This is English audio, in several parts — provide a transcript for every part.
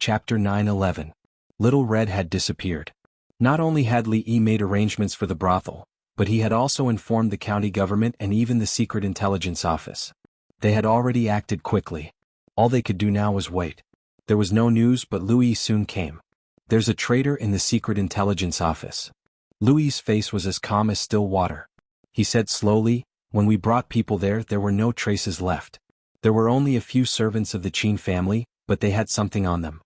Chapter 9-11. Little Red had disappeared. Not only had Li made arrangements for the brothel, but he had also informed the county government and even the secret intelligence office. They had already acted quickly. All they could do now was wait. There was no news, but Louis soon came. "There's a traitor in the secret intelligence office." Louis's face was as calm as still water. He said slowly, "When we brought people there were no traces left. There were only a few servants of the Qin family, but they had something on them.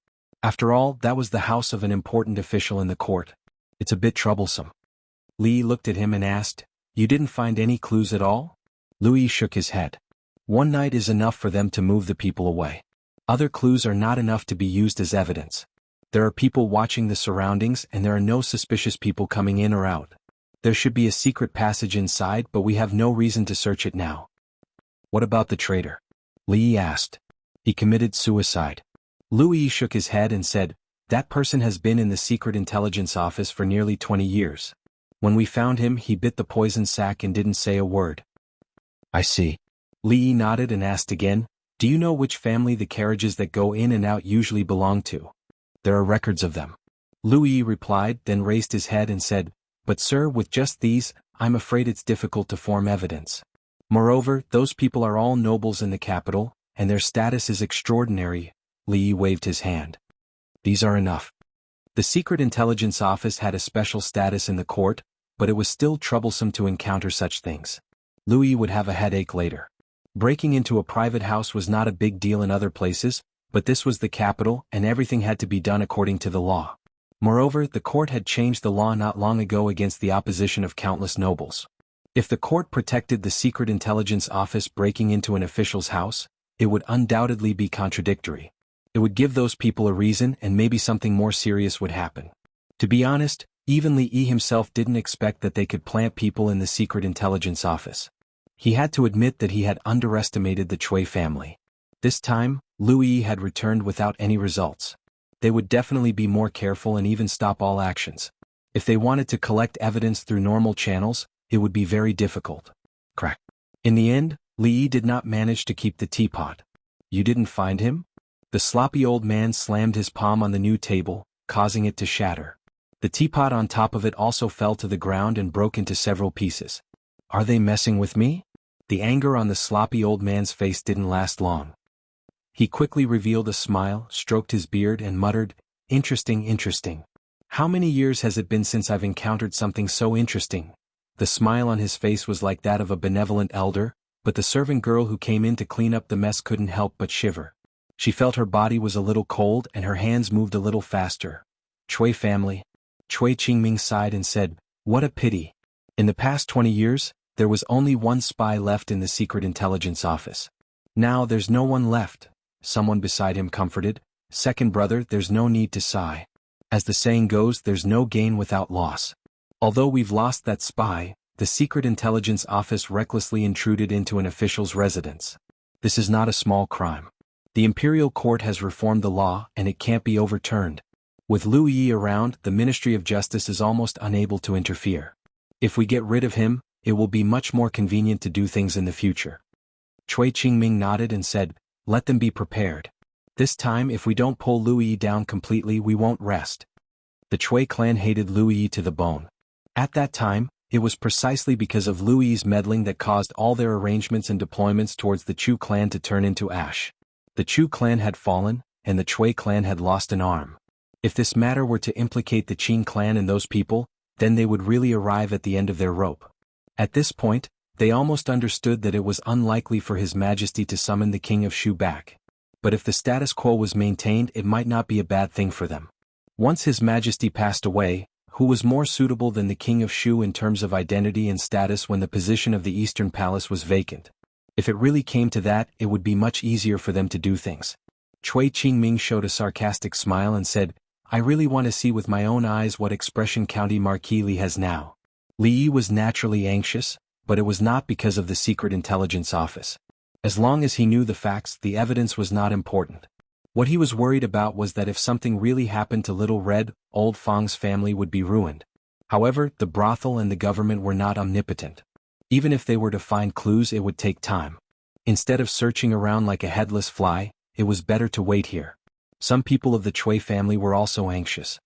After all, that was the house of an important official in the court. It's a bit troublesome." Li looked at him and asked, "You didn't find any clues at all?" Louis shook his head. "One night is enough for them to move the people away. Other clues are not enough to be used as evidence. There are people watching the surroundings and there are no suspicious people coming in or out. There should be a secret passage inside, but we have no reason to search it now." "What about the traitor?" Li asked. "He committed suicide." Louis shook his head and said, "That person has been in the secret intelligence office for nearly 20 years. When we found him, he bit the poison sac and didn't say a word." "I see." Li nodded and asked again, "Do you know which family the carriages that go in and out usually belong to?" "There are records of them." Louis replied, then raised his head and said, "But sir, with just these, I'm afraid it's difficult to form evidence. Moreover, those people are all nobles in the capital, and their status is extraordinary." Li waved his hand. "These are enough." The secret intelligence office had a special status in the court, but it was still troublesome to encounter such things. Louis would have a headache later. Breaking into a private house was not a big deal in other places, but this was the capital and everything had to be done according to the law. Moreover, the court had changed the law not long ago against the opposition of countless nobles. If the court protected the secret intelligence office breaking into an official's house, it would undoubtedly be contradictory. It would give those people a reason and maybe something more serious would happen. To be honest, even Li himself didn't expect that they could plant people in the secret intelligence office. He had to admit that he had underestimated the Chui family. This time, Louis had returned without any results. They would definitely be more careful and even stop all actions. If they wanted to collect evidence through normal channels, it would be very difficult. Crack. In the end, Li did not manage to keep the teapot. "You didn't find him?" The sloppy old man slammed his palm on the new table, causing it to shatter. The teapot on top of it also fell to the ground and broke into several pieces. "Are they messing with me?" The anger on the sloppy old man's face didn't last long. He quickly revealed a smile, stroked his beard and muttered, "Interesting, interesting. How many years has it been since I've encountered something so interesting?" The smile on his face was like that of a benevolent elder, but the servant girl who came in to clean up the mess couldn't help but shiver. She felt her body was a little cold and her hands moved a little faster. "Chui family." Chui Qingming sighed and said, "What a pity. In the past 20 years, there was only one spy left in the secret intelligence office. Now there's no one left." Someone beside him comforted, "Second brother, there's no need to sigh. As the saying goes, there's no gain without loss. Although we've lost that spy, the secret intelligence office recklessly intruded into an official's residence. This is not a small crime. The imperial court has reformed the law and it can't be overturned. With Liu Yi around, the Ministry of Justice is almost unable to interfere. If we get rid of him, it will be much more convenient to do things in the future." Chui Qingming nodded and said, "Let them be prepared. This time if we don't pull Liu Yi down completely we won't rest." The Chui clan hated Liu Yi to the bone. At that time, it was precisely because of Liu Yi's meddling that caused all their arrangements and deployments towards the Chu clan to turn into ash. The Chu clan had fallen, and the Chui clan had lost an arm. If this matter were to implicate the Qin clan and those people, then they would really arrive at the end of their rope. At this point, they almost understood that it was unlikely for His Majesty to summon the King of Shu back. But if the status quo was maintained, it might not be a bad thing for them. Once His Majesty passed away, who was more suitable than the King of Shu in terms of identity and status when the position of the Eastern Palace was vacant? If it really came to that, it would be much easier for them to do things. Chui Qingming showed a sarcastic smile and said, "I really want to see with my own eyes what expression County Marquis Li has now." Li Yi was naturally anxious, but it was not because of the secret intelligence office. As long as he knew the facts, the evidence was not important. What he was worried about was that if something really happened to Little Red, Old Fang's family would be ruined. However, the brothel and the government were not omnipotent. Even if they were to find clues, it would take time. Instead of searching around like a headless fly, it was better to wait here. Some people of the Chui family were also anxious.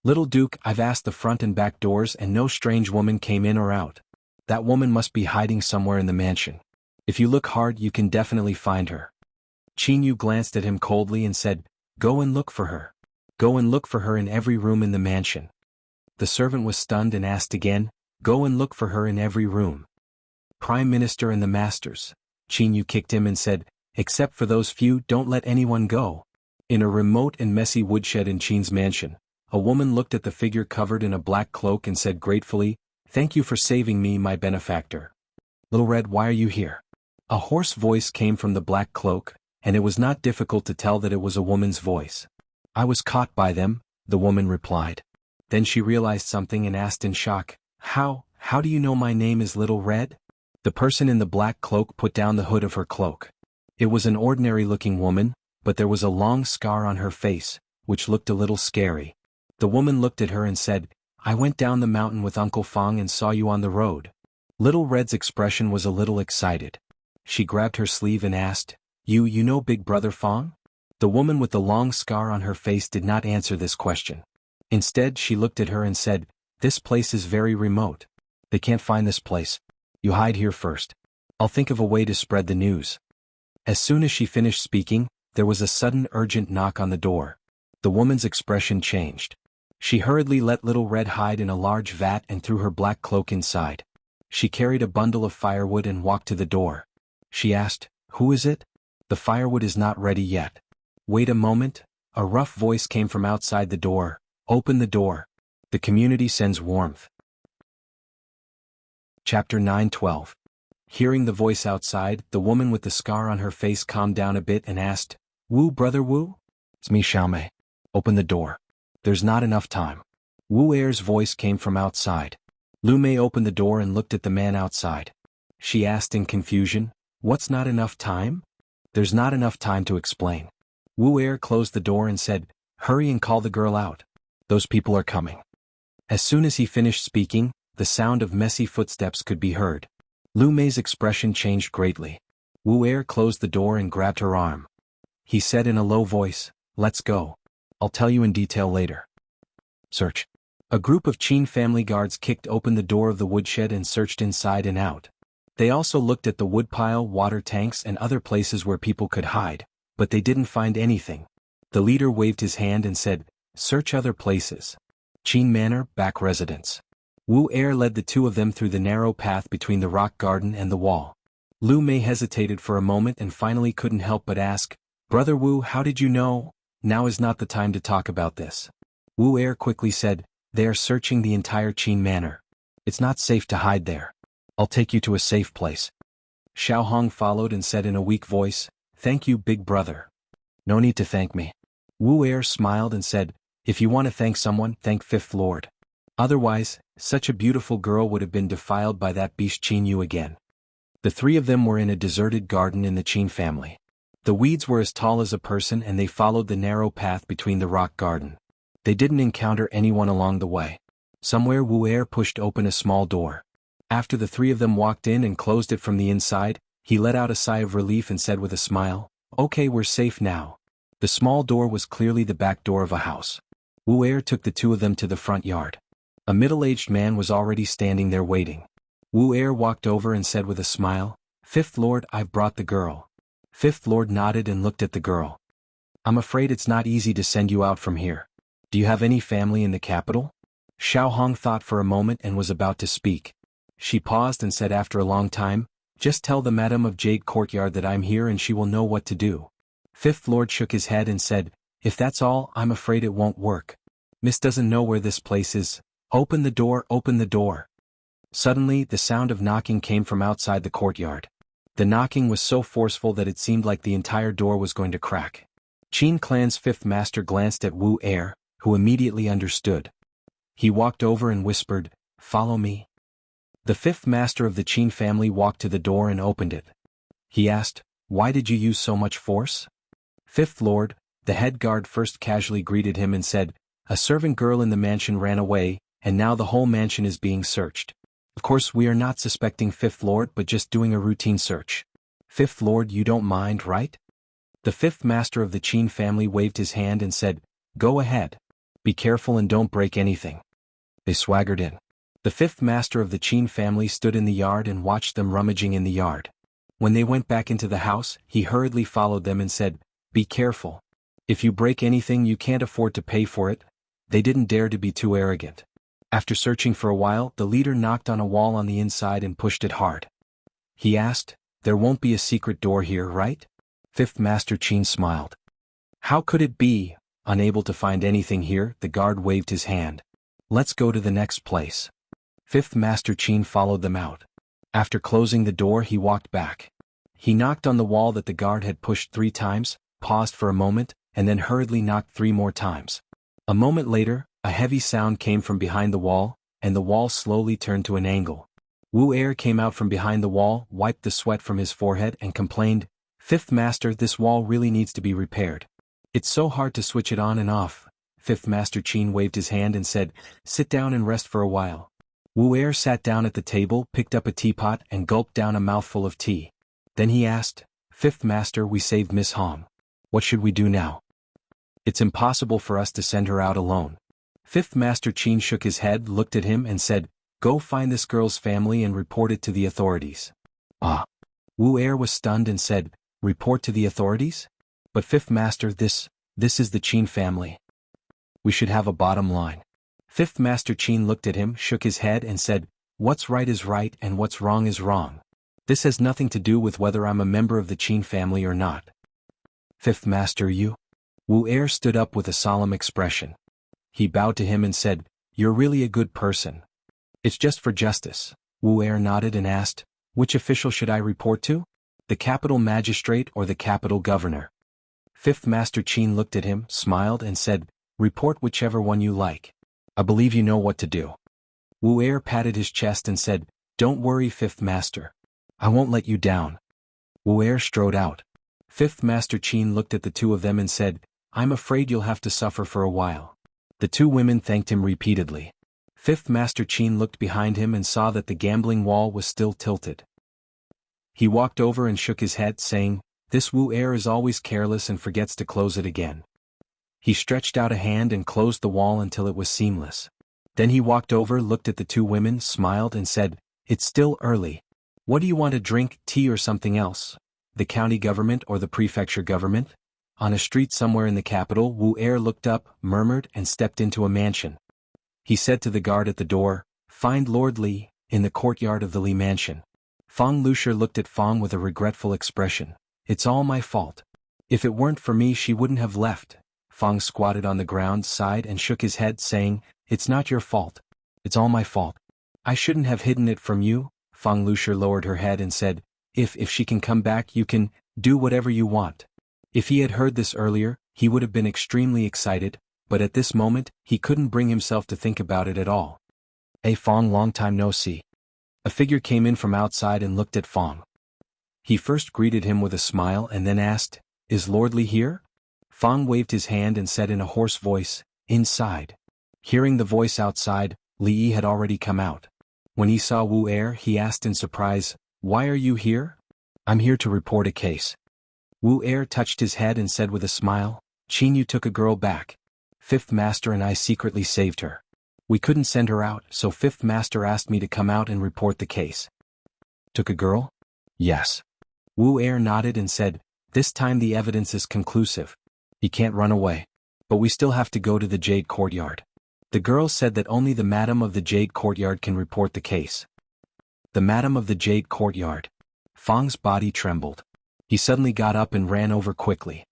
"Little Duke, I've asked the front and back doors and no strange woman came in or out. That woman must be hiding somewhere in the mansion. If you look hard you can definitely find her." Qin Yu glanced at him coldly and said, "Go and look for her. Go and look for her in every room in the mansion." The servant was stunned and asked again, "Go and look for her in every room." "Prime Minister and the masters." Qin Yu kicked him and said, "Except for those few, don't let anyone go." In a remote and messy woodshed in Qin's mansion, a woman looked at the figure covered in a black cloak and said gratefully, "Thank you for saving me, my benefactor." "Little Red, why are you here?" A hoarse voice came from the black cloak, and it was not difficult to tell that it was a woman's voice. "I was caught by them," the woman replied. Then she realized something and asked in shock, How do you know my name is Little Red?" The person in the black cloak put down the hood of her cloak. It was an ordinary-looking woman, but there was a long scar on her face, which looked a little scary. The woman looked at her and said, "I went down the mountain with Uncle Fong and saw you on the road." Little Red's expression was a little excited. She grabbed her sleeve and asked, You know Big Brother Fong?" The woman with the long scar on her face did not answer this question. Instead, she looked at her and said, "This place is very remote. They can't find this place. You hide here first. I'll think of a way to spread the news." As soon as she finished speaking, there was a sudden urgent knock on the door. The woman's expression changed. She hurriedly let Little Red hide in a large vat and threw her black cloak inside. She carried a bundle of firewood and walked to the door. She asked, "Who is it?" "The firewood is not ready yet." "Wait a moment." A rough voice came from outside the door. "Open the door. The community sends warmth." Chapter 9:12. Hearing the voice outside, the woman with the scar on her face calmed down a bit and asked, "Wu, brother Wu?" "It's me, Xiaomei. Open the door. There's not enough time." Wu Er's voice came from outside. Lu Mei opened the door and looked at the man outside. She asked in confusion, "What's not enough time?" "There's not enough time to explain." Wu Er closed the door and said, "Hurry and call the girl out. Those people are coming." As soon as he finished speaking, the sound of messy footsteps could be heard. Lu Mei's expression changed greatly. Wu Er closed the door and grabbed her arm. He said in a low voice, "Let's go. I'll tell you in detail later." Search. A group of Qin family guards kicked open the door of the woodshed and searched inside and out. They also looked at the woodpile, water tanks and other places where people could hide, but they didn't find anything. The leader waved his hand and said, "Search other places." Qin Manor, back residence. Wu Er led the two of them through the narrow path between the rock garden and the wall. Lu Mei hesitated for a moment and finally couldn't help but ask, "Brother Wu, how did you know?" "Now is not the time to talk about this." Wu Er quickly said, "They are searching the entire Qin Manor. It's not safe to hide there. I'll take you to a safe place." Xiao Hong followed and said in a weak voice, "Thank you, big brother." "No need to thank me." Wu Er smiled and said, "If you want to thank someone, thank Fifth Lord. Otherwise, such a beautiful girl would have been defiled by that beast Qin Yu again." The three of them were in a deserted garden in the Qin family. The weeds were as tall as a person and they followed the narrow path between the rock garden. They didn't encounter anyone along the way. Somewhere Wu Er pushed open a small door. After the three of them walked in and closed it from the inside, he let out a sigh of relief and said with a smile, "Okay, we're safe now." The small door was clearly the back door of a house. Wu Er took the two of them to the front yard. A middle-aged man was already standing there waiting. Wu Er walked over and said with a smile, "Fifth Lord, I've brought the girl." Fifth Lord nodded and looked at the girl. "I'm afraid it's not easy to send you out from here. Do you have any family in the capital?" Xiao Hong thought for a moment and was about to speak. She paused and said after a long time, "Just tell the Madam of Jade Courtyard that I'm here and she will know what to do." Fifth Lord shook his head and said, "If that's all, I'm afraid it won't work. Miss doesn't know where this place is. Open the door, open the door." Suddenly, the sound of knocking came from outside the courtyard. The knocking was so forceful that it seemed like the entire door was going to crack. Qin Clan's fifth master glanced at Wu Er, who immediately understood. He walked over and whispered, "Follow me." The fifth master of the Qin family walked to the door and opened it. He asked, "Why did you use so much force?" "Fifth Lord," the head guard first casually greeted him and said, "A servant girl in the mansion ran away, and now the whole mansion is being searched. Of course we are not suspecting Fifth Lord but just doing a routine search. Fifth Lord, you don't mind, right?" The fifth master of the Qin family waved his hand and said, "Go ahead. Be careful and don't break anything." They swaggered in. The fifth master of the Qin family stood in the yard and watched them rummaging in the yard. When they went back into the house, he hurriedly followed them and said, "Be careful. If you break anything you can't afford to pay for it." They didn't dare to be too arrogant. After searching for a while, the leader knocked on a wall on the inside and pushed it hard. He asked, "There won't be a secret door here, right?" Fifth Master Qin smiled. "How could it be?" Unable to find anything here, the guard waved his hand. "Let's go to the next place." Fifth Master Qin followed them out. After closing the door, he walked back. He knocked on the wall that the guard had pushed 3 times, paused for a moment, and then hurriedly knocked 3 more times. A moment later, a heavy sound came from behind the wall, and the wall slowly turned to an angle. Wu Er came out from behind the wall, wiped the sweat from his forehead and complained, "Fifth Master, this wall really needs to be repaired. It's so hard to switch it on and off." Fifth Master Qin waved his hand and said, "Sit down and rest for a while." Wu Er sat down at the table, picked up a teapot and gulped down a mouthful of tea. Then he asked, "Fifth Master, we saved Miss Hong. What should we do now? It's impossible for us to send her out alone." Fifth Master Qin shook his head, looked at him and said, "Go find this girl's family and report it to the authorities." "Ah." Wu Er was stunned and said, "Report to the authorities? But Fifth Master, this is the Qin family. We should have a bottom line." Fifth Master Qin looked at him, shook his head and said, "What's right is right and what's wrong is wrong. This has nothing to do with whether I'm a member of the Qin family or not." "Fifth Master, you?" Wu Er stood up with a solemn expression. He bowed to him and said, "You're really a good person. It's just for justice." Wu Er nodded and asked, "Which official should I report to? The capital magistrate or the capital governor?" Fifth Master Qin looked at him, smiled and said, "Report whichever one you like. I believe you know what to do." Wu Er patted his chest and said, "Don't worry, Fifth Master. I won't let you down." Wu Er strode out. Fifth Master Qin looked at the two of them and said, "I'm afraid you'll have to suffer for a while." The two women thanked him repeatedly. Fifth Master Qin looked behind him and saw that the gambling wall was still tilted. He walked over and shook his head, saying, "This Wu Er is always careless and forgets to close it again." He stretched out a hand and closed the wall until it was seamless. Then he walked over, looked at the two women, smiled and said, "It's still early. What do you want to drink, tea or something else? The county government or the prefecture government?" On a street somewhere in the capital, Wu Er looked up, murmured and stepped into a mansion. He said to the guard at the door, "Find Lord Li, in the courtyard of the Li mansion." Fang Lucia looked at Fang with a regretful expression. "It's all my fault. If it weren't for me she wouldn't have left." Fang squatted on the ground, sighed and shook his head, saying, "It's not your fault. It's all my fault. I shouldn't have hidden it from you." Fang Lucia lowered her head and said, If she can come back you can do whatever you want." If he had heard this earlier, he would have been extremely excited, but at this moment, he couldn't bring himself to think about it at all. "Hey Fang, long time no see." A figure came in from outside and looked at Fang. He first greeted him with a smile and then asked, "Is Lord Li here?" Fang waved his hand and said in a hoarse voice, "Inside." Hearing the voice outside, Li Yi had already come out. When he saw Wu Er, he asked in surprise, "Why are you here?" "I'm here to report a case." Wu Er touched his head and said with a smile, "Qin, you took a girl back. Fifth Master and I secretly saved her. We couldn't send her out, so Fifth Master asked me to come out and report the case." "Took a girl?" "Yes." Wu Er nodded and said, "This time the evidence is conclusive. He can't run away. But we still have to go to the Jade Courtyard." The girl said that only the Madam of the Jade Courtyard can report the case. The Madam of the Jade Courtyard. Fang's body trembled. He suddenly got up and ran over quickly.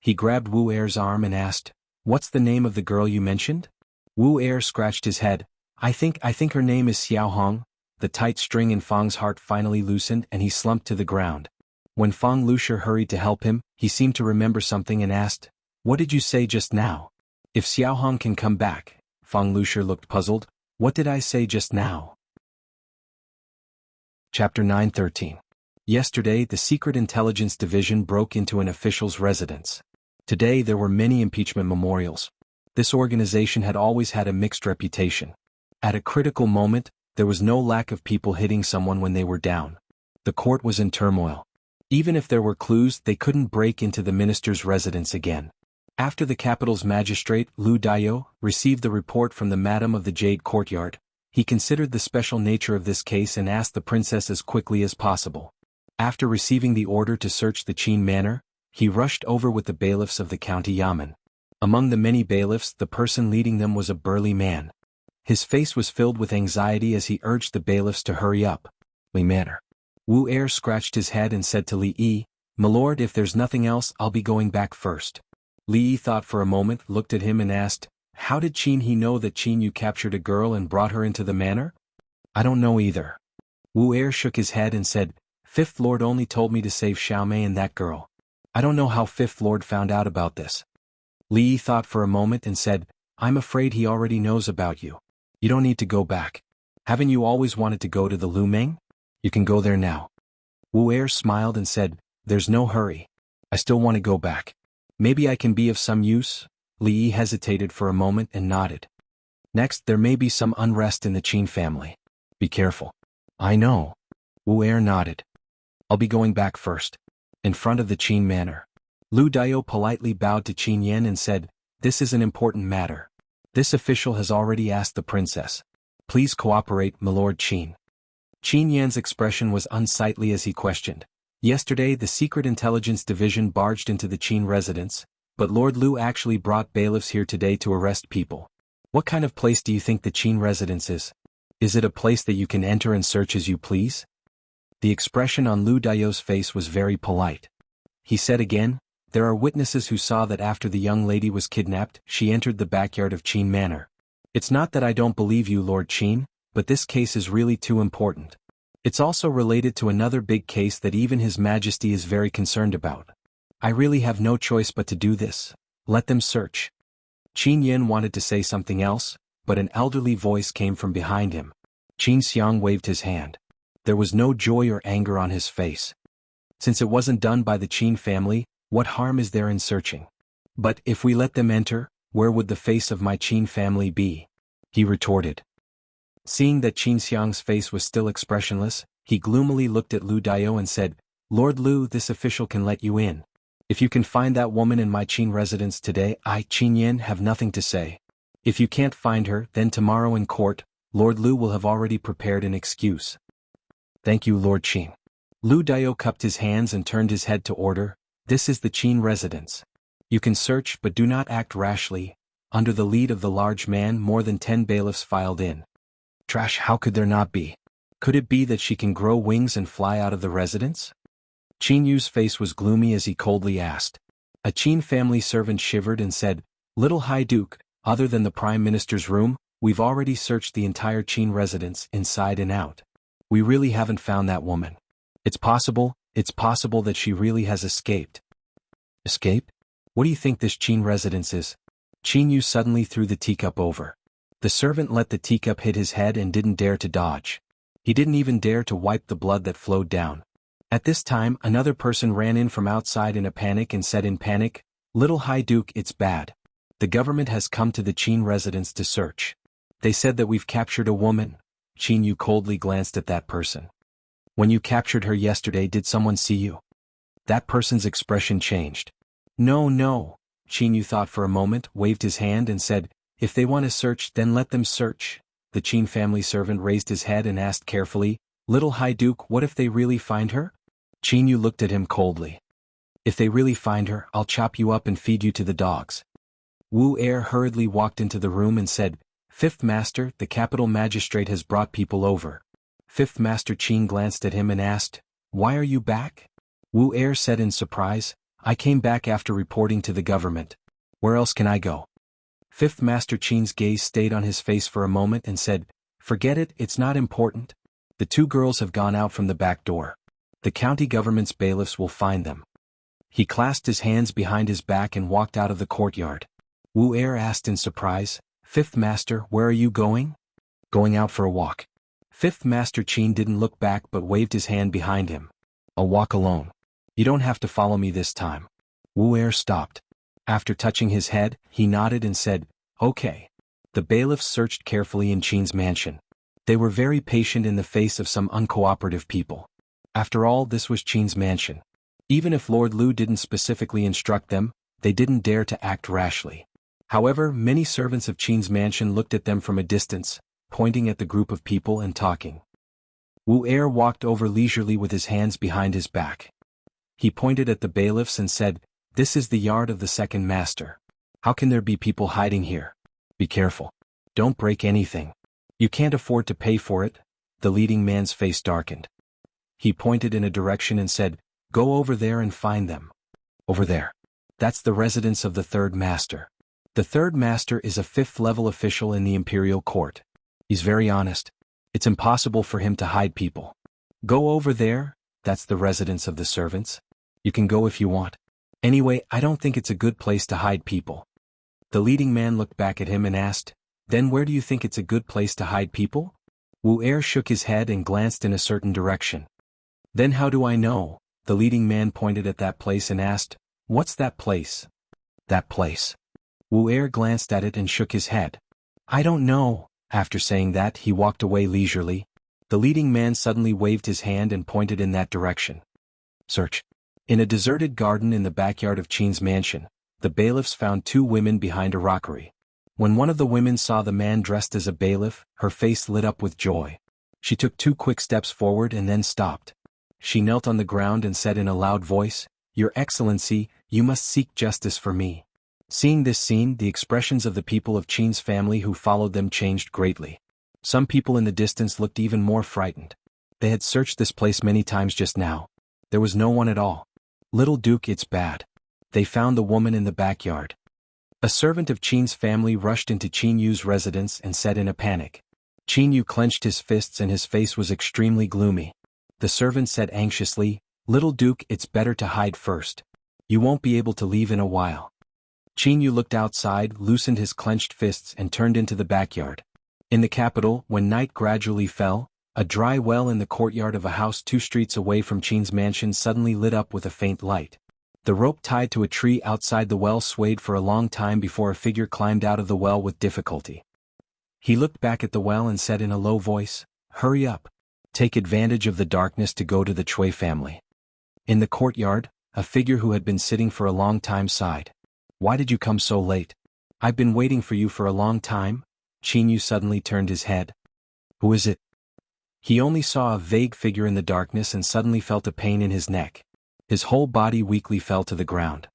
He grabbed Wu Er's arm and asked, "What's the name of the girl you mentioned?" Wu Er scratched his head. I think her name is Xiao Hong." The tight string in Fang's heart finally loosened and he slumped to the ground. When Fang Lucia hurried to help him, he seemed to remember something and asked, "What did you say just now?" "If Xiao Hong can come back." Fang Lucia looked puzzled. "What did I say just now?" Chapter 9:13. Yesterday, the Secret Intelligence Division broke into an official's residence. Today there were many impeachment memorials. This organization had always had a mixed reputation. At a critical moment, there was no lack of people hitting someone when they were down. The court was in turmoil. Even if there were clues, they couldn't break into the minister's residence again. After the capital's magistrate, Lu Dayo, received the report from the Madam of the Jade Courtyard, he considered the special nature of this case and asked the princess as quickly as possible. After receiving the order to search the Qin manor, he rushed over with the bailiffs of the county yamen. Among the many bailiffs, the person leading them was a burly man. His face was filled with anxiety as he urged the bailiffs to hurry up. Li manor. Wu Er scratched his head and said to Li Yi, "My lord, if there's nothing else, I'll be going back first." Li Yi thought for a moment, looked at him and asked, "How did Qin he know that Qin you captured a girl and brought her into the manor?" "I don't know either." Wu Er shook his head and said, "Fifth Lord only told me to save Xiaomei and that girl. I don't know how Fifth Lord found out about this." Li Yi thought for a moment and said, "I'm afraid he already knows about you. You don't need to go back. Haven't you always wanted to go to the Lumeng? You can go there now." Wu Er smiled and said, "There's no hurry. I still want to go back. Maybe I can be of some use?" Li Yi hesitated for a moment and nodded. "Next, there may be some unrest in the Qin family. Be careful." "I know." Wu Er nodded. "I'll be going back first." In front of the Qin manor, Lu Dayo politely bowed to Qin Yan and said, "This is an important matter. This official has already asked the princess. Please cooperate, my lord Qin." Qin Yan's expression was unsightly as he questioned. "Yesterday the Secret Intelligence Division barged into the Qin residence, but Lord Lu actually brought bailiffs here today to arrest people. What kind of place do you think the Qin residence is? Is it a place that you can enter and search as you please?" The expression on Lu Dayo's face was very polite. He said again, "There are witnesses who saw that after the young lady was kidnapped, she entered the backyard of Qin Manor. It's not that I don't believe you, Lord Qin, but this case is really too important. It's also related to another big case that even His Majesty is very concerned about. I really have no choice but to do this. Let them search." Qin Yan wanted to say something else, but an elderly voice came from behind him. Qin Xiang waved his hand. There was no joy or anger on his face. Since it wasn't done by the Qin family, what harm is there in searching? "But if we let them enter, where would the face of my Qin family be?" he retorted. Seeing that Qin Xiang's face was still expressionless, he gloomily looked at Lu Dayo and said, "Lord Lu, this official can let you in. If you can find that woman in my Qin residence today, I, Qin Yan, have nothing to say. If you can't find her, then tomorrow in court, Lord Lu will have already prepared an excuse." "Thank you, Lord Qin." Lu Dayo cupped his hands and turned his head to order, "This is the Qin residence. You can search but do not act rashly." Under the lead of the large man, more than 10 bailiffs filed in. "Trash, how could there not be? Could it be that she can grow wings and fly out of the residence?" Qin Yu's face was gloomy as he coldly asked. A Qin family servant shivered and said, "Little High Duke, other than the Prime Minister's room, we've already searched the entire Qin residence inside and out. We really haven't found that woman. It's possible that she really has escaped." "Escaped? What do you think this Qin residence is?" Qin Yu suddenly threw the teacup over. The servant let the teacup hit his head and didn't dare to dodge. He didn't even dare to wipe the blood that flowed down. At this time, another person ran in from outside in a panic and said in panic, "Little High Duke, it's bad. The government has come to the Qin residence to search. They said that we've captured a woman." Qin Yu coldly glanced at that person. "When you captured her yesterday, did someone see you?" That person's expression changed. "No, no." Qin Yu thought for a moment, waved his hand and said, "If they want to search, then let them search." The Qin family servant raised his head and asked carefully, "Little High Duke, what if they really find her?" Qin Yu looked at him coldly. "If they really find her, I'll chop you up and feed you to the dogs." Wu Er hurriedly walked into the room and said, "Fifth Master, the capital magistrate has brought people over." Fifth Master Qin glanced at him and asked, "Why are you back?" Wu Er said in surprise, "I came back after reporting to the government. Where else can I go?" Fifth Master Qin's gaze stayed on his face for a moment and said, "Forget it, it's not important. The 2 girls have gone out from the back door. The county government's bailiffs will find them." He clasped his hands behind his back and walked out of the courtyard. Wu Er asked in surprise, "Fifth Master, where are you going?" "Going out for a walk." Fifth Master Qin didn't look back but waved his hand behind him. "I'll walk alone. You don't have to follow me this time." Wu Er stopped. After touching his head, he nodded and said, "Okay." The bailiffs searched carefully in Qin's mansion. They were very patient in the face of some uncooperative people. After all, this was Qin's mansion. Even if Lord Lu didn't specifically instruct them, they didn't dare to act rashly. However, many servants of Qin's mansion looked at them from a distance, pointing at the group of people and talking. Wu Er walked over leisurely with his hands behind his back. He pointed at the bailiffs and said, "This is the yard of the second master. How can there be people hiding here? Be careful. Don't break anything. You can't afford to pay for it." The leading man's face darkened. He pointed in a direction and said, "Go over there and find them. Over there. That's the residence of the third master. The third master is a fifth-level official in the imperial court. He's very honest. It's impossible for him to hide people. Go over there, that's the residence of the servants. You can go if you want. Anyway, I don't think it's a good place to hide people." The leading man looked back at him and asked, "Then where do you think it's a good place to hide people?" Wu Er shook his head and glanced in a certain direction. "Then how do I know?" The leading man pointed at that place and asked, "What's that place?" "That place." Wu Er glanced at it and shook his head. "I don't know." After saying that, he walked away leisurely. The leading man suddenly waved his hand and pointed in that direction. Search. In a deserted garden in the backyard of Qin's mansion, the bailiffs found two women behind a rockery. When one of the women saw the man dressed as a bailiff, her face lit up with joy. She took 2 quick steps forward and then stopped. She knelt on the ground and said in a loud voice, "Your Excellency, you must seek justice for me." Seeing this scene, the expressions of the people of Qin's family who followed them changed greatly. Some people in the distance looked even more frightened. They had searched this place many times just now. There was no one at all. "Little Duke, it's bad." They found the woman in the backyard. A servant of Qin's family rushed into Qin Yu's residence and said in a panic. Qin Yu clenched his fists and his face was extremely gloomy. The servant said anxiously, "Little Duke, it's better to hide first. You won't be able to leave in a while." Qin Yu looked outside, loosened his clenched fists and turned into the backyard. In the capital, when night gradually fell, a dry well in the courtyard of a house 2 streets away from Qin's mansion suddenly lit up with a faint light. The rope tied to a tree outside the well swayed for a long time before a figure climbed out of the well with difficulty. He looked back at the well and said in a low voice, "Hurry up. Take advantage of the darkness to go to the Chui family." In the courtyard, a figure who had been sitting for a long time sighed. "Why did you come so late? I've been waiting for you for a long time." Qin Yu suddenly turned his head. "Who is it?" He only saw a vague figure in the darkness and suddenly felt a pain in his neck. His whole body weakly fell to the ground.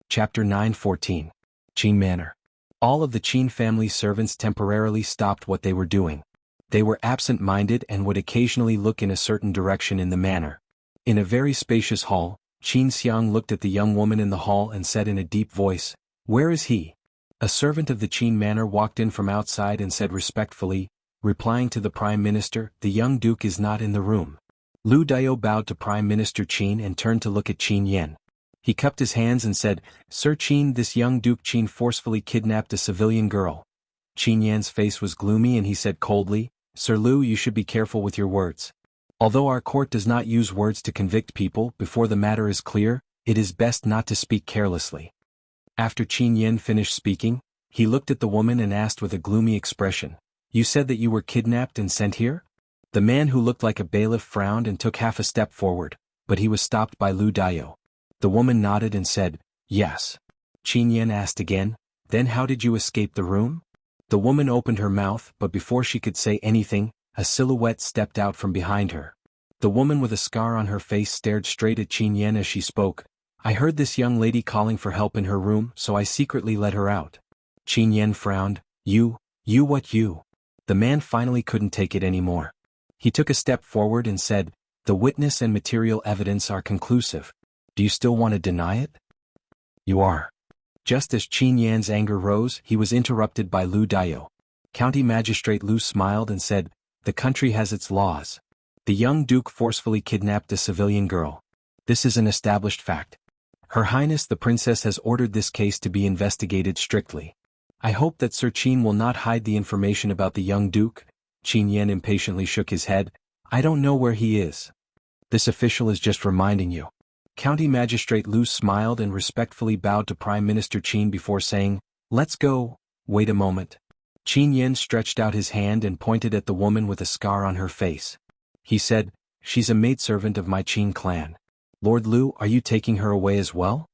Chapter 9:14. Qin Manor. All of the Qin family servants temporarily stopped what they were doing. They were absent-minded and would occasionally look in a certain direction in the manor. In a very spacious hall, Qin Xiang looked at the young woman in the hall and said in a deep voice, "Where is he?" A servant of the Qin manor walked in from outside and said respectfully, replying to the Prime Minister, "The young duke is not in the room." Lu Dao bowed to Prime Minister Qin and turned to look at Qin Yen. He cupped his hands and said, "Sir Qin, this young Duke Qin forcefully kidnapped a civilian girl." Qin Yan's face was gloomy and he said coldly, "Sir Lu, you should be careful with your words. Although our court does not use words to convict people before the matter is clear, it is best not to speak carelessly." After Qin Yan finished speaking, he looked at the woman and asked with a gloomy expression, "You said that you were kidnapped and sent here?" The man who looked like a bailiff frowned and took half a step forward, but he was stopped by Lu Dao. The woman nodded and said, "Yes." Qin Yan asked again, "Then how did you escape the room?" The woman opened her mouth, but before she could say anything, a silhouette stepped out from behind her. The woman with a scar on her face stared straight at Qin Yan as she spoke. "I heard this young lady calling for help in her room, so I secretly let her out." Qin Yan frowned. You what you?" The man finally couldn't take it anymore. He took a step forward and said, "The witness and material evidence are conclusive. Do you still want to deny it?" "You are." Just as Qin Yan's anger rose, he was interrupted by Lu Dao. County Magistrate Lu smiled and said, "The country has its laws. The young duke forcefully kidnapped a civilian girl. This is an established fact. Her Highness the Princess has ordered this case to be investigated strictly. I hope that Sir Qin will not hide the information about the young duke." Qin Yan impatiently shook his head. "I don't know where he is. This official is just reminding you." County Magistrate Lu smiled and respectfully bowed to Prime Minister Qin before saying, "Let's go." "Wait a moment." Qin Yan stretched out his hand and pointed at the woman with a scar on her face. He said, She's a maidservant of my Qin clan. Lord Lu, are you taking her away as well?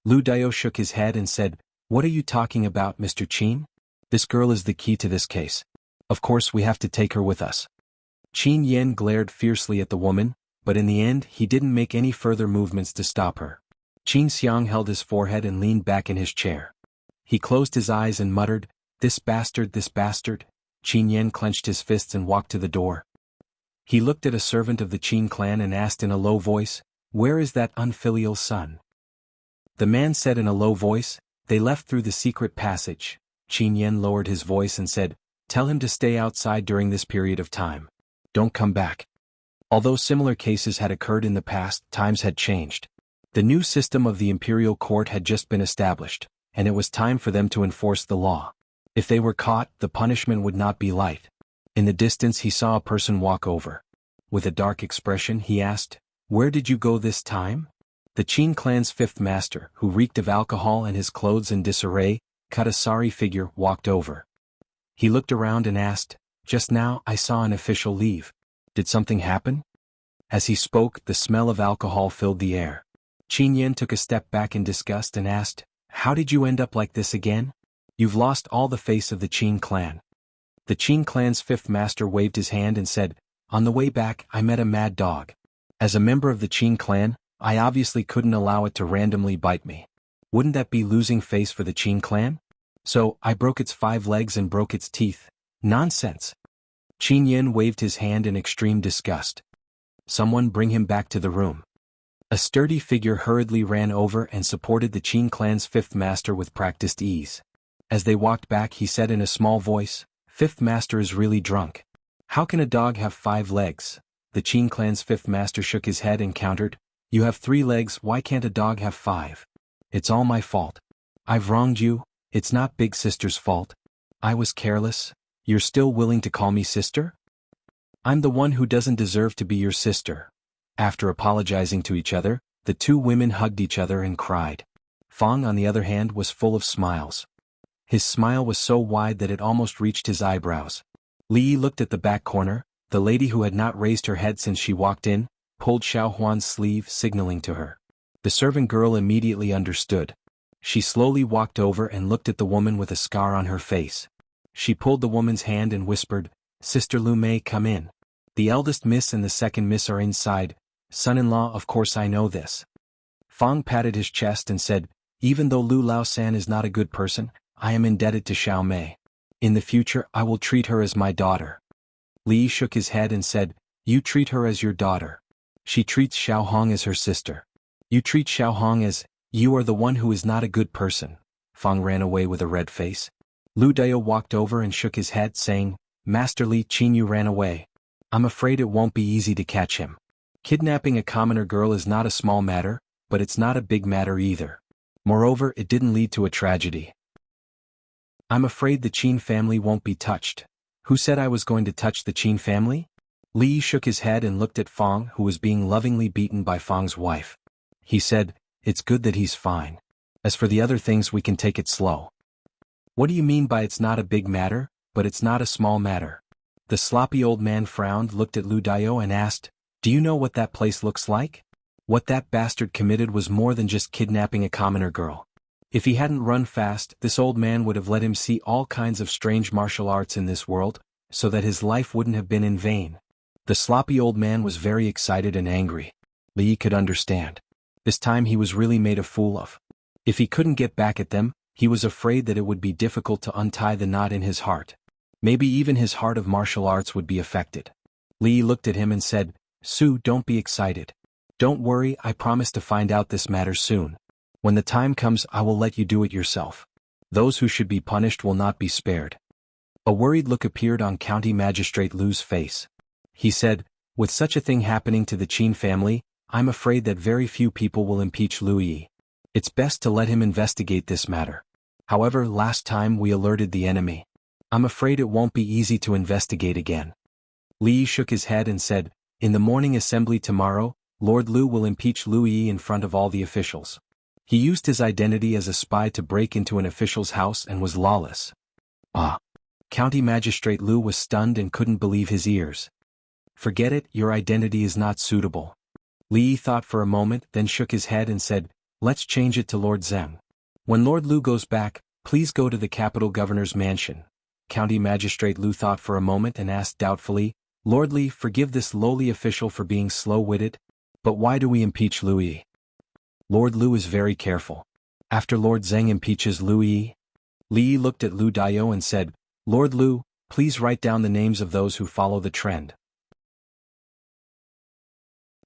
Lu Dao shook his head and said, What are you talking about, Mr. Qin? This girl is the key to this case. Of course we have to take her with us. Qin Yen glared fiercely at the woman, but in the end he didn't make any further movements to stop her. Qin Xiang held his forehead and leaned back in his chair. He closed his eyes and muttered, This bastard, this bastard. Qin Yen clenched his fists and walked to the door. He looked at a servant of the Qin clan and asked in a low voice, Where is that unfilial son? The man said in a low voice, They left through the secret passage. Qin Yen lowered his voice and said, Tell him to stay outside during this period of time. Don't come back. Although similar cases had occurred in the past, times had changed. The new system of the imperial court had just been established, and it was time for them to enforce the law. If they were caught, the punishment would not be light. In the distance he saw a person walk over. With a dark expression he asked, Where did you go this time? The Qin clan's fifth master, who reeked of alcohol and his clothes in disarray, cut a sorry figure, walked over. He looked around and asked, Just now I saw an official leave. Did something happen? As he spoke, the smell of alcohol filled the air. Qin Yen took a step back in disgust and asked, How did you end up like this again? You've lost all the face of the Qin clan. The Qin clan's fifth master waved his hand and said, On the way back I met a mad dog. As a member of the Qin clan, I obviously couldn't allow it to randomly bite me. Wouldn't that be losing face for the Qin clan? So, I broke its 5 legs and broke its teeth. Nonsense. Qin Yen waved his hand in extreme disgust. Someone bring him back to the room. A sturdy figure hurriedly ran over and supported the Qin clan's fifth master with practiced ease. As they walked back he said in a small voice, Fifth master is really drunk. How can a dog have 5 legs? The Qin clan's fifth master shook his head and countered, You have 3 legs, why can't a dog have 5? It's all my fault. I've wronged you, it's not big sister's fault. I was careless. You're still willing to call me sister? I'm the one who doesn't deserve to be your sister. After apologizing to each other, the 2 women hugged each other and cried. Fong, on the other hand, was full of smiles. His smile was so wide that it almost reached his eyebrows. Li looked at the back corner. The lady who had not raised her head since she walked in, pulled Xiao Huan's sleeve, signaling to her. The servant girl immediately understood. She slowly walked over and looked at the woman with a scar on her face. She pulled the woman's hand and whispered, Sister Lu Mei, come in. The eldest miss and the second miss are inside. Son-in-law, of course I know this. Fong patted his chest and said, Even though Lu Lao-san is not a good person, I am indebted to Xiao Mei. In the future I will treat her as my daughter. Li shook his head and said, You treat her as your daughter. She treats Xiao Hong as her sister. You treat Xiao Hong as, You are the one who is not a good person. Fong ran away with a red face. Lu Dao walked over and shook his head, saying, Master Li, Qin Yu ran away. I'm afraid it won't be easy to catch him. Kidnapping a commoner girl is not a small matter, but it's not a big matter either. Moreover, it didn't lead to a tragedy. I'm afraid the Qin family won't be touched. Who said I was going to touch the Qin family? Li shook his head and looked at Fong, who was being lovingly beaten by Fong's wife. He said, It's good that he's fine. As for the other things, we can take it slow. What do you mean by it's not a big matter, but it's not a small matter? The sloppy old man frowned, looked at Lu Dao and asked, Do you know what that place looks like? What that bastard committed was more than just kidnapping a commoner girl. If he hadn't run fast, this old man would have let him see all kinds of strange martial arts in this world, so that his life wouldn't have been in vain. The sloppy old man was very excited and angry. Li could understand. This time he was really made a fool of. If he couldn't get back at them, he was afraid that it would be difficult to untie the knot in his heart. Maybe even his heart of martial arts would be affected. Li looked at him and said, Su, don't be excited. Don't worry, I promise to find out this matter soon. When the time comes, I will let you do it yourself. Those who should be punished will not be spared. A worried look appeared on County Magistrate Lu's face. He said, With such a thing happening to the Qin family, I'm afraid that very few people will impeach Lu Yi. It's best to let him investigate this matter. However, last time we alerted the enemy. I'm afraid it won't be easy to investigate again. Li shook his head and said, In the morning assembly tomorrow, Lord Lu will impeach Lu Yi in front of all the officials. He used his identity as a spy to break into an official's house and was lawless. Ah! County Magistrate Lu was stunned and couldn't believe his ears. "Forget it, your identity is not suitable." Li Yi thought for a moment, then shook his head and said, "Let's change it to Lord Zheng. When Lord Lu goes back, please go to the capital governor's mansion." County Magistrate Lu thought for a moment and asked doubtfully, "Lord Li, forgive this lowly official for being slow-witted, but why do we impeach Lu Yi?" Lord Lu is very careful. After Lord Zheng impeaches Lu Yi, Li Yi looked at Lu Daiyou and said, "Lord Lu, please write down the names of those who follow the trend."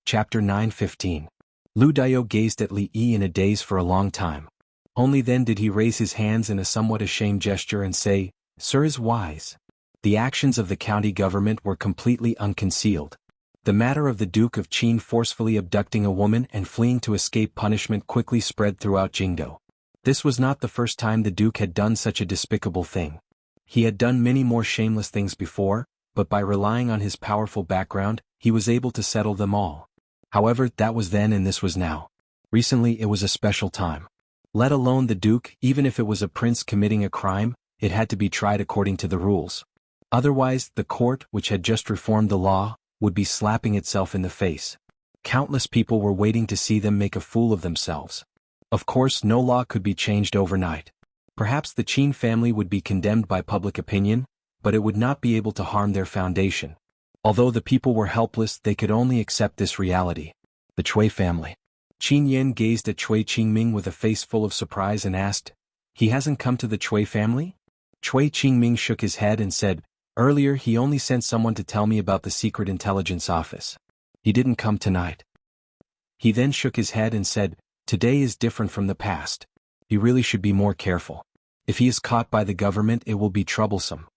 Chapter 9:15. Lu Daiyou gazed at Li Yi in a daze for a long time. Only then did he raise his hands in a somewhat ashamed gesture and say, "Sir is wise." The actions of the county government were completely unconcealed. The matter of the Duke of Qin forcefully abducting a woman and fleeing to escape punishment quickly spread throughout Jingdo. This was not the first time the Duke had done such a despicable thing. He had done many more shameless things before, but by relying on his powerful background, he was able to settle them all. However, that was then and this was now. Recently it was a special time. Let alone the Duke, even if it was a prince committing a crime, it had to be tried according to the rules. Otherwise, the court, which had just reformed the law, would be slapping itself in the face. Countless people were waiting to see them make a fool of themselves. Of course, no law could be changed overnight. Perhaps the Qin family would be condemned by public opinion, but it would not be able to harm their foundation. Although the people were helpless, they could only accept this reality. The Cui family. Qin Yan gazed at Cui Qingming with a face full of surprise and asked, "He hasn't come to the Cui family?" Cui Qingming shook his head and said, "Earlier he only sent someone to tell me about the secret intelligence office. He didn't come tonight." He then shook his head and said, "Today is different from the past. He really should be more careful. If he is caught by the government, it will be troublesome.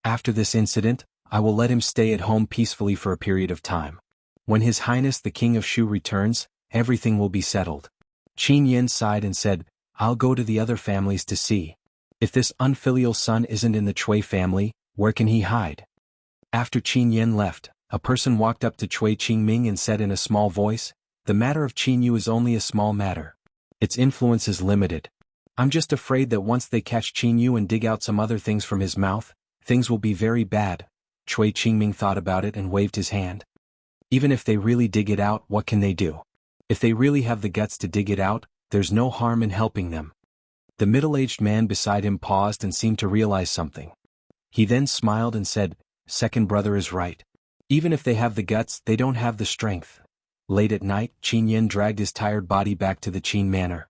After this incident, I will let him stay at home peacefully for a period of time. When His Highness the King of Shu returns, everything will be settled." Qin Yan sighed and said, "I'll go to the other families to see. If this unfilial son isn't in the Cui family, where can he hide?" After Qin Yan left, a person walked up to Cui Qingming and said in a small voice, "The matter of Qin Yu is only a small matter. Its influence is limited. I'm just afraid that once they catch Qin Yu and dig out some other things from his mouth, things will be very bad." Cui Qingming thought about it and waved his hand. "Even if they really dig it out, what can they do? If they really have the guts to dig it out, there's no harm in helping them." The middle-aged man beside him paused and seemed to realize something. He then smiled and said, "Second brother is right. Even if they have the guts, they don't have the strength." Late at night, Qin Yan dragged his tired body back to the Qin manor.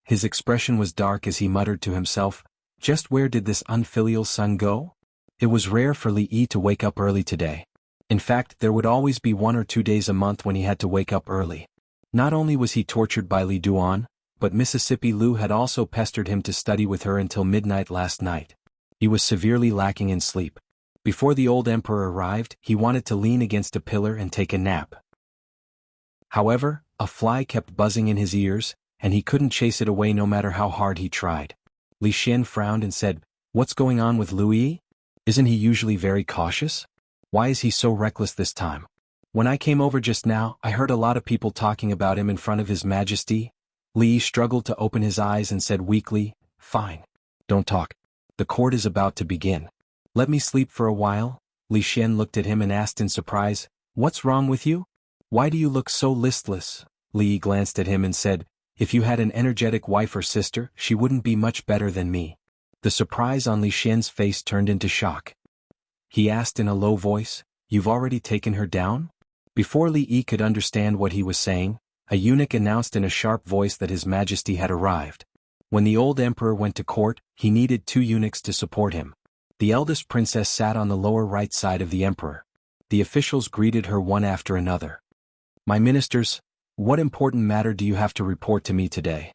His expression was dark as he muttered to himself, "Just where did this unfilial son go?" It was rare for Li Yi to wake up early today. In fact, there would always be 1 or 2 days a month when he had to wake up early. Not only was he tortured by Li Duan, but Mississippi Lu had also pestered him to study with her until midnight last night. He was severely lacking in sleep. Before the old emperor arrived, he wanted to lean against a pillar and take a nap. However, a fly kept buzzing in his ears, and he couldn't chase it away no matter how hard he tried. Li Xian frowned and said, "What's going on with Lu Yi? Isn't he usually very cautious? Why is he so reckless this time? When I came over just now, I heard a lot of people talking about him in front of His Majesty." Li Yi struggled to open his eyes and said weakly, "Fine. Don't talk. The court is about to begin. Let me sleep for a while." Li Xian looked at him and asked in surprise, "What's wrong with you? Why do you look so listless?" Li Yi glanced at him and said, "If you had an energetic wife or sister, she wouldn't be much better than me." The surprise on Li Xian's face turned into shock. He asked in a low voice, "You've already taken her down?" Before Li Yi could understand what he was saying, a eunuch announced in a sharp voice that His Majesty had arrived. When the old emperor went to court, he needed 2 eunuchs to support him. The eldest princess sat on the lower right side of the emperor. The officials greeted her one after another. "My ministers, what important matter do you have to report to me today?"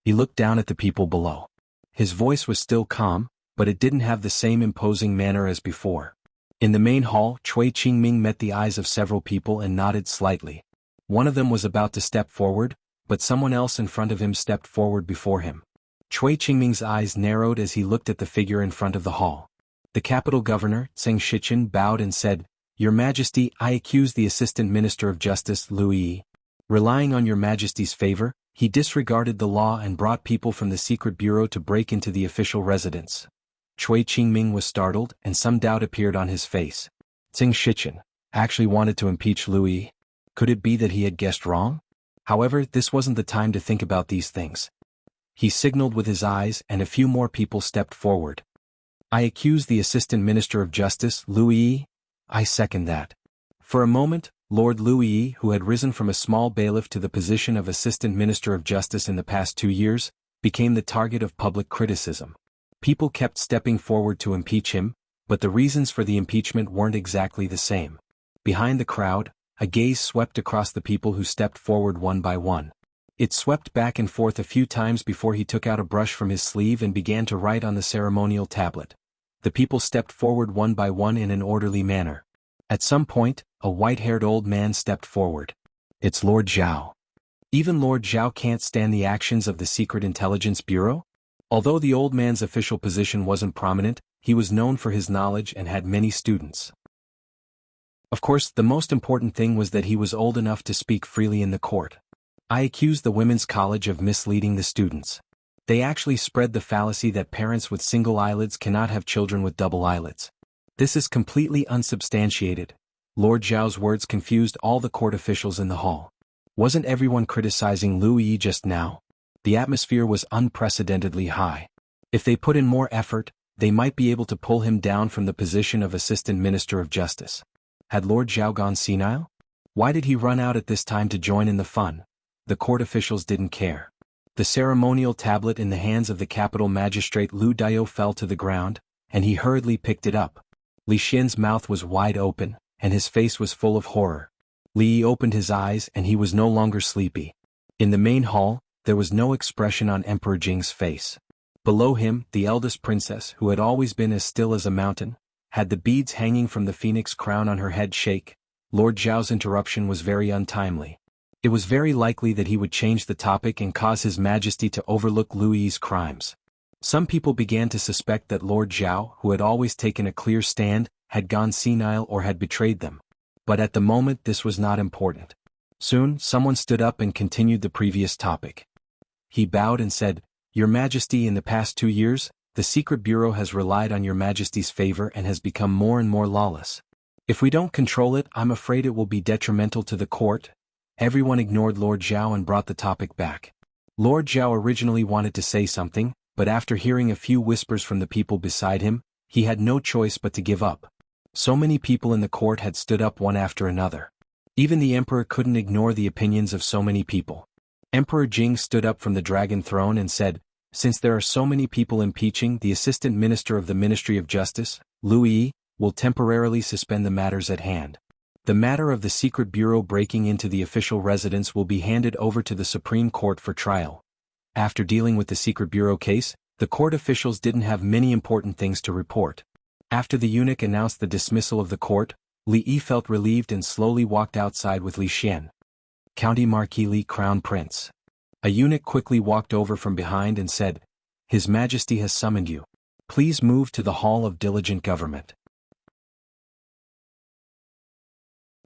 He looked down at the people below. His voice was still calm, but it didn't have the same imposing manner as before. In the main hall, Cui Qingming met the eyes of several people and nodded slightly. One of them was about to step forward, but someone else in front of him stepped forward before him. Cui Qingming's eyes narrowed as he looked at the figure in front of the hall. The capital governor, Zheng Shichen, bowed and said, "Your Majesty, I accuse the Assistant Minister of Justice, Lu Yi. Relying on Your Majesty's favor, he disregarded the law and brought people from the secret bureau to break into the official residence." Cui Qingming was startled, and some doubt appeared on his face. "Zheng Shichen, actually wanted to impeach Louis? Could it be that he had guessed wrong? However, this wasn't the time to think about these things. He signaled with his eyes and a few more people stepped forward. I accuse the Assistant Minister of Justice, Louis. I second that. For a moment, Lord Louis, who had risen from a small bailiff to the position of Assistant Minister of Justice in the past 2 years, became the target of public criticism. People kept stepping forward to impeach him, but the reasons for the impeachment weren't exactly the same. Behind the crowd, a gaze swept across the people who stepped forward one by one. It swept back and forth a few times before he took out a brush from his sleeve and began to write on the ceremonial tablet. The people stepped forward one by one in an orderly manner. At some point, a white-haired old man stepped forward. It's Lord Zhao. Even Lord Zhao can't stand the actions of the Secret Intelligence Bureau? Although the old man's official position wasn't prominent, he was known for his knowledge and had many students. Of course, the most important thing was that he was old enough to speak freely in the court. I accuse the Women's College of misleading the students. They actually spread the fallacy that parents with single eyelids cannot have children with double eyelids. This is completely unsubstantiated. Lord Zhao's words confused all the court officials in the hall. Wasn't everyone criticizing Louis just now? The atmosphere was unprecedentedly high. If they put in more effort, they might be able to pull him down from the position of Assistant Minister of Justice. Had Lord Zhao gone senile? Why did he run out at this time to join in the fun? The court officials didn't care. The ceremonial tablet in the hands of the capital magistrate Lu Dao fell to the ground, and he hurriedly picked it up. Li Xian's mouth was wide open, and his face was full of horror. Li Yi opened his eyes and he was no longer sleepy. In the main hall, there was no expression on Emperor Jing's face. Below him, the eldest princess, who had always been as still as a mountain, had the beads hanging from the phoenix crown on her head shake. Lord Zhao's interruption was very untimely. It was very likely that he would change the topic and cause His Majesty to overlook Louis's crimes. Some people began to suspect that Lord Zhao, who had always taken a clear stand, had gone senile or had betrayed them. But at the moment this was not important. Soon, someone stood up and continued the previous topic. He bowed and said, Your Majesty, in the past 2 years, the Secret Bureau has relied on Your Majesty's favor and has become more and more lawless. If we don't control it, I'm afraid it will be detrimental to the court. Everyone ignored Lord Zhao and brought the topic back. Lord Zhao originally wanted to say something, but after hearing a few whispers from the people beside him, he had no choice but to give up. So many people in the court had stood up one after another. Even the emperor couldn't ignore the opinions of so many people. Emperor Jing stood up from the dragon throne and said, Since there are so many people impeaching, the Assistant Minister of the Ministry of Justice, Louis, will temporarily suspend the matters at hand. The matter of the Secret Bureau breaking into the official residence will be handed over to the Supreme Court for trial. After dealing with the Secret Bureau case, the court officials didn't have many important things to report. After the eunuch announced the dismissal of the court, Li Yi felt relieved and slowly walked outside with Li Xian. County Marquis Li, Crown Prince. A eunuch quickly walked over from behind and said, His Majesty has summoned you. Please move to the Hall of Diligent Government.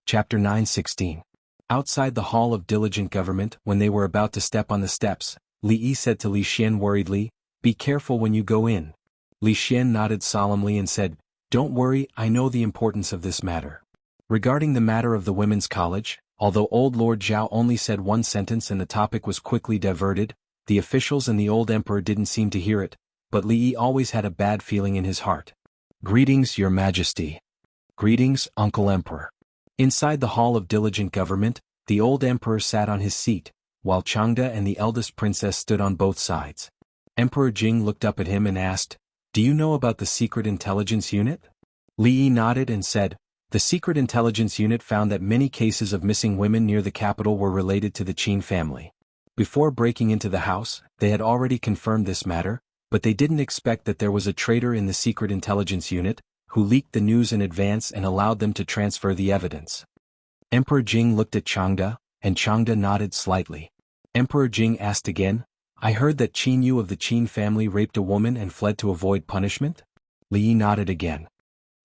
Chapter 9:16. Outside the Hall of Diligent Government, when they were about to step on the steps, Li Yi said to Li Xian worriedly, Be careful when you go in. Li Xian nodded solemnly and said, Don't worry, I know the importance of this matter. Regarding the matter of the Women's College, although old Lord Zhao only said one sentence and the topic was quickly diverted, the officials and the old emperor didn't seem to hear it, but Li Yi always had a bad feeling in his heart. Greetings, Your Majesty. Greetings, Uncle Emperor. Inside the Hall of Diligent Government, the old emperor sat on his seat, while Changde and the eldest princess stood on both sides. Emperor Jing looked up at him and asked, Do you know about the Secret Intelligence Unit? Li Yi nodded and said, The Secret Intelligence Unit found that many cases of missing women near the capital were related to the Qin family. Before breaking into the house, they had already confirmed this matter, but they didn't expect that there was a traitor in the Secret Intelligence Unit, who leaked the news in advance and allowed them to transfer the evidence. Emperor Jing looked at Changde, and Changde nodded slightly. Emperor Jing asked again, I heard that Qin Yu of the Qin family raped a woman and fled to avoid punishment? Li Yi nodded again.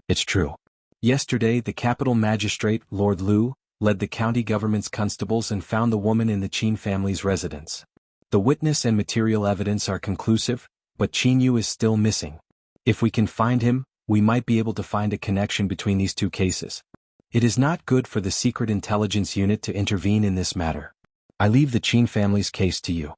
It's true. Yesterday the capital magistrate, Lord Lu, led the county government's constables and found the woman in the Qin family's residence. The witness and material evidence are conclusive, but Qin Yu is still missing. If we can find him, we might be able to find a connection between these two cases. It is not good for the Secret Intelligence Unit to intervene in this matter. I leave the Qin family's case to you.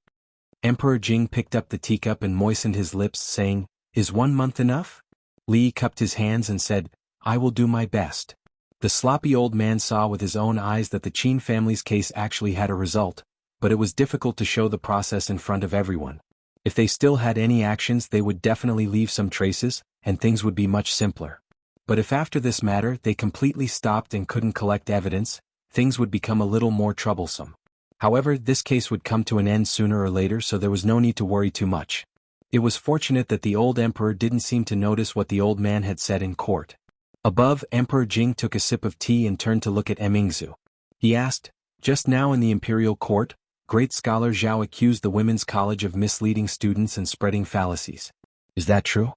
Emperor Jing picked up the teacup and moistened his lips, saying, "Is 1 month enough?" Li cupped his hands and said, "I will do my best." The sloppy old man saw with his own eyes that the Qin family's case actually had a result, but it was difficult to show the process in front of everyone. If they still had any actions, they would definitely leave some traces, and things would be much simpler. But if after this matter they completely stopped and couldn't collect evidence, things would become a little more troublesome. However, this case would come to an end sooner or later, so there was no need to worry too much. It was fortunate that the old emperor didn't seem to notice what the old man had said in court. Above, Emperor Jing took a sip of tea and turned to look at Emingzu. He asked, "Just now in the imperial court, great scholar Zhao accused the women's college of misleading students and spreading fallacies. Is that true?"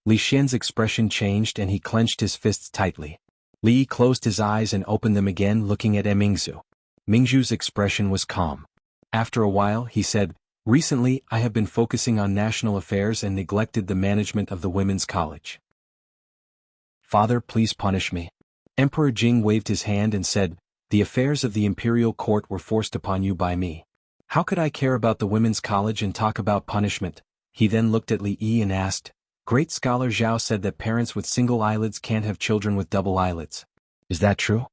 Li Xian's expression changed and he clenched his fists tightly. Li closed his eyes and opened them again, looking at Emingzu. Mingzhu's expression was calm. After a while, he said, "Recently, I have been focusing on national affairs and neglected the management of the women's college. Father, please punish me." Emperor Jing waved his hand and said, "The affairs of the imperial court were forced upon you by me. How could I care about the women's college and talk about punishment?" He then looked at Li Yi and asked, "Great scholar Zhao said that parents with single eyelids can't have children with double eyelids. Is that true?"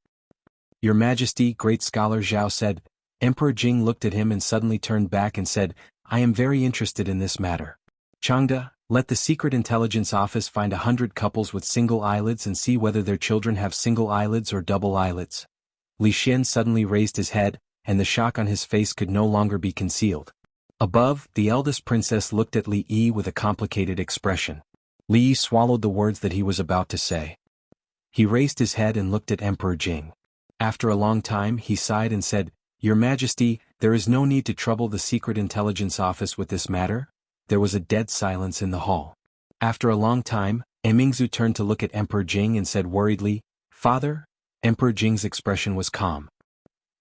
"Your Majesty," great scholar Zhao said. Emperor Jing looked at him and suddenly turned back and said, "I am very interested in this matter. Changda, let the Secret Intelligence Office find 100 couples with single eyelids and see whether their children have single eyelids or double eyelids." Li Xian suddenly raised his head, and the shock on his face could no longer be concealed. Above, the eldest princess looked at Li Yi with a complicated expression. Li Yi swallowed the words that he was about to say. He raised his head and looked at Emperor Jing. After a long time, he sighed and said, "Your Majesty, there is no need to trouble the Secret Intelligence Office with this matter." There was a dead silence in the hall. After a long time, Emingzu turned to look at Emperor Jing and said worriedly, "Father?" Emperor Jing's expression was calm.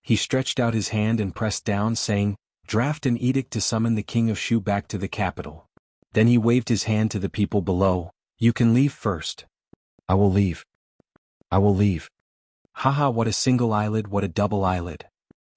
He stretched out his hand and pressed down, saying, "Draft an edict to summon the King of Shu back to the capital." Then he waved his hand to the people below. "You can leave first." "I will leave. I will leave." Haha, what a single eyelid, what a double eyelid.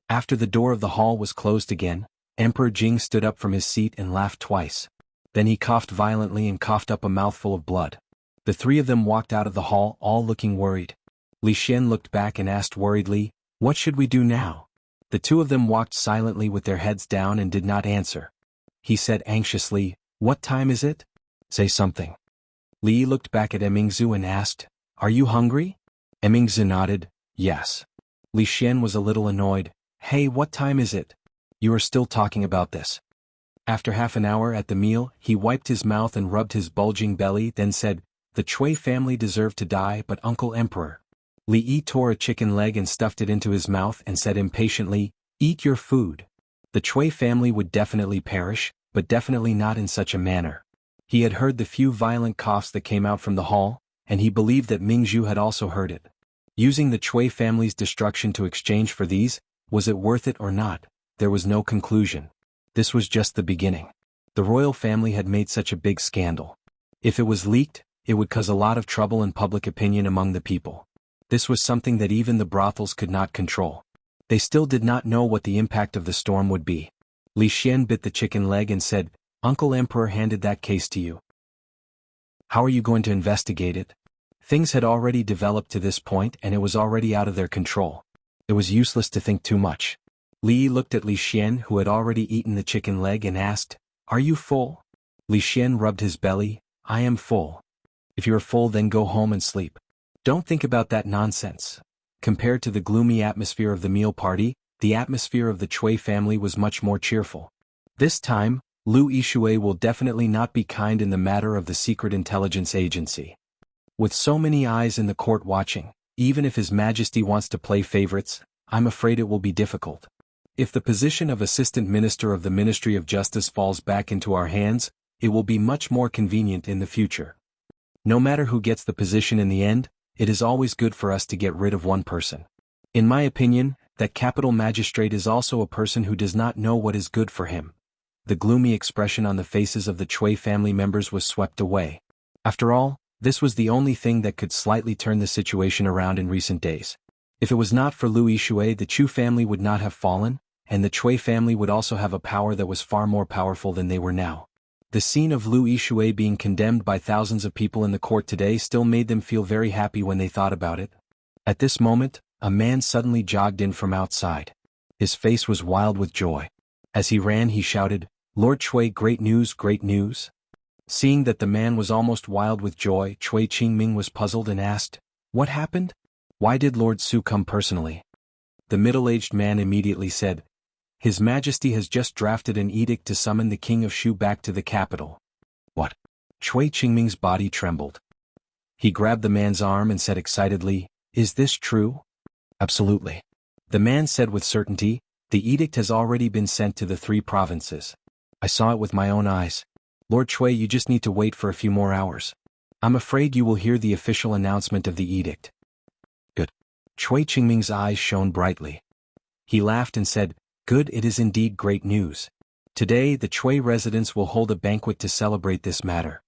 After the door of the hall was closed again, Emperor Jing stood up from his seat and laughed twice. Then he coughed violently and coughed up a mouthful of blood. The three of them walked out of the hall, all looking worried. Li Xian looked back and asked worriedly, "What should we do now?" The two of them walked silently with their heads down and did not answer. He said anxiously, "What time is it? Say something." Li looked back at Emingzu and asked, "Are you hungry?" Emingzu nodded, "Yes." Li Xian was a little annoyed. "Hey, what time is it? You are still talking about this." After half an hour at the meal, he wiped his mouth and rubbed his bulging belly, then said, "The Chui family deserve to die, but Uncle Emperor." Li Yi tore a chicken leg and stuffed it into his mouth and said impatiently, "Eat your food." The Chui family would definitely perish, but definitely not in such a manner. He had heard the few violent coughs that came out from the hall, and he believed that Mingzhu had also heard it. Using the Chui family's destruction to exchange for these, was it worth it or not? There was no conclusion. This was just the beginning. The royal family had made such a big scandal. If it was leaked, it would cause a lot of trouble in public opinion among the people. This was something that even the brothels could not control. They still did not know what the impact of the storm would be. Li Xian bit the chicken leg and said, "Uncle Emperor handed that case to you. How are you going to investigate it?" Things had already developed to this point and it was already out of their control. It was useless to think too much. Li looked at Li Xian, who had already eaten the chicken leg, and asked, "Are you full?" Li Xian rubbed his belly. "I am full." "If you are full, then go home and sleep. Don't think about that nonsense." Compared to the gloomy atmosphere of the meal party, the atmosphere of the Chui family was much more cheerful. This time, Lu Yixue will definitely not be kind in the matter of the Secret Intelligence Agency. With so many eyes in the court watching, even if His Majesty wants to play favorites, I'm afraid it will be difficult. If the position of Assistant Minister of the Ministry of Justice falls back into our hands, it will be much more convenient in the future. No matter who gets the position in the end, it is always good for us to get rid of one person. In my opinion, that capital magistrate is also a person who does not know what is good for him. The gloomy expression on the faces of the Chui family members was swept away. After all, This was the only thing that could slightly turn the situation around in recent days. If it was not for Lu Yishui, the Chu family would not have fallen, and the Cui family would also have a power that was far more powerful than they were now. The scene of Lu Yishui being condemned by thousands of people in the court today still made them feel very happy when they thought about it. At this moment, a man suddenly jogged in from outside. His face was wild with joy. As he ran, he shouted, "Lord Cui, great news, great news." Seeing that the man was almost wild with joy, Cui Qingming was puzzled and asked, "What happened? Why did Lord Su come personally?" The middle-aged man immediately said, "His Majesty has just drafted an edict to summon the King of Shu back to the capital." What? Cui Qingming's body trembled. He grabbed the man's arm and said excitedly, "Is this true?" "Absolutely." The man said with certainty, "The edict has already been sent to the 3 provinces. I saw it with my own eyes. Lord Cui, you just need to wait for a few more hours. I'm afraid you will hear the official announcement of the edict." "Good." Cui Qingming's eyes shone brightly. He laughed and said, "Good, it is indeed great news. Today the Cui residents will hold a banquet to celebrate this matter."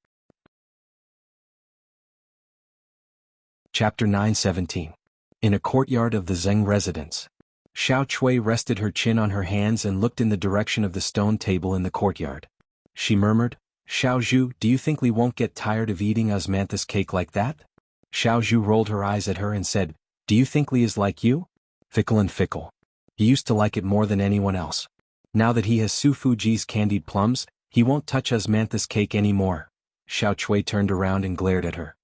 Chapter 9:17. In a courtyard of the Zheng residence. Xiao Cui rested her chin on her hands and looked in the direction of the stone table in the courtyard. She murmured, "Xiao Zhu, do you think Li won't get tired of eating osmanthus cake like that?" Xiao Zhu rolled her eyes at her and said, "Do you think Li is like you? Fickle and fickle. He used to like it more than anyone else. Now that he has Su Fuji's candied plums, he won't touch osmanthus cake anymore." Xiao Cui turned around and glared at her.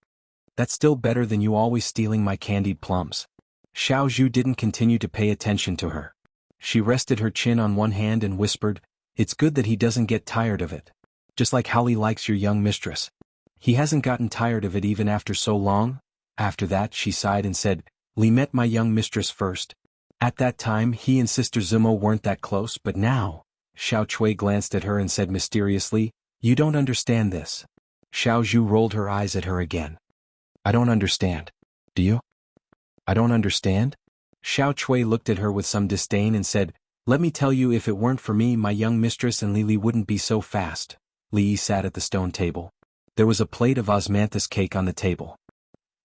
"That's still better than you always stealing my candied plums." Xiao Zhu didn't continue to pay attention to her. She rested her chin on one hand and whispered, "It's good that he doesn't get tired of it. Just like how he likes your young mistress. He hasn't gotten tired of it even after so long." After that she sighed and said, "Li met my young mistress first. At that time he and Sister Zumo weren't that close, but now." Xiao Cui glanced at her and said mysteriously, "You don't understand this." Xiao Zhu rolled her eyes at her again. "I don't understand. Do you?" "I don't understand?" Xiao Cui looked at her with some disdain and said, "Let me tell you, if it weren't for me, my young mistress and Li wouldn't be so fast." Li sat at the stone table. There was a plate of osmanthus cake on the table.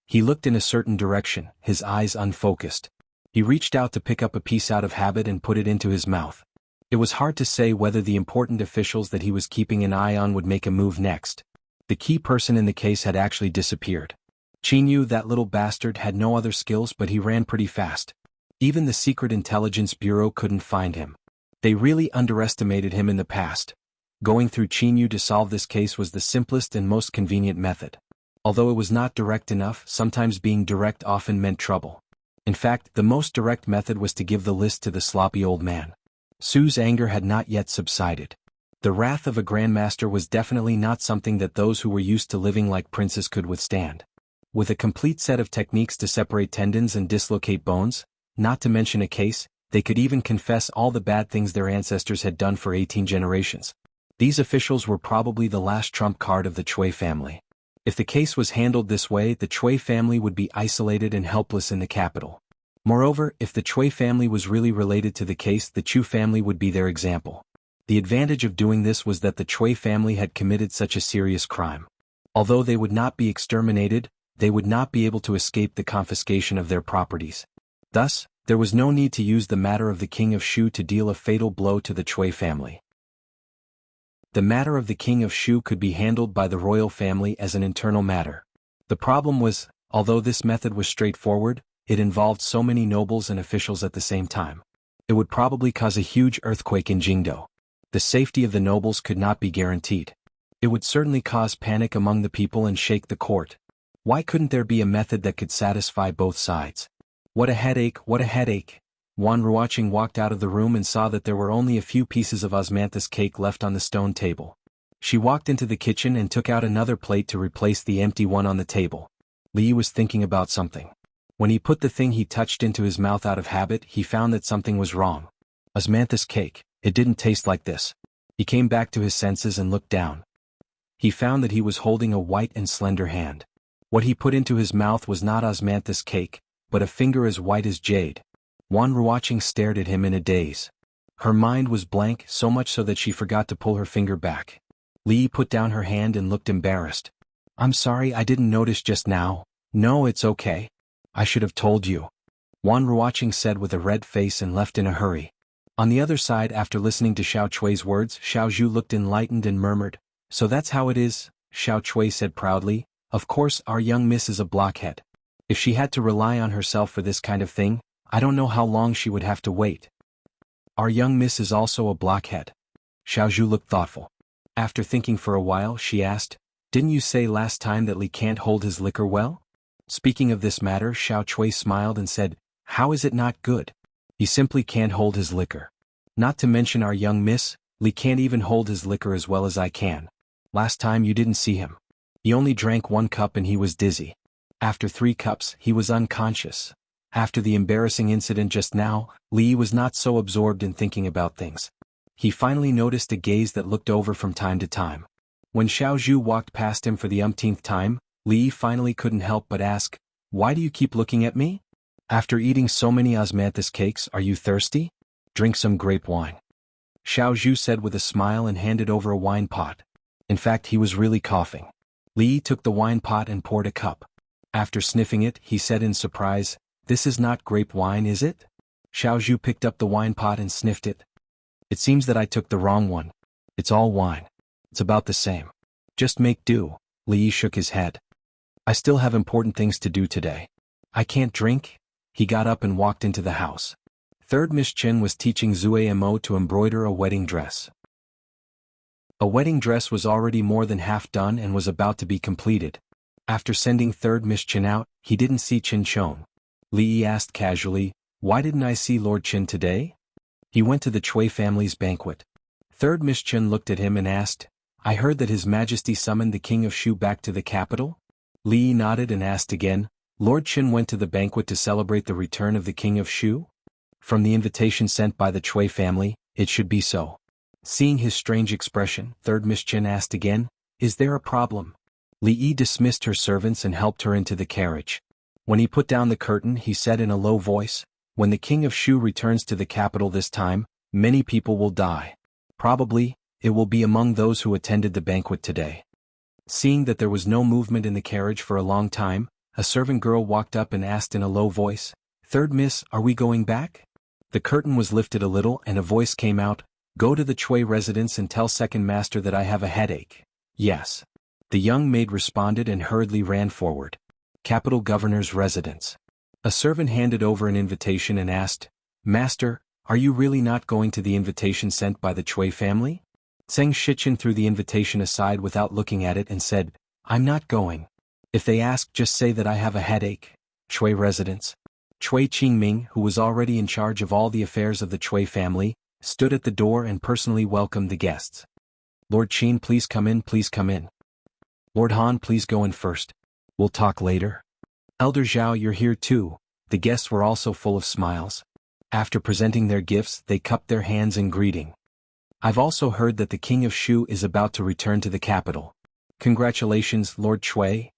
He looked in a certain direction, his eyes unfocused. He reached out to pick up a piece out of habit and put it into his mouth. It was hard to say whether the important officials that he was keeping an eye on would make a move next. The key person in the case had actually disappeared. Qinyu, that little bastard, had no other skills, but he ran pretty fast. Even the Secret Intelligence Bureau couldn't find him. They really underestimated him in the past. Going through Qinyu to solve this case was the simplest and most convenient method. Although it was not direct enough, sometimes being direct often meant trouble. In fact, the most direct method was to give the list to the sloppy old man. Su's anger had not yet subsided. The wrath of a grandmaster was definitely not something that those who were used to living like princes could withstand. With a complete set of techniques to separate tendons and dislocate bones, not to mention a case, they could even confess all the bad things their ancestors had done for 18 generations. These officials were probably the last trump card of the Cui family. If the case was handled this way, the Cui family would be isolated and helpless in the capital. Moreover, if the Cui family was really related to the case, the Chu family would be their example. The advantage of doing this was that the Cui family had committed such a serious crime. Although they would not be exterminated, they would not be able to escape the confiscation of their properties. Thus, there was no need to use the matter of the King of Shu to deal a fatal blow to the Cui family. The matter of the King of Shu could be handled by the royal family as an internal matter. The problem was, although this method was straightforward, it involved so many nobles and officials at the same time. It would probably cause a huge earthquake in Jingdo. The safety of the nobles could not be guaranteed. It would certainly cause panic among the people and shake the court. Why couldn't there be a method that could satisfy both sides? What a headache, what a headache. Wan Ruoqing walked out of the room and saw that there were only a few pieces of osmanthus cake left on the stone table. She walked into the kitchen and took out another plate to replace the empty one on the table. Li was thinking about something. When he put the thing he touched into his mouth out of habit, he found that something was wrong. Osmanthus cake, it didn't taste like this. He came back to his senses and looked down. He found that he was holding a white and slender hand. What he put into his mouth was not osmanthus cake, but a finger as white as jade. Wan Ruoqing stared at him in a daze. Her mind was blank, so much so that she forgot to pull her finger back. Li put down her hand and looked embarrassed. I'm sorry I didn't notice just now. No, it's okay. I should have told you. Wan Ruoqing said with a red face and left in a hurry. On the other side, after listening to Xiao Chui's words, Xiao Zhu looked enlightened and murmured, "So that's how it is," Xiao Chui said proudly. "Of course our young miss is a blockhead. If she had to rely on herself for this kind of thing, I don't know how long she would have to wait." "Our young miss is also a blockhead." Xiao Zhu looked thoughtful. After thinking for a while, she asked, "Didn't you say last time that Li can't hold his liquor well?" Speaking of this matter, Xiao Chui smiled and said, "How is it not good? He simply can't hold his liquor. Not to mention our young miss, Li can't even hold his liquor as well as I can. Last time you didn't see him. He only drank 1 cup and he was dizzy. After 3 cups, he was unconscious. After the embarrassing incident just now, Li was not so absorbed in thinking about things. He finally noticed a gaze that looked over from time to time. When Xiao Zhu walked past him for the umpteenth time, Li finally couldn't help but ask, "Why do you keep looking at me? After eating so many osmanthus cakes, are you thirsty? Drink some grape wine." Xiao Zhu said with a smile and handed over a wine pot. In fact, he was really coughing. Li took the wine pot and poured a cup. After sniffing it, he said in surprise, "This is not grape wine, is it?" Xiao Zhu picked up the wine pot and sniffed it. "It seems that I took the wrong one. It's all wine. It's about the same. Just make do." Li shook his head. "I still have important things to do today. I can't drink." He got up and walked into the house. Third Miss Chen was teaching Zue Mo to embroider a wedding dress. A wedding dress was already more than half done and was about to be completed. After sending Third Miss Chen out, he didn't see Qin Chong. Li asked casually, "Why didn't I see Lord Qin today?" "He went to the Chui family's banquet." Third Miss Chen looked at him and asked, "I heard that His Majesty summoned the King of Shu back to the capital?" Li nodded and asked again, "Lord Qin went to the banquet to celebrate the return of the King of Shu?" "From the invitation sent by the Chui family, it should be so." Seeing his strange expression, Third Miss Chen asked again, "Is there a problem?" Li dismissed her servants and helped her into the carriage. When he put down the curtain, he said in a low voice, "When the King of Shu returns to the capital this time, many people will die. Probably, it will be among those who attended the banquet today." Seeing that there was no movement in the carriage for a long time, a servant girl walked up and asked in a low voice, "Third Miss, are we going back?" The curtain was lifted a little and a voice came out, "Go to the Chui residence and tell Second Master that I have a headache." "Yes." The young maid responded and hurriedly ran forward. Capital Governor's residence. A servant handed over an invitation and asked, "Master, are you really not going to the invitation sent by the Chui family?" Zheng Shichen threw the invitation aside without looking at it and said, "I'm not going. If they ask, just say that I have a headache." Chui residence. Chui Qingming, who was already in charge of all the affairs of the Chui family, stood at the door and personally welcomed the guests. "Lord Qin, please come in, please come in. Lord Han, please go in first. We'll talk later. Elder Zhao, you're here too." The guests were also full of smiles. After presenting their gifts, they cupped their hands in greeting. "I've also heard that the King of Shu is about to return to the capital. Congratulations, Lord Chui.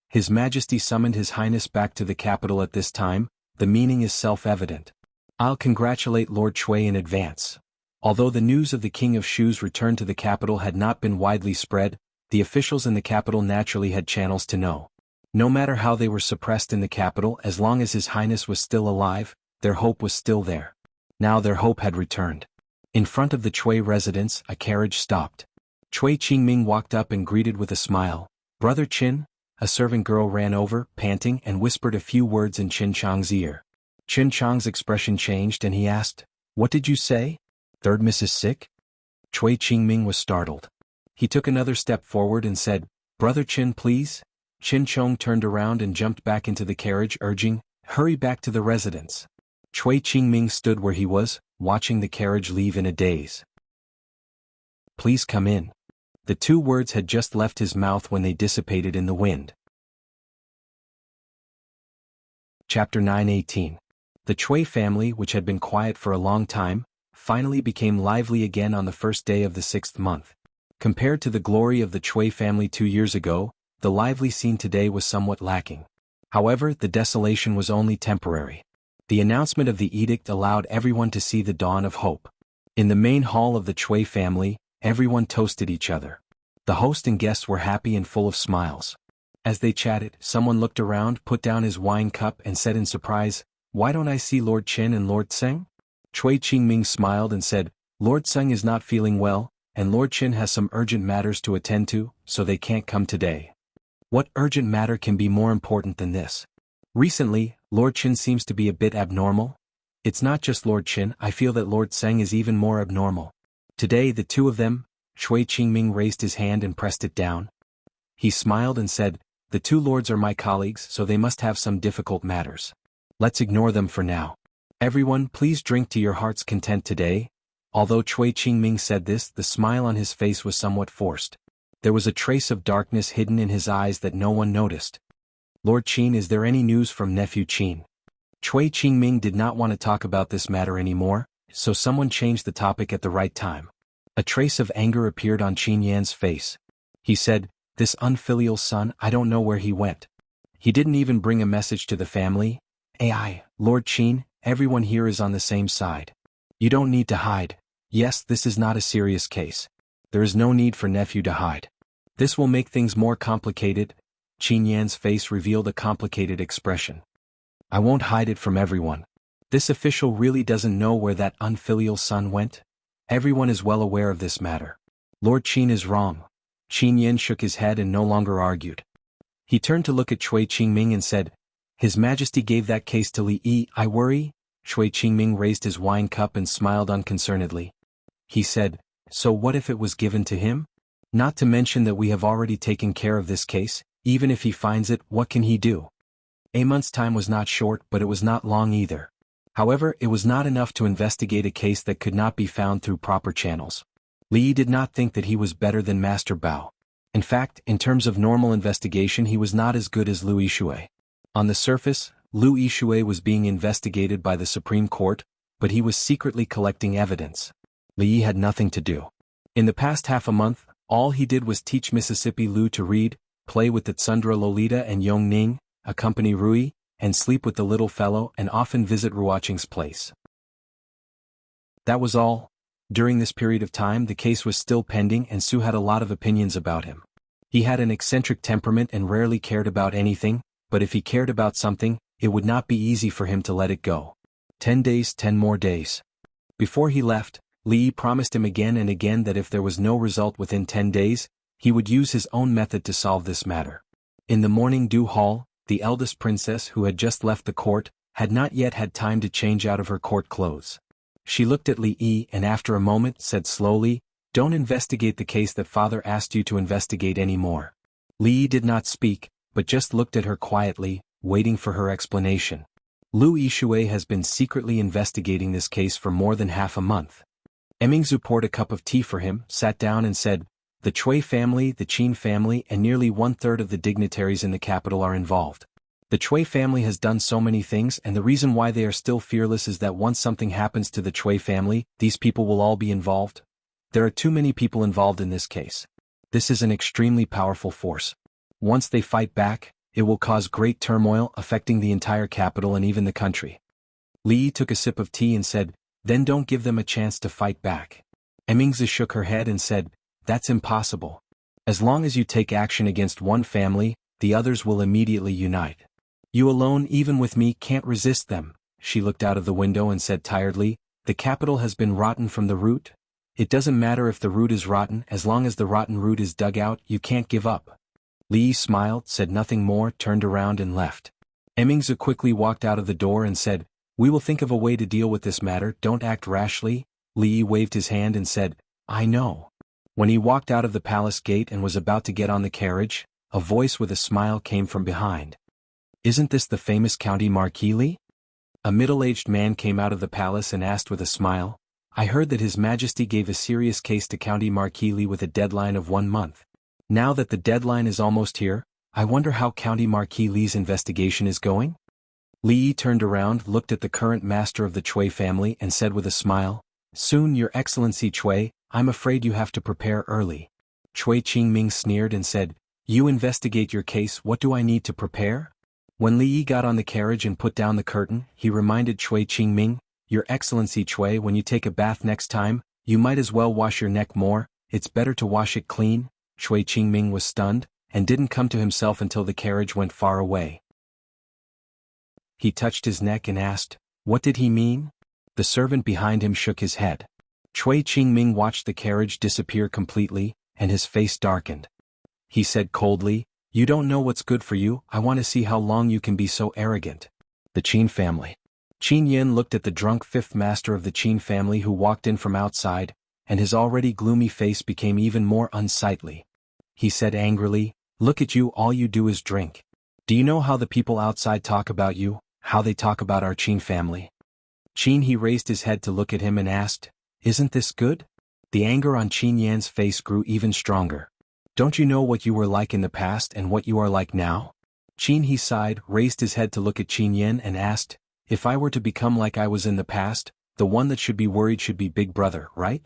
His Majesty summoned His Highness back to the capital at this time. The meaning is self-evident. I'll congratulate Lord Chui in advance." Although the news of the King of Shu's return to the capital had not been widely spread, the officials in the capital naturally had channels to know. No matter how they were suppressed in the capital, as long as His Highness was still alive, their hope was still there. Now their hope had returned. In front of the Chui residence, a carriage stopped. Chui Qingming walked up and greeted with a smile, "Brother Qin." A servant girl ran over, panting, and whispered a few words in Qin Chang's ear. Qin Chang's expression changed and he asked, "What did you say? Third Miss is sick?" Chui Qingming was startled. He took another step forward and said, "Brother Qin, please." Qin Chong turned around and jumped back into the carriage, urging, "Hurry back to the residence." Chui Qingming stood where he was, watching the carriage leave in a daze. "Please come in." The 2 words had just left his mouth when they dissipated in the wind. Chapter 9:18. The Chui family, which had been quiet for a long time, finally became lively again on the first day of the 6th month. Compared to the glory of the Chui family 2 years ago, the lively scene today was somewhat lacking. However, the desolation was only temporary. The announcement of the edict allowed everyone to see the dawn of hope. In the main hall of the Chui family, everyone toasted each other. The host and guests were happy and full of smiles. As they chatted, someone looked around, put down his wine cup and said in surprise, "Why don't I see Lord Qin and Lord Tseng?" Chui Qingming smiled and said, "Lord Tseng is not feeling well, and Lord Qin has some urgent matters to attend to, so they can't come today." What urgent matter can be more important than this? Recently, Lord Qin seems to be a bit abnormal. It's not just Lord Qin, I feel that Lord Tseng is even more abnormal. Today the two of them, Chui Qingming raised his hand and pressed it down. He smiled and said, "The two lords are my colleagues, so they must have some difficult matters. Let's ignore them for now. Everyone, please drink to your heart's content today." Although Chui Qingming said this, the smile on his face was somewhat forced. There was a trace of darkness hidden in his eyes that no one noticed. "Lord Qin, is there any news from nephew Qin?" Chui Qingming did not want to talk about this matter anymore, so someone changed the topic at the right time. A trace of anger appeared on Qin Yan's face. He said, "This unfilial son, I don't know where he went. He didn't even bring a message to the family. Lord Qin, everyone here is on the same side. You don't need to hide. Yes, this is not a serious case. There is no need for nephew to hide. This will make things more complicated." Qin Yan's face revealed a complicated expression. "I won't hide it from everyone. This official really doesn't know where that unfilial son went. Everyone is well aware of this matter. Lord Qin is wrong." Qin Yan shook his head and no longer argued. He turned to look at Chui Qingming and said, "His Majesty gave that case to Li Yi. I worry." Chui Qingming raised his wine cup and smiled unconcernedly. He said, "So what if it was given to him? Not to mention that we have already taken care of this case. Even if he finds it, what can he do?" A month's time was not short, but it was not long either. However, it was not enough to investigate a case that could not be found through proper channels. Li Yi did not think that he was better than Master Bao. In fact, in terms of normal investigation he was not as good as Lu Yishui. On the surface, Lu Yishui was being investigated by the Supreme Court, but he was secretly collecting evidence. Li Yi had nothing to do. In the past half a month, all he did was teach Mississippi Lu to read, play with the Tsundra Lolita and Yong Ning, accompany Rui, and sleep with the little fellow and often visit Ruoqing's place. That was all. During this period of time the case was still pending and Su had a lot of opinions about him. He had an eccentric temperament and rarely cared about anything, but if he cared about something, it would not be easy for him to let it go. 10 days, 10 more days. Before he left, Li Yi promised him again and again that if there was no result within 10 days, he would use his own method to solve this matter. In the morning dew hall, the eldest princess who had just left the court, had not yet had time to change out of her court clothes. She looked at Li Yi and after a moment said slowly, "Don't investigate the case that father asked you to investigate anymore." Li Yi did not speak, but just looked at her quietly, waiting for her explanation. Lu Yishui has been secretly investigating this case for more than half a month. Emingzu poured a cup of tea for him, sat down and said, "The Chui family, the Qin family and nearly 1/3 of the dignitaries in the capital are involved. The Chui family has done so many things and the reason why they are still fearless is that once something happens to the Chui family, these people will all be involved. There are too many people involved in this case. This is an extremely powerful force. Once they fight back, it will cause great turmoil affecting the entire capital and even the country." Li Yi took a sip of tea and said, "Then don't give them a chance to fight back." Emingzi shook her head and said, "That's impossible. As long as you take action against one family, the others will immediately unite. You alone, even with me, can't resist them." She looked out of the window and said tiredly, "The capital has been rotten from the root. It doesn't matter if the root is rotten, as long as the rotten root is dug out, you can't give up." Li Yi smiled, said nothing more, turned around and left. Emingzi quickly walked out of the door and said, "We will think of a way to deal with this matter, don't act rashly." Li Yi waved his hand and said, "I know." When he walked out of the palace gate and was about to get on the carriage, a voice with a smile came from behind. "Isn't this the famous County Marquis Li?" A middle-aged man came out of the palace and asked with a smile, "I heard that His Majesty gave a serious case to County Marquis Li with a deadline of 1 month. Now that the deadline is almost here, I wonder how County Marquis Li's investigation is going?" Li Yi turned around, looked at the current master of the Chui family and said with a smile, "Soon, Your Excellency Chui, I'm afraid you have to prepare early." Chui Qingming sneered and said, "You investigate your case, what do I need to prepare?" When Li Yi got on the carriage and put down the curtain, he reminded Chui Qingming, "Your Excellency Chui, when you take a bath next time, you might as well wash your neck more, it's better to wash it clean." Chui Qingming was stunned, and didn't come to himself until the carriage went far away. He touched his neck and asked, "What did he mean?" The servant behind him shook his head. Cui Qingming watched the carriage disappear completely, and his face darkened. He said coldly, "You don't know what's good for you. I want to see how long you can be so arrogant." The Qin family. Qin Yin looked at the drunk fifth master of the Qin family who walked in from outside, and his already gloomy face became even more unsightly. He said angrily, "Look at you, all you do is drink. Do you know how the people outside talk about you, how they talk about our Qin family?" Qin He raised his head to look at him and asked, "Isn't this good?" The anger on Qin Yan's face grew even stronger. "Don't you know what you were like in the past and what you are like now?" Qin He sighed, raised his head to look at Qin Yan and asked, "If I were to become like I was in the past, the one that should be worried should be Big Brother, right?"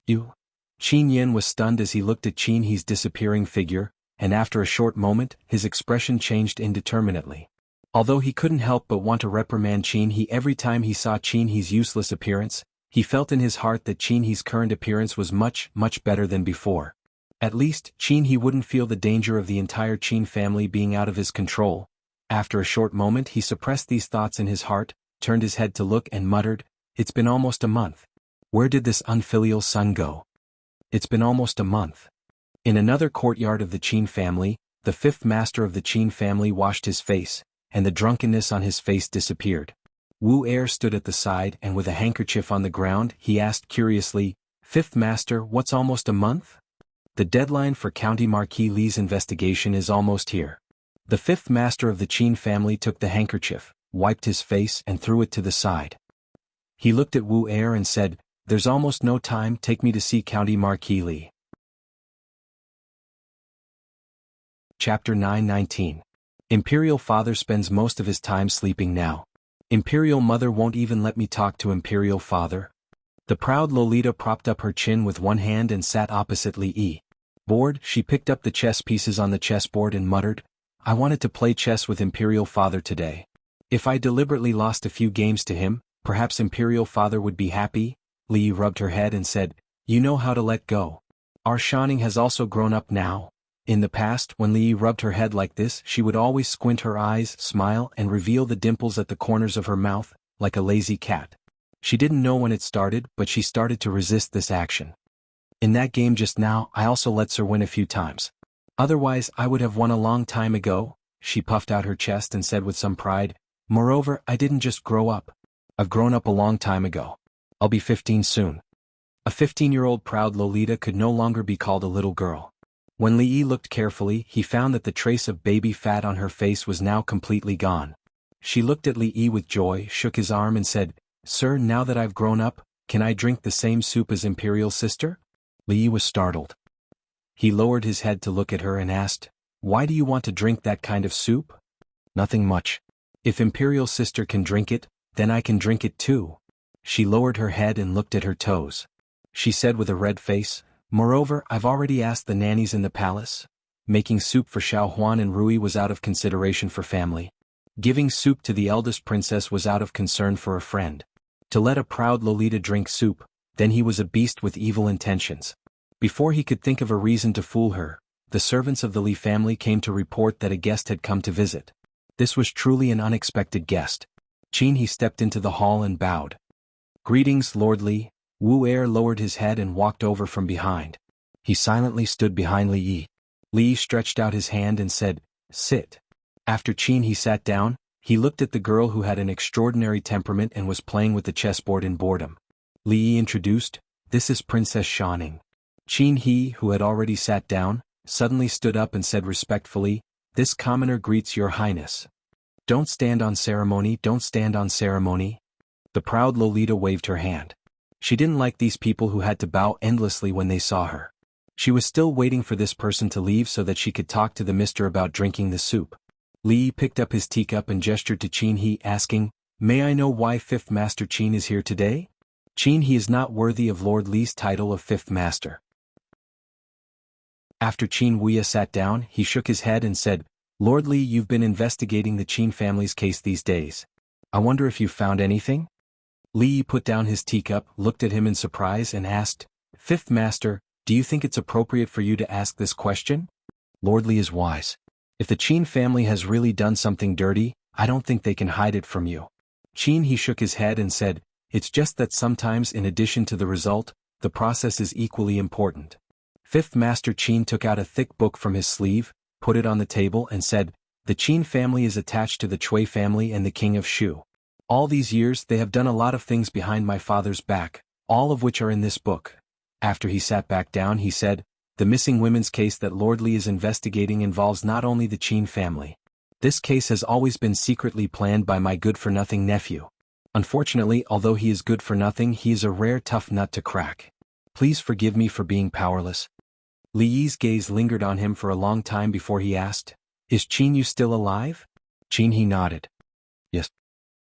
"You?" Qin Yan was stunned as he looked at Qin He's disappearing figure, and after a short moment, his expression changed indeterminately. Although he couldn't help but want to reprimand Qin He every time he saw Qin He's useless appearance, he felt in his heart that Qin He's current appearance was much, much better than before. At least, Qin He wouldn't feel the danger of the entire Qin family being out of his control. After a short moment he suppressed these thoughts in his heart, turned his head to look and muttered, "It's been almost a month. Where did this unfilial son go? It's been almost a month." In another courtyard of the Qin family, the fifth master of the Qin family washed his face, and the drunkenness on his face disappeared. Wu Er stood at the side and with a handkerchief on the ground he asked curiously, "Fifth master, what's almost a month?" "The deadline for County Marquis Li's investigation is almost here." The fifth master of the Qin family took the handkerchief, wiped his face and threw it to the side. He looked at Wu Er and said, "There's almost no time, take me to see County Marquis Li." Chapter 9:19. Imperial Father spends most of his time sleeping now. Imperial Mother won't even let me talk to Imperial Father. The proud Lolita propped up her chin with one hand and sat opposite Li. Bored, she picked up the chess pieces on the chessboard and muttered, "I wanted to play chess with Imperial Father today. If I deliberately lost a few games to him, perhaps Imperial Father would be happy." Li rubbed her head and said, "You know how to let go. Our Shanning has also grown up now." In the past, when Li rubbed her head like this, she would always squint her eyes, smile, and reveal the dimples at the corners of her mouth, like a lazy cat. She didn't know when it started, but she started to resist this action. "In that game just now, I also let Sir win a few times. Otherwise, I would have won a long time ago," she puffed out her chest and said with some pride. "Moreover, I didn't just grow up. I've grown up a long time ago. I'll be 15 soon." A 15-year-old proud Lolita could no longer be called a little girl. When Li looked carefully, he found that the trace of baby fat on her face was now completely gone. She looked at Li with joy, shook his arm and said, "Sir, now that I've grown up, can I drink the same soup as Imperial Sister?" Li was startled. He lowered his head to look at her and asked, "Why do you want to drink that kind of soup?" "Nothing much. If Imperial Sister can drink it, then I can drink it too." She lowered her head and looked at her toes. She said with a red face, "Moreover, I've already asked the nannies in the palace. Making soup for Xiao Huan and Rui was out of consideration for family. Giving soup to the eldest princess was out of concern for a friend. To let a proud Lolita drink soup, then he was a beast with evil intentions." Before he could think of a reason to fool her, the servants of the Li family came to report that a guest had come to visit. This was truly an unexpected guest. Qin He stepped into the hall and bowed. "Greetings, Lord Li." Wu Er lowered his head and walked over from behind. He silently stood behind Li. Li stretched out his hand and said, "Sit." After Qin He sat down, he looked at the girl who had an extraordinary temperament and was playing with the chessboard in boredom. Li introduced, "This is Princess Shanning." Qin He, who had already sat down, suddenly stood up and said respectfully, "This commoner greets your highness." "Don't stand on ceremony, don't stand on ceremony." The proud Lolita waved her hand. She didn't like these people who had to bow endlessly when they saw her. She was still waiting for this person to leave so that she could talk to the mister about drinking the soup. Li picked up his teacup and gestured to Qin He, asking, "May I know why Fifth Master Qin is here today?" Qin He is not worthy of Lord Li's title of Fifth Master. After Qin Wuya sat down, he shook his head and said, "Lord Li, you've been investigating the Qin family's case these days. I wonder if you've found anything?" Li put down his teacup, looked at him in surprise and asked, "Fifth Master, do you think it's appropriate for you to ask this question?" Lord Li is wise. If the Qin family has really done something dirty, I don't think they can hide it from you. Qin he shook his head and said, it's just that sometimes in addition to the result, the process is equally important. Fifth Master Qin took out a thick book from his sleeve, put it on the table and said, the Qin family is attached to the Cui family and the king of Shu. All these years they have done a lot of things behind my father's back, all of which are in this book. After he sat back down he said, the missing women's case that Lord Li is investigating involves not only the Qin family. This case has always been secretly planned by my good-for-nothing nephew. Unfortunately, although he is good for nothing, he is a rare tough nut to crack. Please forgive me for being powerless. Li Yi's gaze lingered on him for a long time before he asked, is Qin Yu still alive? Qin he nodded. Yes.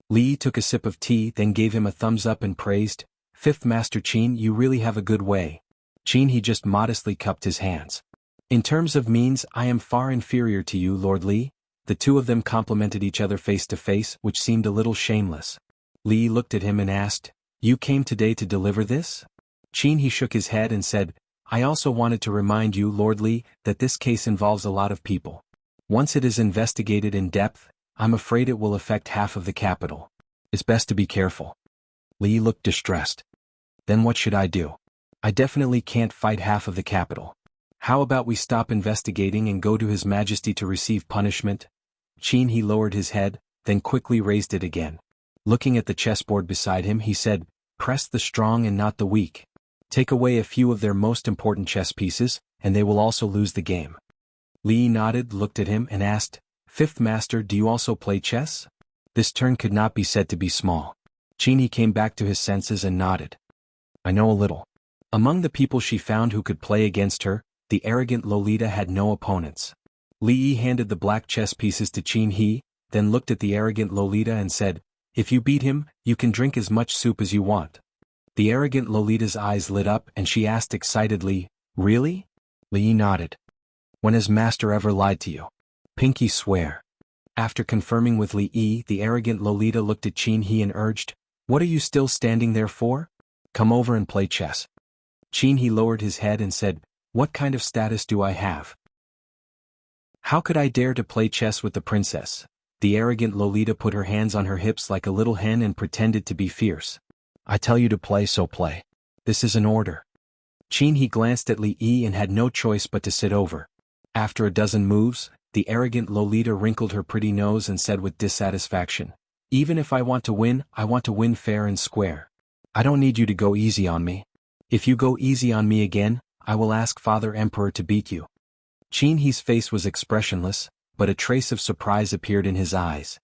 Li Yi took a sip of tea, then gave him a thumbs up and praised, Fifth Master Qin, you really have a good way. Qin he just modestly cupped his hands. In terms of means, I am far inferior to you, Lord Li. The two of them complimented each other face to face, which seemed a little shameless. Li Yi looked at him and asked, you came today to deliver this? Qin he shook his head and said, I also wanted to remind you, Lord Li, that this case involves a lot of people. Once it is investigated in depth, I'm afraid it will affect half of the capital. It's best to be careful. Li Yi looked distressed. Then what should I do? I definitely can't fight half of the capital. How about we stop investigating and go to His Majesty to receive punishment? Qin he lowered his head, then quickly raised it again. Looking at the chessboard beside him he said, press the strong and not the weak. Take away a few of their most important chess pieces, and they will also lose the game. Li Yi nodded, looked at him and asked, Fifth Master, do you also play chess? This turn could not be said to be small. Qin he came back to his senses and nodded. I know a little. Among the people she found who could play against her, the arrogant Lolita had no opponents. Li Yi handed the black chess pieces to Qin he, then looked at the arrogant Lolita and said, if you beat him, you can drink as much soup as you want. The arrogant Lolita's eyes lit up and she asked excitedly, really? Li Yi nodded. When has Master ever lied to you? Pinky swear. After confirming with Li Yi, the arrogant Lolita looked at Qin he and urged, what are you still standing there for? Come over and play chess. Qin he lowered his head and said, what kind of status do I have? How could I dare to play chess with the princess? The arrogant Lolita put her hands on her hips like a little hen and pretended to be fierce. I tell you to play, so play. This is an order. Qin he glanced at Li Yi and had no choice but to sit over. After a dozen moves, the arrogant Lolita wrinkled her pretty nose and said with dissatisfaction, even if I want to win fair and square. I don't need you to go easy on me. If you go easy on me again, I will ask Father Emperor to beat you. Qin he's face was expressionless, but a trace of surprise appeared in his eyes.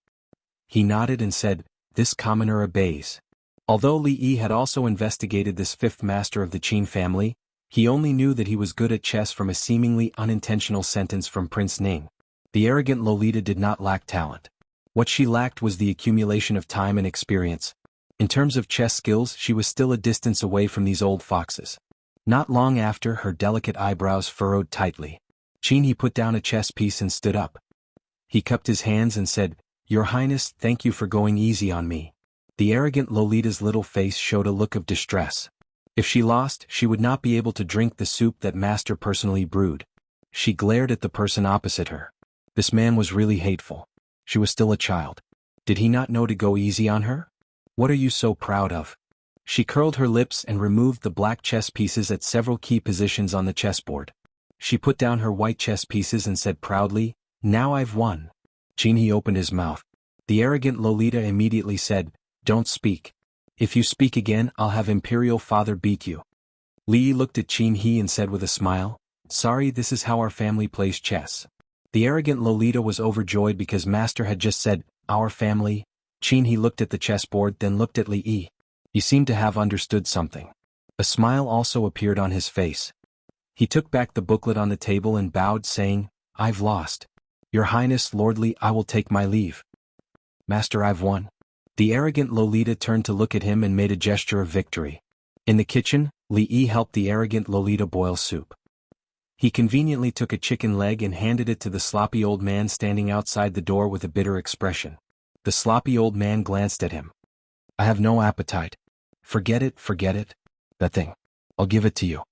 He nodded and said, this commoner obeys. Although Li Yi had also investigated this fifth master of the Qin family, he only knew that he was good at chess from a seemingly unintentional sentence from Prince Ning. The arrogant Lolita did not lack talent. What she lacked was the accumulation of time and experience. In terms of chess skills, she was still a distance away from these old foxes. Not long after, her delicate eyebrows furrowed tightly. Qin he put down a chess piece and stood up. He cupped his hands and said, Your Highness, thank you for going easy on me. The arrogant Lolita's little face showed a look of distress. If she lost, she would not be able to drink the soup that Master personally brewed. She glared at the person opposite her. This man was really hateful. She was still a child. Did he not know to go easy on her? What are you so proud of? She curled her lips and removed the black chess pieces at several key positions on the chessboard. She put down her white chess pieces and said proudly, Now I've won. Qin he opened his mouth. The arrogant Lolita immediately said, Don't speak. If you speak again, I'll have Imperial Father beat you. Li Yi looked at Qin he and said with a smile, Sorry, this is how our family plays chess. The arrogant Lolita was overjoyed because Master had just said, Our family. Qin he looked at the chessboard, then looked at Li Yi. He seemed to have understood something. A smile also appeared on his face. He took back the booklet on the table and bowed, saying, I've lost. Your Highness, Lord Li, I will take my leave. Master, I've won. The arrogant Lolita turned to look at him and made a gesture of victory. In the kitchen, Li Yi helped the arrogant Lolita boil soup. He conveniently took a chicken leg and handed it to the sloppy old man standing outside the door with a bitter expression. The sloppy old man glanced at him. I have no appetite. Forget it. That thing. I'll give it to you.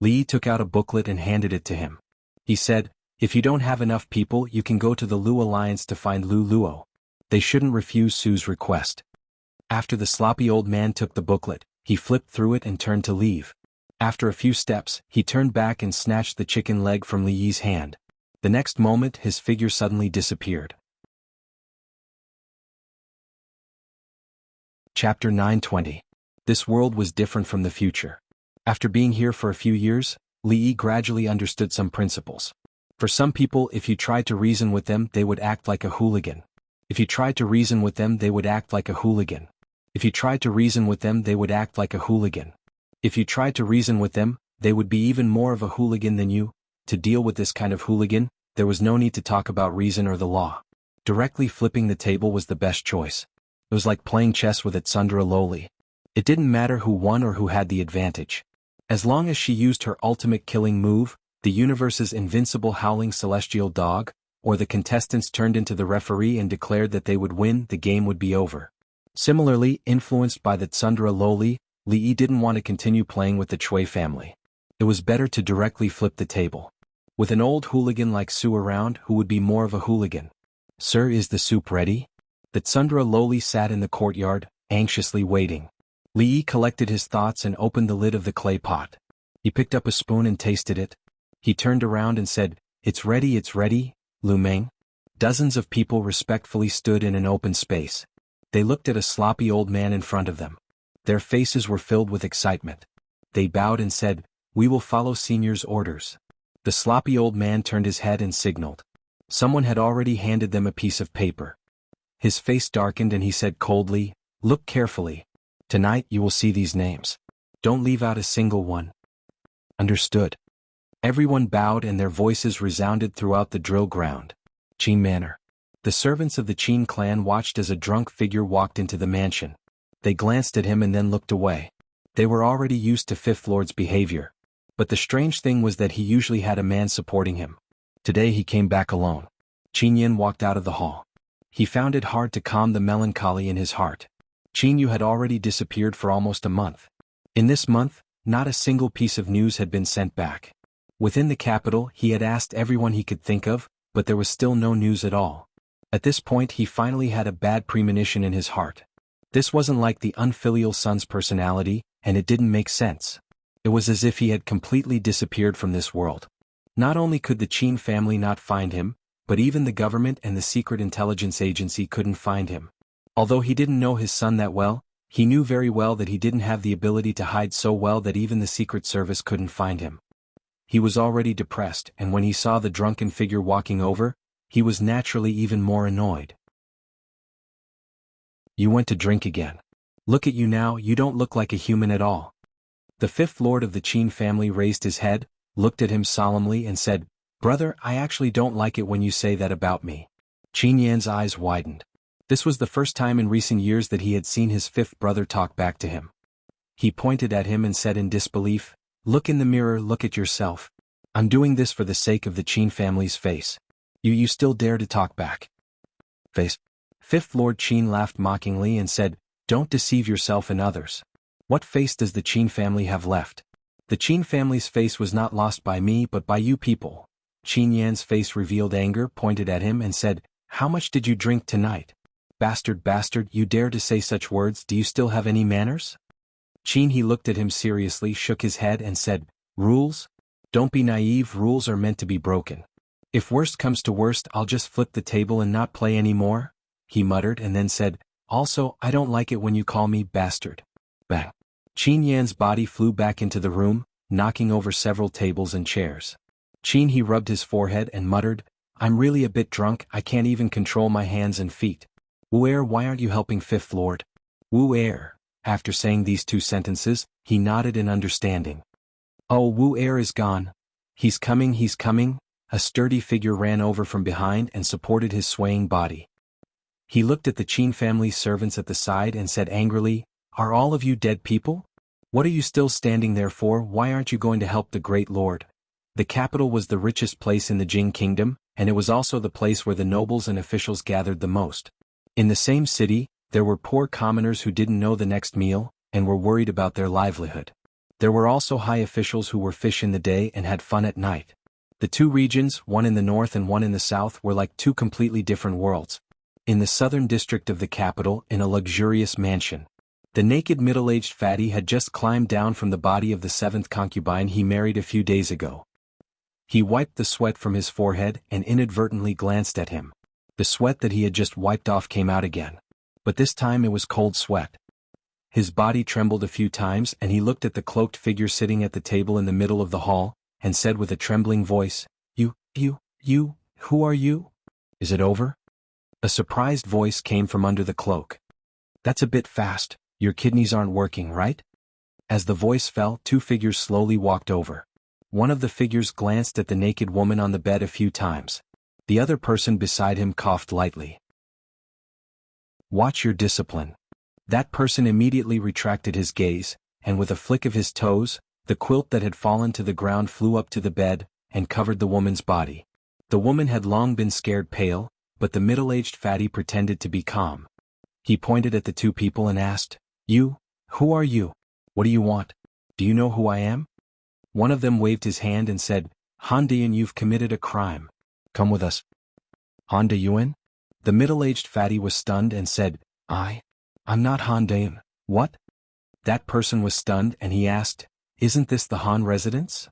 Li Yi took out a booklet and handed it to him. He said, If you don't have enough people, you can go to the Lu Alliance to find Lu Luo. They shouldn't refuse Su's request. After the sloppy old man took the booklet, he flipped through it and turned to leave. After a few steps, he turned back and snatched the chicken leg from Li Yi's hand. The next moment, his figure suddenly disappeared. Chapter 920. This world was different from the future. After being here for a few years, Li Yi gradually understood some principles. For some people, if you tried to reason with them, they would act like a hooligan. If you tried to reason with them, they would act like a hooligan. If you tried to reason with them, they would act like a hooligan. If you tried to reason with them, they would be even more of a hooligan than you. To deal with this kind of hooligan, there was no need to talk about reason or the law. Directly flipping the table was the best choice. It was like playing chess with Tsundra Loli. It didn't matter who won or who had the advantage. As long as she used her ultimate killing move, the universe's invincible howling celestial dog, or the contestants turned into the referee and declared that they would win, the game would be over. Similarly, influenced by the Tsundra Loli, Li Yi didn't want to continue playing with the Chui family. It was better to directly flip the table. With an old hooligan like Su around, who would be more of a hooligan? Sir, is the soup ready? The Tsundra Loli sat in the courtyard, anxiously waiting. Li Yi collected his thoughts and opened the lid of the clay pot. He picked up a spoon and tasted it. He turned around and said, it's ready, Lu Meng. Dozens of people respectfully stood in an open space. They looked at a sloppy old man in front of them. Their faces were filled with excitement. They bowed and said, we will follow Senior's orders. The sloppy old man turned his head and signaled. Someone had already handed them a piece of paper. His face darkened and he said coldly, look carefully. Tonight you will see these names. Don't leave out a single one. Understood. Everyone bowed and their voices resounded throughout the drill ground. Qin Manor. The servants of the Qin clan watched as a drunk figure walked into the mansion. They glanced at him and then looked away. They were already used to Fifth Lord's behavior. But the strange thing was that he usually had a man supporting him. Today he came back alone. Qin Yin walked out of the hall. He found it hard to calm the melancholy in his heart. Qin Yu had already disappeared for almost a month. In this month, not a single piece of news had been sent back. Within the capital, he had asked everyone he could think of, but there was still no news at all. At this point he finally had a bad premonition in his heart. This wasn't like the unfilial son's personality, and it didn't make sense. It was as if he had completely disappeared from this world. Not only could the Qin family not find him, but even the government and the secret intelligence agency couldn't find him. Although he didn't know his son that well, he knew very well that he didn't have the ability to hide so well that even the Secret Service couldn't find him. He was already depressed, and when he saw the drunken figure walking over, he was naturally even more annoyed. You went to drink again. Look at you now, you don't look like a human at all. The fifth lord of the Qin family raised his head, looked at him solemnly and said, Brother, I actually don't like it when you say that about me. Qin Yan's eyes widened. This was the first time in recent years that he had seen his fifth brother talk back to him. He pointed at him and said in disbelief, Look in the mirror, look at yourself. I'm doing this for the sake of the Qin family's face. You still dare to talk back. Face. Fifth Lord Qin laughed mockingly and said, Don't deceive yourself and others. What face does the Qin family have left? The Qin family's face was not lost by me but by you people. Qin Yan's face revealed anger, pointed at him and said, How much did you drink tonight? Bastard, you dare to say such words, do you still have any manners? Qin he looked at him seriously, shook his head and said, Rules? Don't be naive, rules are meant to be broken. If worst comes to worst, I'll just flip the table and not play anymore, he muttered and then said, Also, I don't like it when you call me bastard. Bang. Qin Yan's body flew back into the room, knocking over several tables and chairs. Qin he rubbed his forehead and muttered, I'm really a bit drunk, I can't even control my hands and feet. Wu Er, why aren't you helping Fifth Lord? Wu Er. After saying these two sentences, he nodded in understanding. Oh, Wu Er is gone. He's coming. A sturdy figure ran over from behind and supported his swaying body. He looked at the Qin family's servants at the side and said angrily, Are all of you dead people? What are you still standing there for? Why aren't you going to help the great lord? The capital was the richest place in the Jing kingdom, and it was also the place where the nobles and officials gathered the most. In the same city, there were poor commoners who didn't know the next meal, and were worried about their livelihood. There were also high officials who were fish in the day and had fun at night. The The two regions, one in the north and one in the south, were like two completely different worlds. In the southern district of the capital, in a luxurious mansion, the naked middle-aged fatty had just climbed down from the body of the seventh concubine he married a few days ago. He wiped the sweat from his forehead and inadvertently glanced at him. The sweat that he had just wiped off came out again. But this time it was cold sweat. His body trembled a few times and he looked at the cloaked figure sitting at the table in the middle of the hall, and said with a trembling voice, You, who are you? Is it over? A surprised voice came from under the cloak. That's a bit fast, your kidneys aren't working, right? As the voice fell, two figures slowly walked over. One of the figures glanced at the naked woman on the bed a few times. The other person beside him coughed lightly. Watch your discipline. That person immediately retracted his gaze, and with a flick of his toes, the quilt that had fallen to the ground flew up to the bed, and covered the woman's body. The woman had long been scared pale, but the middle-aged fatty pretended to be calm. He pointed at the two people and asked, You, who are you? What do you want? Do you know who I am? One of them waved his hand and said, Han Dayun, you've committed a crime. Come with us. Han Dayun? The middle-aged fatty was stunned and said, I'm not Han Dayun. What? That person was stunned and he asked, Isn't this the Han residence?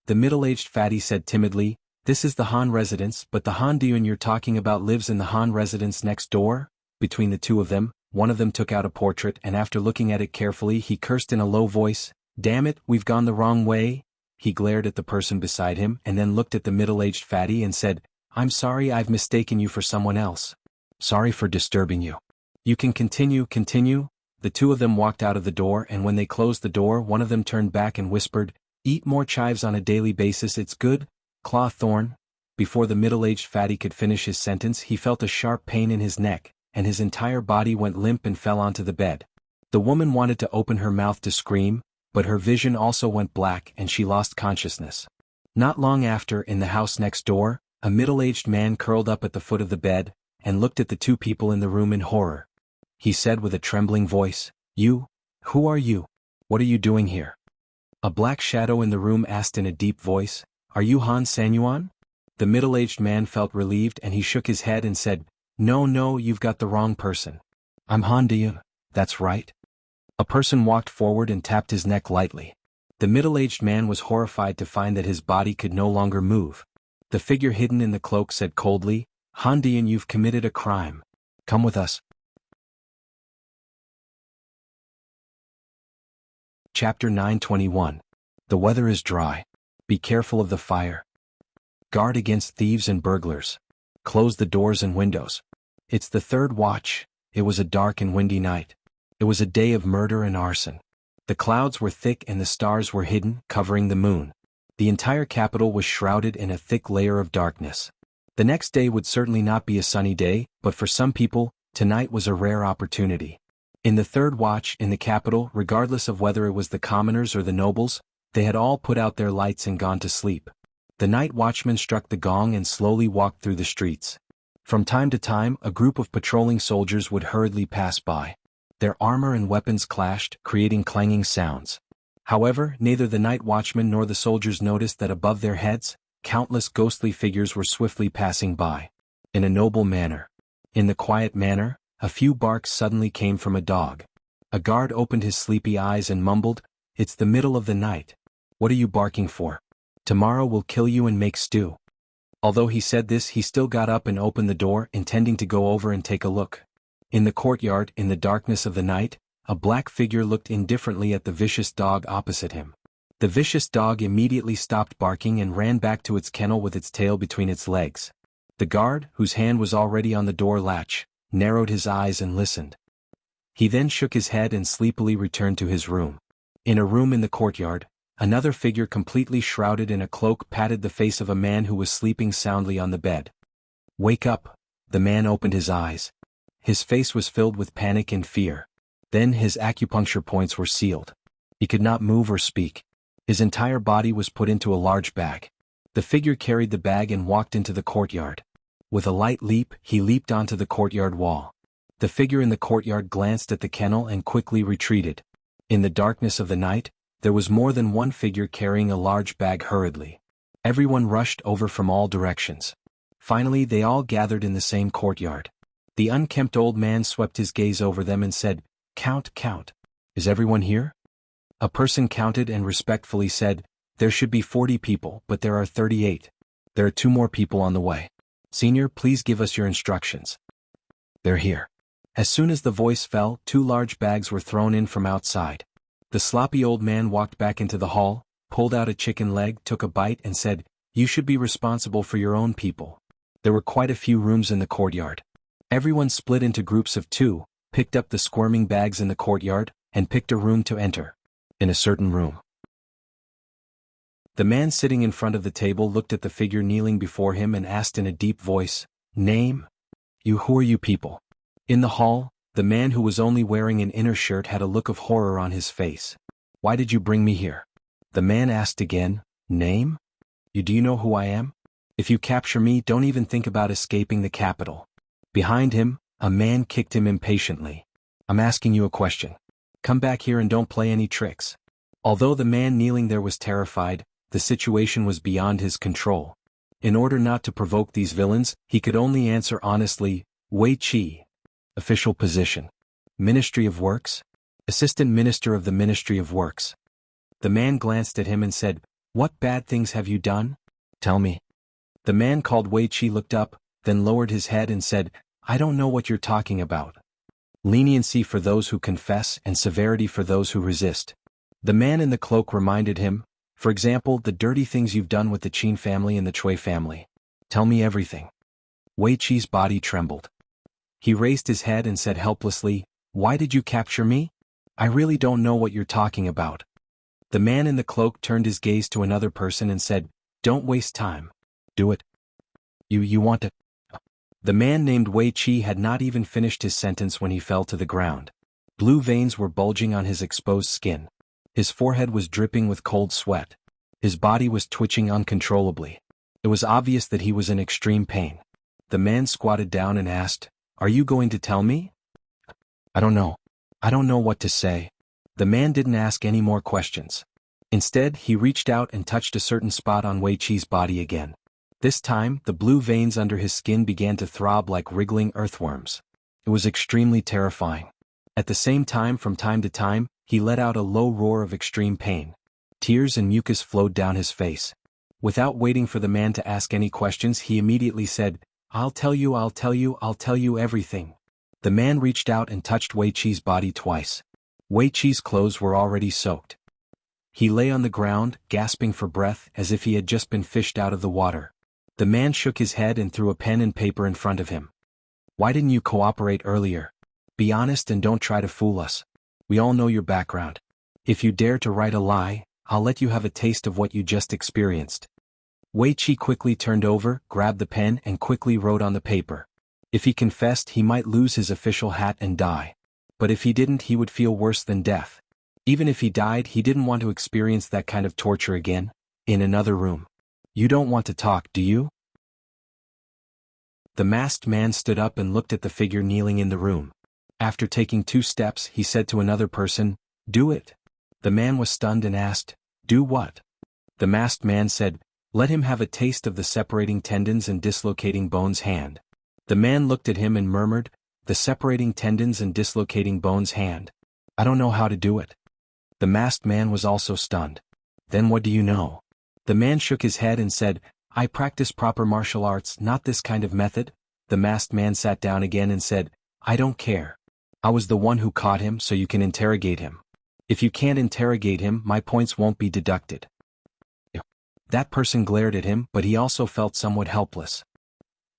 The middle-aged fatty said timidly, This is the Han residence, but the Han Dayun you're talking about lives in the Han residence next door? Between the two of them, one of them took out a portrait and after looking at it carefully he cursed in a low voice, Damn it, we've gone the wrong way. He glared at the person beside him and then looked at the middle-aged fatty and said, I'm sorry, I've mistaken you for someone else. Sorry for disturbing you. You can continue. The two of them walked out of the door, and when they closed the door one of them turned back and whispered, Eat more chives on a daily basis, it's good. Claw thorn. Before the middle-aged fatty could finish his sentence he felt a sharp pain in his neck, and his entire body went limp and fell onto the bed. The woman wanted to open her mouth to scream, but her vision also went black and she lost consciousness. Not long after, in the house next door, a middle-aged man curled up at the foot of the bed, and looked at the two people in the room in horror. He said with a trembling voice, You, who are you? What are you doing here? A black shadow in the room asked in a deep voice, Are you Han Sanyuan? The middle-aged man felt relieved and he shook his head and said, No, you've got the wrong person. I'm Han Dayun, that's right. A person walked forward and tapped his neck lightly. The middle-aged man was horrified to find that his body could no longer move. The figure hidden in the cloak said coldly, Han Dayun, you've committed a crime. Come with us. Chapter 9:21. The weather is dry. Be careful of the fire. Guard against thieves and burglars. Close the doors and windows. It's the third watch. It was a dark and windy night. It was a day of murder and arson. The clouds were thick and the stars were hidden, covering the moon. The entire capital was shrouded in a thick layer of darkness. The next day would certainly not be a sunny day, but for some people, tonight was a rare opportunity. In the third watch in the capital, regardless of whether it was the commoners or the nobles, they had all put out their lights and gone to sleep. The night watchman struck the gong and slowly walked through the streets. From time to time, a group of patrolling soldiers would hurriedly pass by. Their armor and weapons clashed, creating clanging sounds. However, neither the night watchman nor the soldiers noticed that above their heads, countless ghostly figures were swiftly passing by. In a noble manner. In the quiet manner, a few barks suddenly came from a dog. A guard opened his sleepy eyes and mumbled, It's the middle of the night. What are you barking for? Tomorrow we'll kill you and make stew. Although he said this, he still got up and opened the door, intending to go over and take a look. In the courtyard, in the darkness of the night, a black figure looked indifferently at the vicious dog opposite him. The vicious dog immediately stopped barking and ran back to its kennel with its tail between its legs. The guard, whose hand was already on the door latch, narrowed his eyes and listened. He then shook his head and sleepily returned to his room. In a room in the courtyard, another figure completely shrouded in a cloak patted the face of a man who was sleeping soundly on the bed. Wake up! The man opened his eyes. His face was filled with panic and fear. Then his acupuncture points were sealed. He could not move or speak. His entire body was put into a large bag. The figure carried the bag and walked into the courtyard. With a light leap, he leaped onto the courtyard wall. The figure in the courtyard glanced at the kennel and quickly retreated. In the darkness of the night, there was more than one figure carrying a large bag hurriedly. Everyone rushed over from all directions. Finally they all gathered in the same courtyard. The unkempt old man swept his gaze over them and said, "Count, count. Is everyone here?" A person counted and respectfully said, "There should be 40 people, but there are 38. There are 2 more people on the way. Senior, please give us your instructions." "They're here." As soon as the voice fell, 2 large bags were thrown in from outside. The sloppy old man walked back into the hall, pulled out a chicken leg, took a bite and said, "You should be responsible for your own people." There were quite a few rooms in the courtyard. Everyone split into groups of 2, picked up the squirming bags in the courtyard, and picked a room to enter. In a certain room, the man sitting in front of the table looked at the figure kneeling before him and asked in a deep voice, "Name? Who are you people?" In the hall, the man who was only wearing an inner shirt had a look of horror on his face. "Why did you bring me here?" The man asked again, "Name? Do you know who I am? If you capture me, don't even think about escaping the capital." Behind him, a man kicked him impatiently. "I'm asking you a question. Come back here and don't play any tricks." Although the man kneeling there was terrified, the situation was beyond his control. In order not to provoke these villains, he could only answer honestly, "Wei Qi." Official position: Ministry of Works? Assistant Minister of the Ministry of Works. The man glanced at him and said, "What bad things have you done? Tell me." The man called Wei Qi looked up, then lowered his head and said, "I don't know what you're talking about. Leniency for those who confess and severity for those who resist." The man in the cloak reminded him, "For example, the dirty things you've done with the Qin family and the Chui family. Tell me everything." Wei Qi's body trembled. He raised his head and said helplessly, "Why did you capture me? I really don't know what you're talking about." The man in the cloak turned his gaze to another person and said, "Don't waste time. Do it. You want to..." The man named Wei Qi had not even finished his sentence when he fell to the ground. Blue veins were bulging on his exposed skin. His forehead was dripping with cold sweat. His body was twitching uncontrollably. It was obvious that he was in extreme pain. The man squatted down and asked, "Are you going to tell me?" "I don't know. I don't know what to say." The man didn't ask any more questions. Instead, he reached out and touched a certain spot on Wei Qi's body again. This time, the blue veins under his skin began to throb like wriggling earthworms. It was extremely terrifying. At the same time, from time to time, he let out a low roar of extreme pain. Tears and mucus flowed down his face. Without waiting for the man to ask any questions, he immediately said, I'll tell you everything." The man reached out and touched Wei Qi's body twice. Wei Qi's clothes were already soaked. He lay on the ground, gasping for breath as if he had just been fished out of the water. The man shook his head and threw a pen and paper in front of him. "Why didn't you cooperate earlier? Be honest and don't try to fool us. We all know your background. If you dare to write a lie, I'll let you have a taste of what you just experienced." Wei Qi quickly turned over, grabbed the pen and quickly wrote on the paper. If he confessed, he might lose his official hat and die. But if he didn't, he would feel worse than death. Even if he died, he didn't want to experience that kind of torture again. In another room. "You don't want to talk, do you?" The masked man stood up and looked at the figure kneeling in the room. After taking 2 steps, he said to another person, "Do it." The man was stunned and asked, "Do what?" The masked man said, "Let him have a taste of the separating tendons and dislocating bones hand." The man looked at him and murmured, "The separating tendons and dislocating bones hand. I don't know how to do it." The masked man was also stunned. "Then what do you know?" The man shook his head and said, "I practice proper martial arts, not this kind of method." The masked man sat down again and said, "I don't care. I was the one who caught him, so you can interrogate him. If you can't interrogate him, my points won't be deducted." That person glared at him, but he also felt somewhat helpless.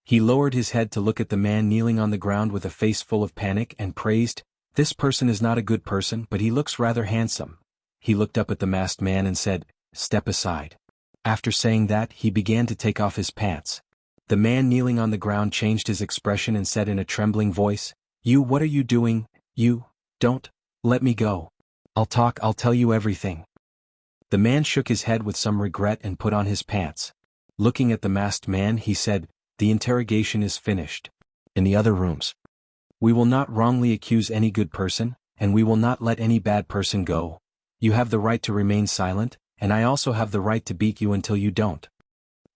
He lowered his head to look at the man kneeling on the ground with a face full of panic and praised, "This person is not a good person, but he looks rather handsome." He looked up at the masked man and said, "Step aside." After saying that, he began to take off his pants. The man kneeling on the ground changed his expression and said in a trembling voice, What are you doing? Don't, let me go. I'll tell you everything." The man shook his head with some regret and put on his pants. Looking at the masked man, he said, "The interrogation is finished. In the other rooms. We will not wrongly accuse any good person, and we will not let any bad person go. You have the right to remain silent, and I also have the right to beat you until you don't."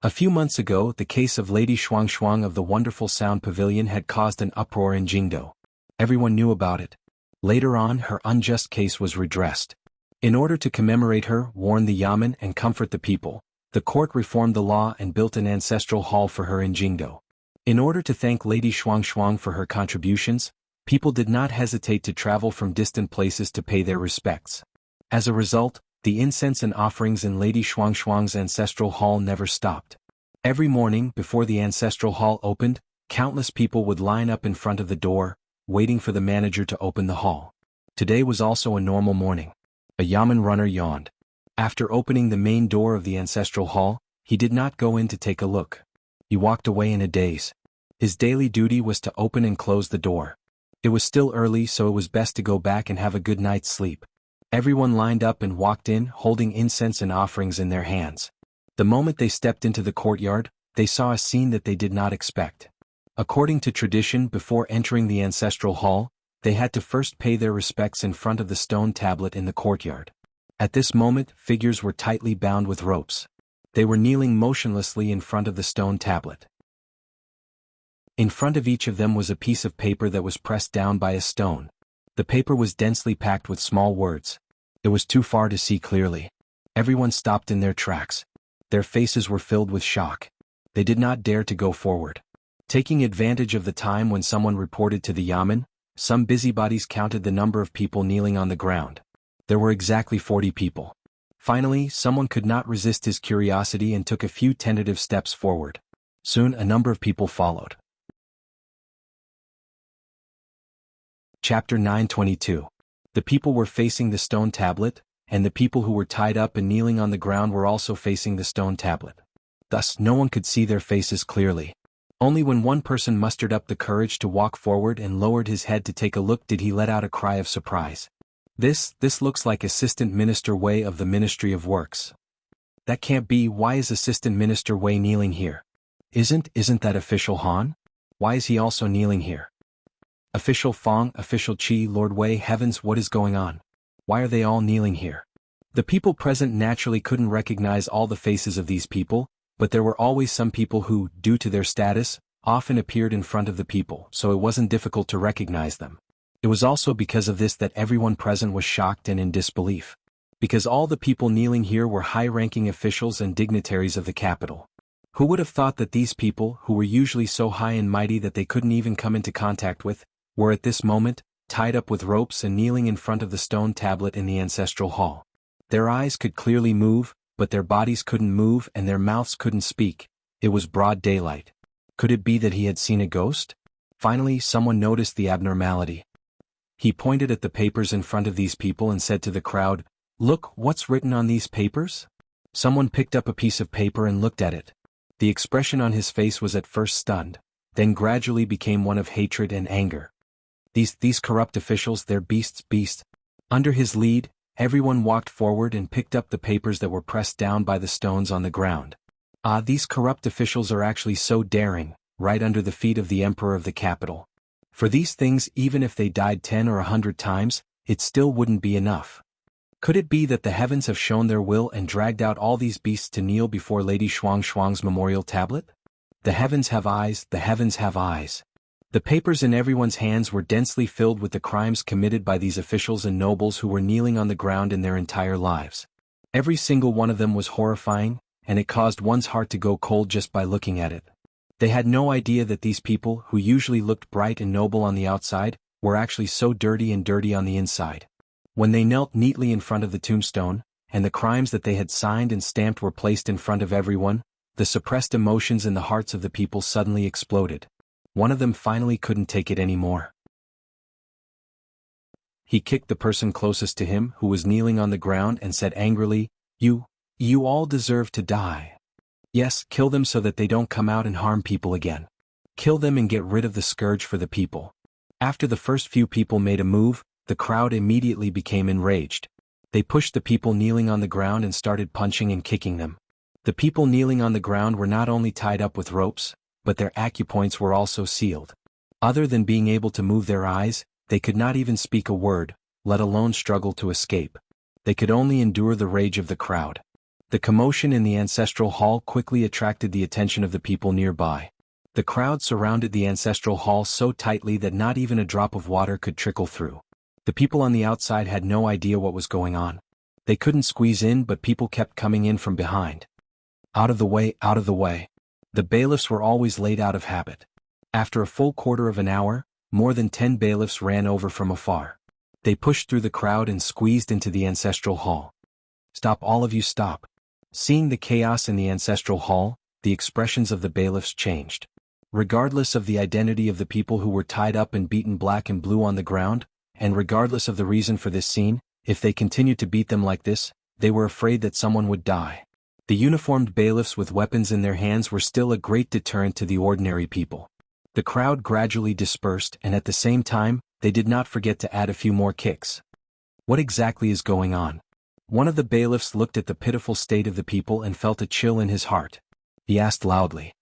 A few months ago, the case of Lady Shuang of the Wonderful Sound Pavilion had caused an uproar in Jingdo. Everyone knew about it. Later on, her unjust case was redressed. In order to commemorate her, warn the Yamen and comfort the people, the court reformed the law and built an ancestral hall for her in Jingdo. In order to thank Lady Shuang for her contributions, people did not hesitate to travel from distant places to pay their respects. As a result, the incense and offerings in Lady Shuang's ancestral hall never stopped. Every morning, before the ancestral hall opened, countless people would line up in front of the door, waiting for the manager to open the hall. Today was also a normal morning. A Yamen runner yawned. After opening the main door of the ancestral hall, he did not go in to take a look. He walked away in a daze. His daily duty was to open and close the door. It was still early, so it was best to go back and have a good night's sleep. Everyone lined up and walked in, holding incense and offerings in their hands. The moment they stepped into the courtyard, they saw a scene that they did not expect. According to tradition, before entering the ancestral hall, they had to first pay their respects in front of the stone tablet in the courtyard. At this moment, figures were tightly bound with ropes. They were kneeling motionlessly in front of the stone tablet. In front of each of them was a piece of paper that was pressed down by a stone. The paper was densely packed with small words. It was too far to see clearly. Everyone stopped in their tracks. Their faces were filled with shock. They did not dare to go forward. Taking advantage of the time when someone reported to the Yamen, some busybodies counted the number of people kneeling on the ground. There were exactly 40 people. Finally, someone could not resist his curiosity and took a few tentative steps forward. Soon a number of people followed. Chapter 9:22. The people were facing the stone tablet, and the people who were tied up and kneeling on the ground were also facing the stone tablet. Thus, no one could see their faces clearly. Only when one person mustered up the courage to walk forward and lowered his head to take a look did he let out a cry of surprise. This looks like Assistant Minister Wei of the Ministry of Works. That can't be. Why is Assistant Minister Wei kneeling here? Isn't that Official Han? Why is he also kneeling here? Official Fong, Official Qi, Lord Wei, heavens, what is going on? Why are they all kneeling here? The people present naturally couldn't recognize all the faces of these people, but there were always some people who, due to their status, often appeared in front of the people, so it wasn't difficult to recognize them. It was also because of this that everyone present was shocked and in disbelief. Because all the people kneeling here were high-ranking officials and dignitaries of the capital. Who would have thought that these people, who were usually so high and mighty that they couldn't even come into contact with, were at this moment, tied up with ropes and kneeling in front of the stone tablet in the ancestral hall. Their eyes could clearly move, but their bodies couldn't move and their mouths couldn't speak. It was broad daylight. Could it be that he had seen a ghost? Finally, someone noticed the abnormality. He pointed at the papers in front of these people and said to the crowd, "Look, what's written on these papers?" Someone picked up a piece of paper and looked at it. The expression on his face was at first stunned, then gradually became one of hatred and anger. These corrupt officials, they're beasts. Under his lead, everyone walked forward and picked up the papers that were pressed down by the stones on the ground. These corrupt officials are actually so daring, right under the feet of the emperor of the capital. For these things, even if they died 10 or 100 times, it still wouldn't be enough. Could it be that the heavens have shown their will and dragged out all these beasts to kneel before Lady Shuang's memorial tablet? The heavens have eyes, the heavens have eyes. The papers in everyone's hands were densely filled with the crimes committed by these officials and nobles who were kneeling on the ground in their entire lives. Every single one of them was horrifying, and it caused one's heart to go cold just by looking at it. They had no idea that these people, who usually looked bright and noble on the outside, were actually so dirty on the inside. When they knelt neatly in front of the tombstone, and the crimes that they had signed and stamped were placed in front of everyone, the suppressed emotions in the hearts of the people suddenly exploded. One of them finally couldn't take it anymore. He kicked the person closest to him, who was kneeling on the ground, and said angrily, You all deserve to die. Yes, kill them so that they don't come out and harm people again. Kill them and get rid of the scourge for the people. After the first few people made a move, the crowd immediately became enraged. They pushed the people kneeling on the ground and started punching and kicking them. The people kneeling on the ground were not only tied up with ropes, but their acupoints were also sealed. Other than being able to move their eyes, they could not even speak a word, let alone struggle to escape. They could only endure the rage of the crowd. The commotion in the ancestral hall quickly attracted the attention of the people nearby. The crowd surrounded the ancestral hall so tightly that not even a drop of water could trickle through. The people on the outside had no idea what was going on. They couldn't squeeze in, but people kept coming in from behind. Out of the way, out of the way. The bailiffs were always late out of habit. After a full quarter of an hour, more than 10 bailiffs ran over from afar. They pushed through the crowd and squeezed into the ancestral hall. Stop, all of you, stop. Seeing the chaos in the ancestral hall, the expressions of the bailiffs changed. Regardless of the identity of the people who were tied up and beaten black and blue on the ground, and regardless of the reason for this scene, if they continued to beat them like this, they were afraid that someone would die. The uniformed bailiffs with weapons in their hands were still a great deterrent to the ordinary people. The crowd gradually dispersed, and at the same time, they did not forget to add a few more kicks. What exactly is going on? One of the bailiffs looked at the pitiful state of the people and felt a chill in his heart. He asked loudly,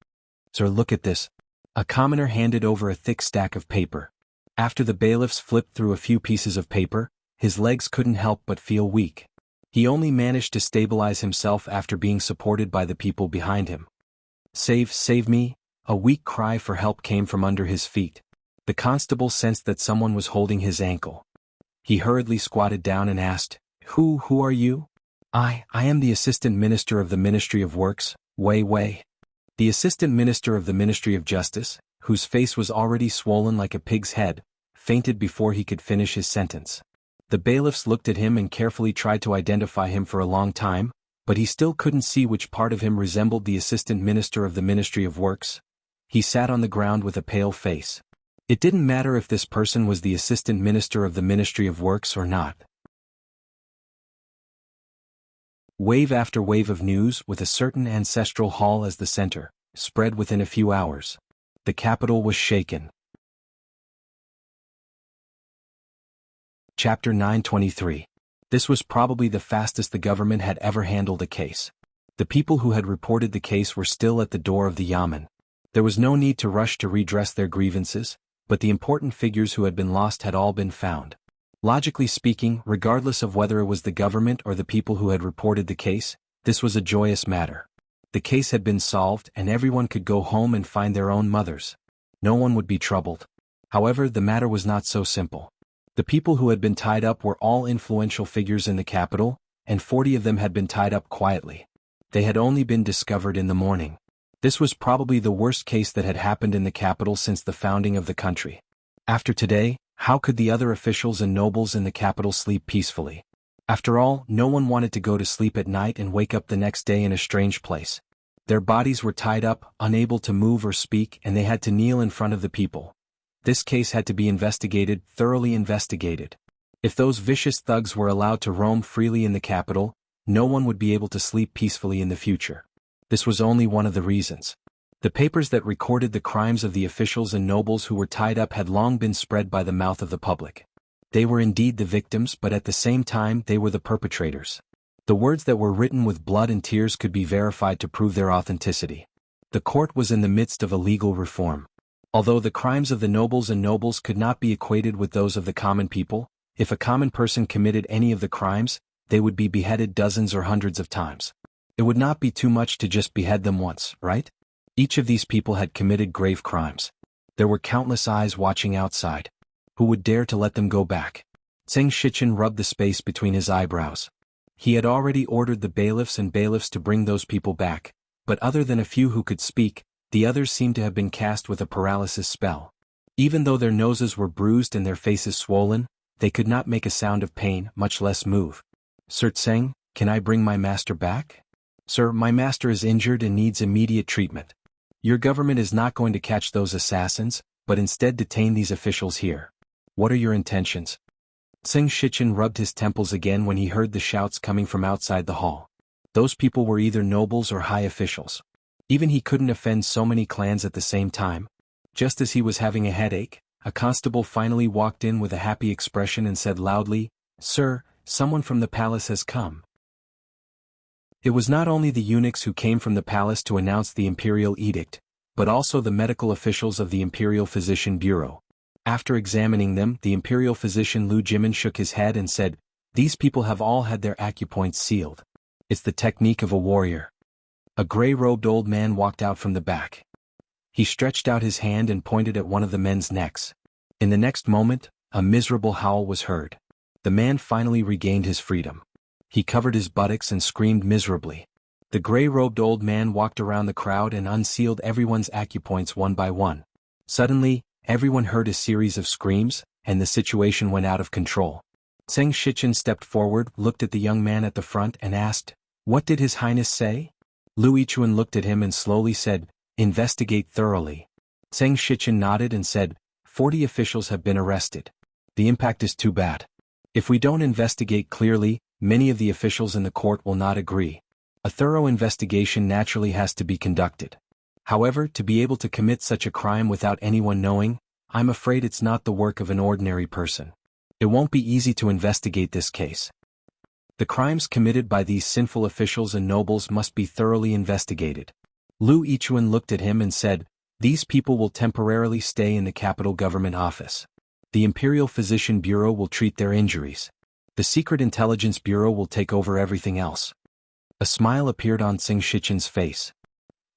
"Sir, look at this." A commoner handed over a thick stack of paper. After the bailiffs flipped through a few pieces of paper, his legs couldn't help but feel weak. He only managed to stabilize himself after being supported by the people behind him. Save me!" A weak cry for help came from under his feet. The constable sensed that someone was holding his ankle. He hurriedly squatted down and asked, Who are you?" I am the Assistant Minister of the Ministry of Works, Wei. The Assistant Minister of the Ministry of Justice, whose face was already swollen like a pig's head, fainted before he could finish his sentence. The bailiffs looked at him and carefully tried to identify him for a long time, but he still couldn't see which part of him resembled the Assistant Minister of the Ministry of Works. He sat on the ground with a pale face. It didn't matter if this person was the Assistant Minister of the Ministry of Works or not. Wave after wave of news, with a certain ancestral hall as the center, spread within a few hours. The capital was shaken. Chapter 923. This was probably the fastest the government had ever handled a case. The people who had reported the case were still at the door of the yamen. There was no need to rush to redress their grievances, but the important figures who had been lost had all been found. Logically speaking, regardless of whether it was the government or the people who had reported the case, this was a joyous matter. The case had been solved and everyone could go home and find their own mothers. No one would be troubled. However, the matter was not so simple. The people who had been tied up were all influential figures in the capital, and 40 of them had been tied up quietly. They had only been discovered in the morning. This was probably the worst case that had happened in the capital since the founding of the country. After today, how could the other officials and nobles in the capital sleep peacefully? After all, no one wanted to go to sleep at night and wake up the next day in a strange place. Their bodies were tied up, unable to move or speak, and they had to kneel in front of the people. This case had to be investigated, thoroughly investigated. If those vicious thugs were allowed to roam freely in the capital, no one would be able to sleep peacefully in the future. This was only one of the reasons. The papers that recorded the crimes of the officials and nobles who were tied up had long been spread by the mouth of the public. They were indeed the victims, but at the same time they were the perpetrators. The words that were written with blood and tears could be verified to prove their authenticity. The court was in the midst of a legal reform. Although the crimes of the nobles could not be equated with those of the common people, if a common person committed any of the crimes, they would be beheaded dozens or hundreds of times. It would not be too much to just behead them once, right? Each of these people had committed grave crimes. There were countless eyes watching outside. Who would dare to let them go back? Zheng Shichen rubbed the space between his eyebrows. He had already ordered the bailiffs to bring those people back, but other than a few who could speak, the others seemed to have been cast with a paralysis spell. Even though their noses were bruised and their faces swollen, they could not make a sound of pain, much less move. Sir Zheng, can I bring my master back? Sir, my master is injured and needs immediate treatment. Your government is not going to catch those assassins, but instead detain these officials here. What are your intentions? Zheng Shichen rubbed his temples again when he heard the shouts coming from outside the hall. Those people were either nobles or high officials. Even he couldn't offend so many clans at the same time. Just as he was having a headache, a constable finally walked in with a happy expression and said loudly, Sir, someone from the palace has come. It was not only the eunuchs who came from the palace to announce the imperial edict, but also the medical officials of the Imperial Physician Bureau. After examining them, the imperial physician Lu Jimin shook his head and said, These people have all had their acupoints sealed. It's the technique of a warrior. A gray-robed old man walked out from the back. He stretched out his hand and pointed at one of the men's necks. In the next moment, a miserable howl was heard. The man finally regained his freedom. He covered his buttocks and screamed miserably. The gray-robed old man walked around the crowd and unsealed everyone's acupoints one by one. Suddenly, everyone heard a series of screams, and the situation went out of control. Zheng Shichen stepped forward, looked at the young man at the front and asked, "What did His Highness say?" Lu Yichuan looked at him and slowly said, "Investigate thoroughly." Zheng Shichen nodded and said, 40 officials have been arrested. The impact is too bad. If we don't investigate clearly, many of the officials in the court will not agree. A thorough investigation naturally has to be conducted. However, to be able to commit such a crime without anyone knowing, I'm afraid it's not the work of an ordinary person. It won't be easy to investigate this case. The crimes committed by these sinful officials and nobles must be thoroughly investigated. Lu Yichuan looked at him and said, "These people will temporarily stay in the capital government office. The Imperial Physician Bureau will treat their injuries. The Secret Intelligence Bureau will take over everything else." A smile appeared on Zheng Shichen's face.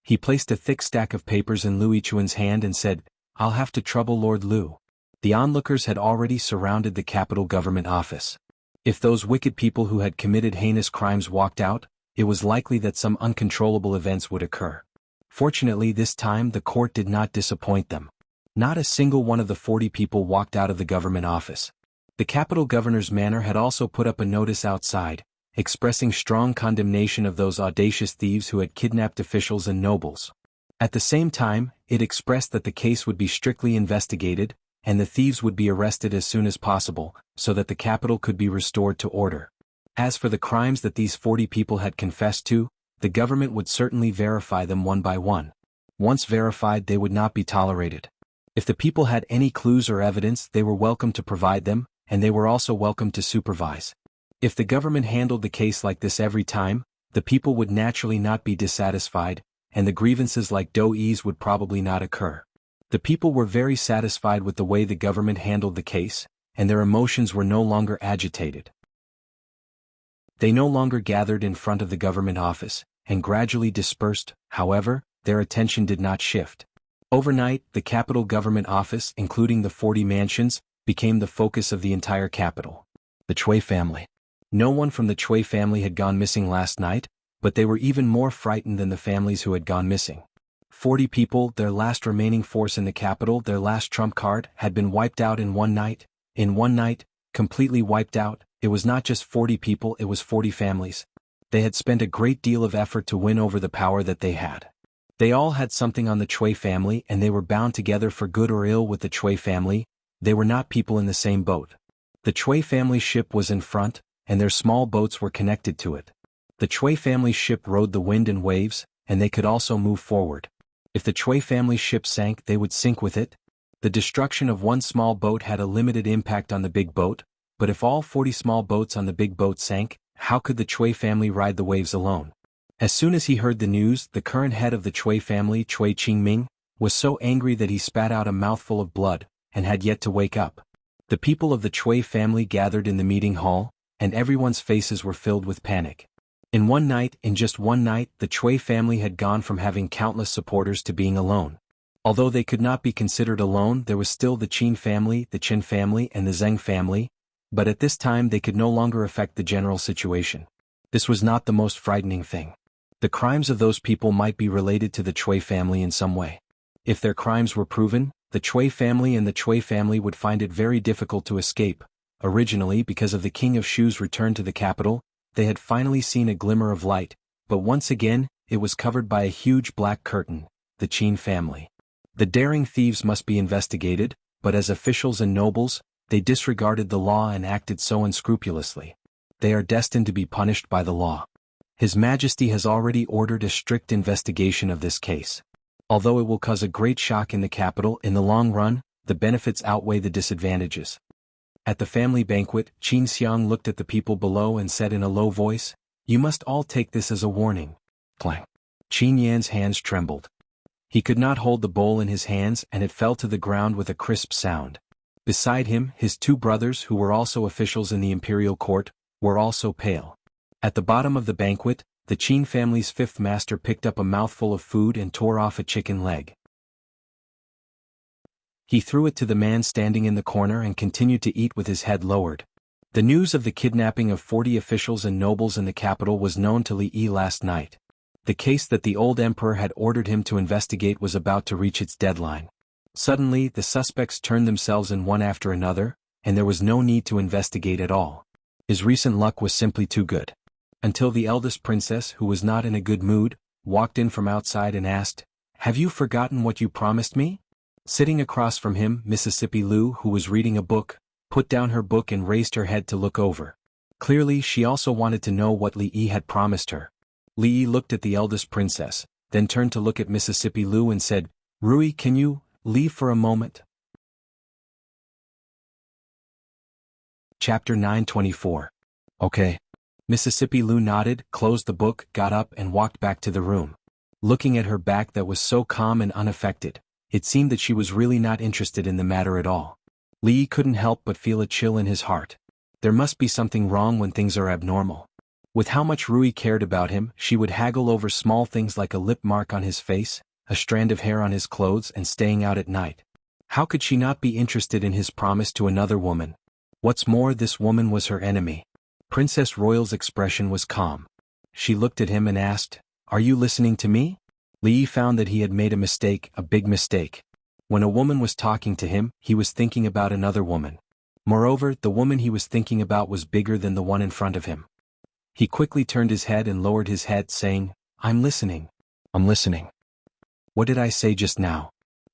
He placed a thick stack of papers in Lu Yichuan's hand and said, "I'll have to trouble Lord Lu." The onlookers had already surrounded the capital government office. If those wicked people who had committed heinous crimes walked out, it was likely that some uncontrollable events would occur. Fortunately, this time the court did not disappoint them. Not a single one of the 40 people walked out of the government office. The capital governor's manor had also put up a notice outside, expressing strong condemnation of those audacious thieves who had kidnapped officials and nobles. At the same time, it expressed that the case would be strictly investigated, and the thieves would be arrested as soon as possible, so that the capital could be restored to order. As for the crimes that these 40 people had confessed to, the government would certainly verify them one by one. Once verified, they would not be tolerated. If the people had any clues or evidence, they were welcome to provide them, and they were also welcome to supervise. If the government handled the case like this every time, the people would naturally not be dissatisfied, and the grievances like do-ease would probably not occur. The people were very satisfied with the way the government handled the case, and their emotions were no longer agitated. They no longer gathered in front of the government office, and gradually dispersed. However, their attention did not shift. Overnight, the capital government office, including the 40 mansions, became the focus of the entire capital. The Chui family. No one from the Chui family had gone missing last night, but they were even more frightened than the families who had gone missing. 40 people, their last remaining force in the capital, their last trump card, had been wiped out in one night. In one night, completely wiped out. It was not just 40 people, it was 40 families. They had spent a great deal of effort to win over the power that they had. They all had something on the Chui family, and they were bound together for good or ill with the Chui family. They were not people in the same boat. The Chui family ship was in front, and their small boats were connected to it. The Chui family ship rode the wind and waves, and they could also move forward. If the Chui family ship sank, they would sink with it. The destruction of one small boat had a limited impact on the big boat, but if all 40 small boats on the big boat sank, how could the Chui family ride the waves alone? As soon as he heard the news, the current head of the Chui family, Chui Qingming, was so angry that he spat out a mouthful of blood, and had yet to wake up. The people of the Chui family gathered in the meeting hall, and everyone's faces were filled with panic. In just one night, the Chui family had gone from having countless supporters to being alone. Although they could not be considered alone, there was still the Qin family, the Qin family, and the Zheng family, but at this time they could no longer affect the general situation. This was not the most frightening thing. The crimes of those people might be related to the Chui family in some way. If their crimes were proven, the Chui family and the Chui family would find it very difficult to escape. Originally, because of the King of Shu's return to the capital, they had finally seen a glimmer of light, but once again, it was covered by a huge black curtain, the Qin family. The daring thieves must be investigated, but as officials and nobles, they disregarded the law and acted so unscrupulously. They are destined to be punished by the law. His Majesty has already ordered a strict investigation of this case. Although it will cause a great shock in the capital, in the long run, the benefits outweigh the disadvantages. At the family banquet, Qin Xiang looked at the people below and said in a low voice, "You must all take this as a warning." Clang. Qin Yan's hands trembled. He could not hold the bowl in his hands, and it fell to the ground with a crisp sound. Beside him, his two brothers, who were also officials in the imperial court, were also pale. At the bottom of the banquet, the Qin family's fifth master picked up a mouthful of food and tore off a chicken leg. He threw it to the man standing in the corner and continued to eat with his head lowered. The news of the kidnapping of 40 officials and nobles in the capital was known to Li Yi last night. The case that the old emperor had ordered him to investigate was about to reach its deadline. Suddenly, the suspects turned themselves in one after another, and there was no need to investigate at all. His recent luck was simply too good. Until the eldest princess, who was not in a good mood, walked in from outside and asked, "Have you forgotten what you promised me?" Sitting across from him, Mississippi Lu, who was reading a book, put down her book and raised her head to look over. Clearly, she also wanted to know what Li Yi had promised her. Li Yi looked at the eldest princess, then turned to look at Mississippi Lu and said, "Rui, can you leave for a moment?" Chapter 924. Okay. Mississippi Lu nodded, closed the book, got up and walked back to the room. Looking at her back that was so calm and unaffected, it seemed that she was really not interested in the matter at all. Li Yi couldn't help but feel a chill in his heart. There must be something wrong when things are abnormal. With how much Rui cared about him, she would haggle over small things like a lip mark on his face, a strand of hair on his clothes, and staying out at night. How could she not be interested in his promise to another woman? What's more, this woman was her enemy. Princess Royal's expression was calm. She looked at him and asked, "Are you listening to me?" Li Yi found that he had made a mistake, a big mistake. When a woman was talking to him, he was thinking about another woman. Moreover, the woman he was thinking about was bigger than the one in front of him. He quickly turned his head and lowered his head, saying, "I'm listening. I'm listening." "What did I say just now?"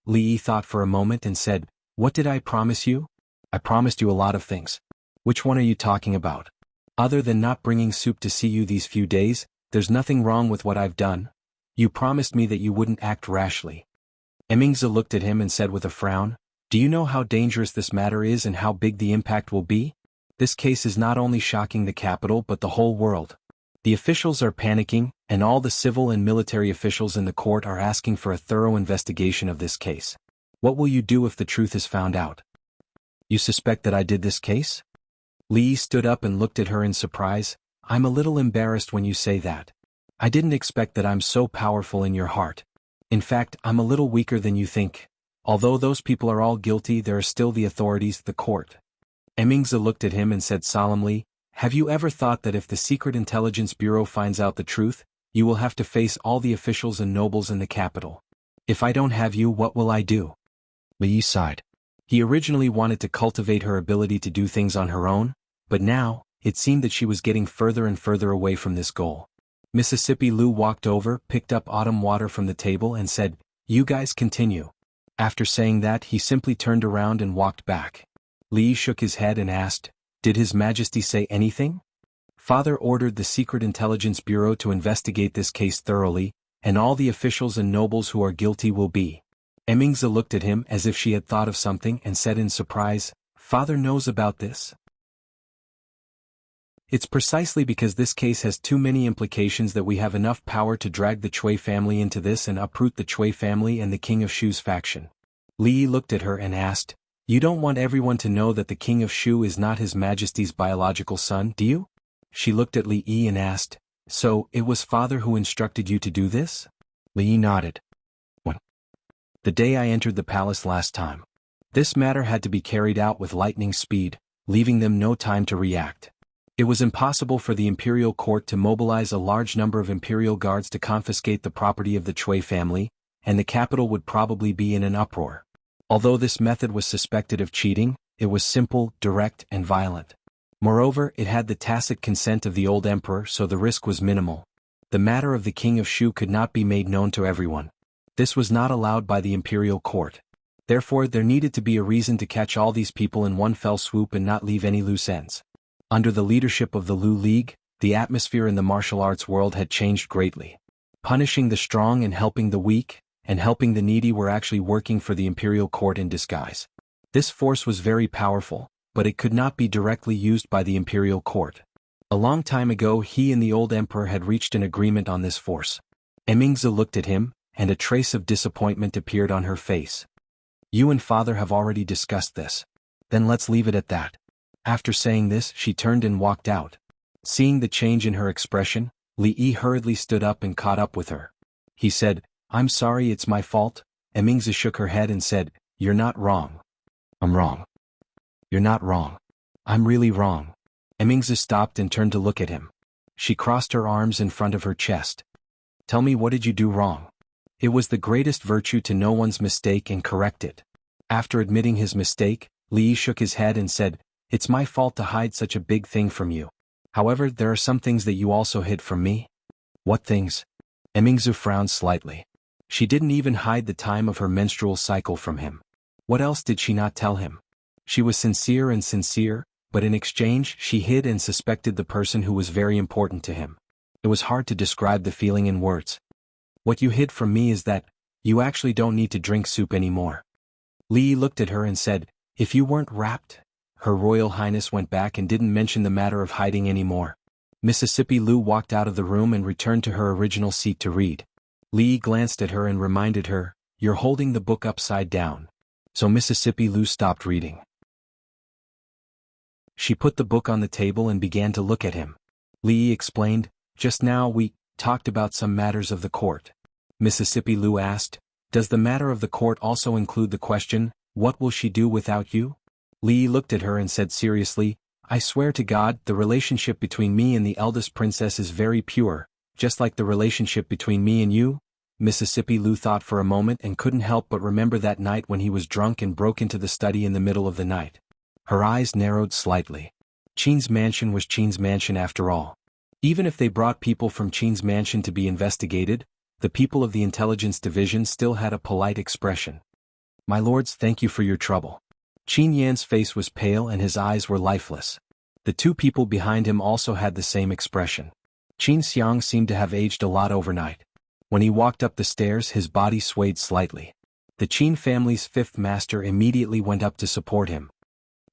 Li Yi thought for a moment and said, "What did I promise you?" "I promised you a lot of things." "Which one are you talking about?" "Other than not bringing soup to see you these few days, there's nothing wrong with what I've done. You promised me that you wouldn't act rashly." Emingzi looked at him and said with a frown, "Do you know how dangerous this matter is and how big the impact will be? This case is not only shocking the capital but the whole world. The officials are panicking, and all the civil and military officials in the court are asking for a thorough investigation of this case. What will you do if the truth is found out?" "You suspect that I did this case?" Li Yi stood up and looked at her in surprise. "I'm a little embarrassed when you say that. I didn't expect that I'm so powerful in your heart. In fact, I'm a little weaker than you think. Although those people are all guilty, there are still the authorities, the court." Emingzi looked at him and said solemnly, "Have you ever thought that if the Secret Intelligence Bureau finds out the truth, you will have to face all the officials and nobles in the capital? If I don't have you, what will I do?" Li Yi sighed. He originally wanted to cultivate her ability to do things on her own, but now, it seemed that she was getting further and further away from this goal. Mississippi Lu walked over, picked up autumn water from the table and said, "You guys continue." After saying that, he simply turned around and walked back. Li Yi shook his head and asked, "Did His Majesty say anything?" "Father ordered the Secret Intelligence Bureau to investigate this case thoroughly, and all the officials and nobles who are guilty will be." Emingzi looked at him as if she had thought of something and said in surprise, "Father knows about this?" "It's precisely because this case has too many implications that we have enough power to drag the Cui family into this and uproot the Cui family and the King of Shu's faction." Li Yi looked at her and asked, "You don't want everyone to know that the King of Shu is not His Majesty's biological son, do you?" She looked at Li Yi and asked, "So, it was Father who instructed you to do this?" Li Yi nodded. "When?" "The day I entered the palace last time. This matter had to be carried out with lightning speed, leaving them no time to react. It was impossible for the imperial court to mobilize a large number of imperial guards to confiscate the property of the Cui family, and the capital would probably be in an uproar. Although this method was suspected of cheating, it was simple, direct, and violent. Moreover, it had the tacit consent of the old emperor, so the risk was minimal. The matter of the King of Shu could not be made known to everyone. This was not allowed by the imperial court. Therefore, there needed to be a reason to catch all these people in one fell swoop and not leave any loose ends. Under the leadership of the Lu League, the atmosphere in the martial arts world had changed greatly. Punishing the strong and helping the weak, and helping the needy were actually working for the imperial court in disguise. This force was very powerful, but it could not be directly used by the imperial court. A long time ago he and the old emperor had reached an agreement on this force. Emingzi looked at him, and a trace of disappointment appeared on her face. "You and Father have already discussed this. Then let's leave it at that." After saying this, she turned and walked out. Seeing the change in her expression, Li Yi hurriedly stood up and caught up with her. He said, "I'm sorry, it's my fault." Emingzi shook her head and said, "You're not wrong." "I'm wrong." "You're not wrong." "I'm really wrong." Emingzi stopped and turned to look at him. She crossed her arms in front of her chest. "Tell me, what did you do wrong?" It was the greatest virtue to know one's mistake and correct it. After admitting his mistake, Li Yi shook his head and said, "It's my fault to hide such a big thing from you. However, there are some things that you also hid from me." "What things?" Emingzi frowned slightly. She didn't even hide the time of her menstrual cycle from him. What else did she not tell him? She was sincere, but in exchange she hid and suspected the person who was very important to him. It was hard to describe the feeling in words. "What you hid from me is that you actually don't need to drink soup anymore." Li Yi looked at her and said, "If you weren't wrapped?" Her Royal Highness went back and didn't mention the matter of hiding anymore. Mississippi Lu walked out of the room and returned to her original seat to read. Li Yi glanced at her and reminded her, "You're holding the book upside down." So Mississippi Lu stopped reading. She put the book on the table and began to look at him. Li Yi explained, "Just now we talked about some matters of the court." Mississippi Lu asked, "Does the matter of the court also include the question, what will she do without you?" Li Yi looked at her and said seriously, "I swear to God, the relationship between me and the eldest princess is very pure, just like the relationship between me and you." Mississippi Lu thought for a moment and couldn't help but remember that night when he was drunk and broke into the study in the middle of the night. Her eyes narrowed slightly. Qin's mansion was Qin's mansion after all. Even if they brought people from Qin's mansion to be investigated, the people of the intelligence division still had a polite expression. "My lords, thank you for your trouble." Qin Yan's face was pale and his eyes were lifeless. The two people behind him also had the same expression. Qin Xiang seemed to have aged a lot overnight. When he walked up the stairs, his body swayed slightly. The Qin family's fifth master immediately went up to support him.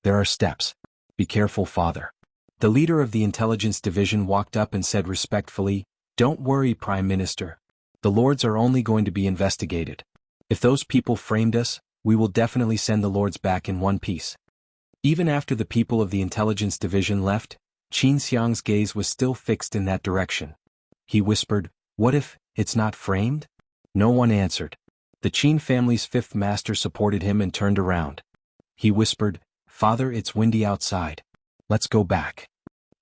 "There are steps. Be careful, father." The leader of the intelligence division walked up and said respectfully, "Don't worry, Prime Minister. The lords are only going to be investigated. If those people framed us, we will definitely send the lords back in one piece." Even after the people of the intelligence division left, Qin Xiang's gaze was still fixed in that direction. He whispered, "What if it's not framed?" No one answered. The Qin family's fifth master supported him and turned around. He whispered, "Father, it's windy outside. Let's go back."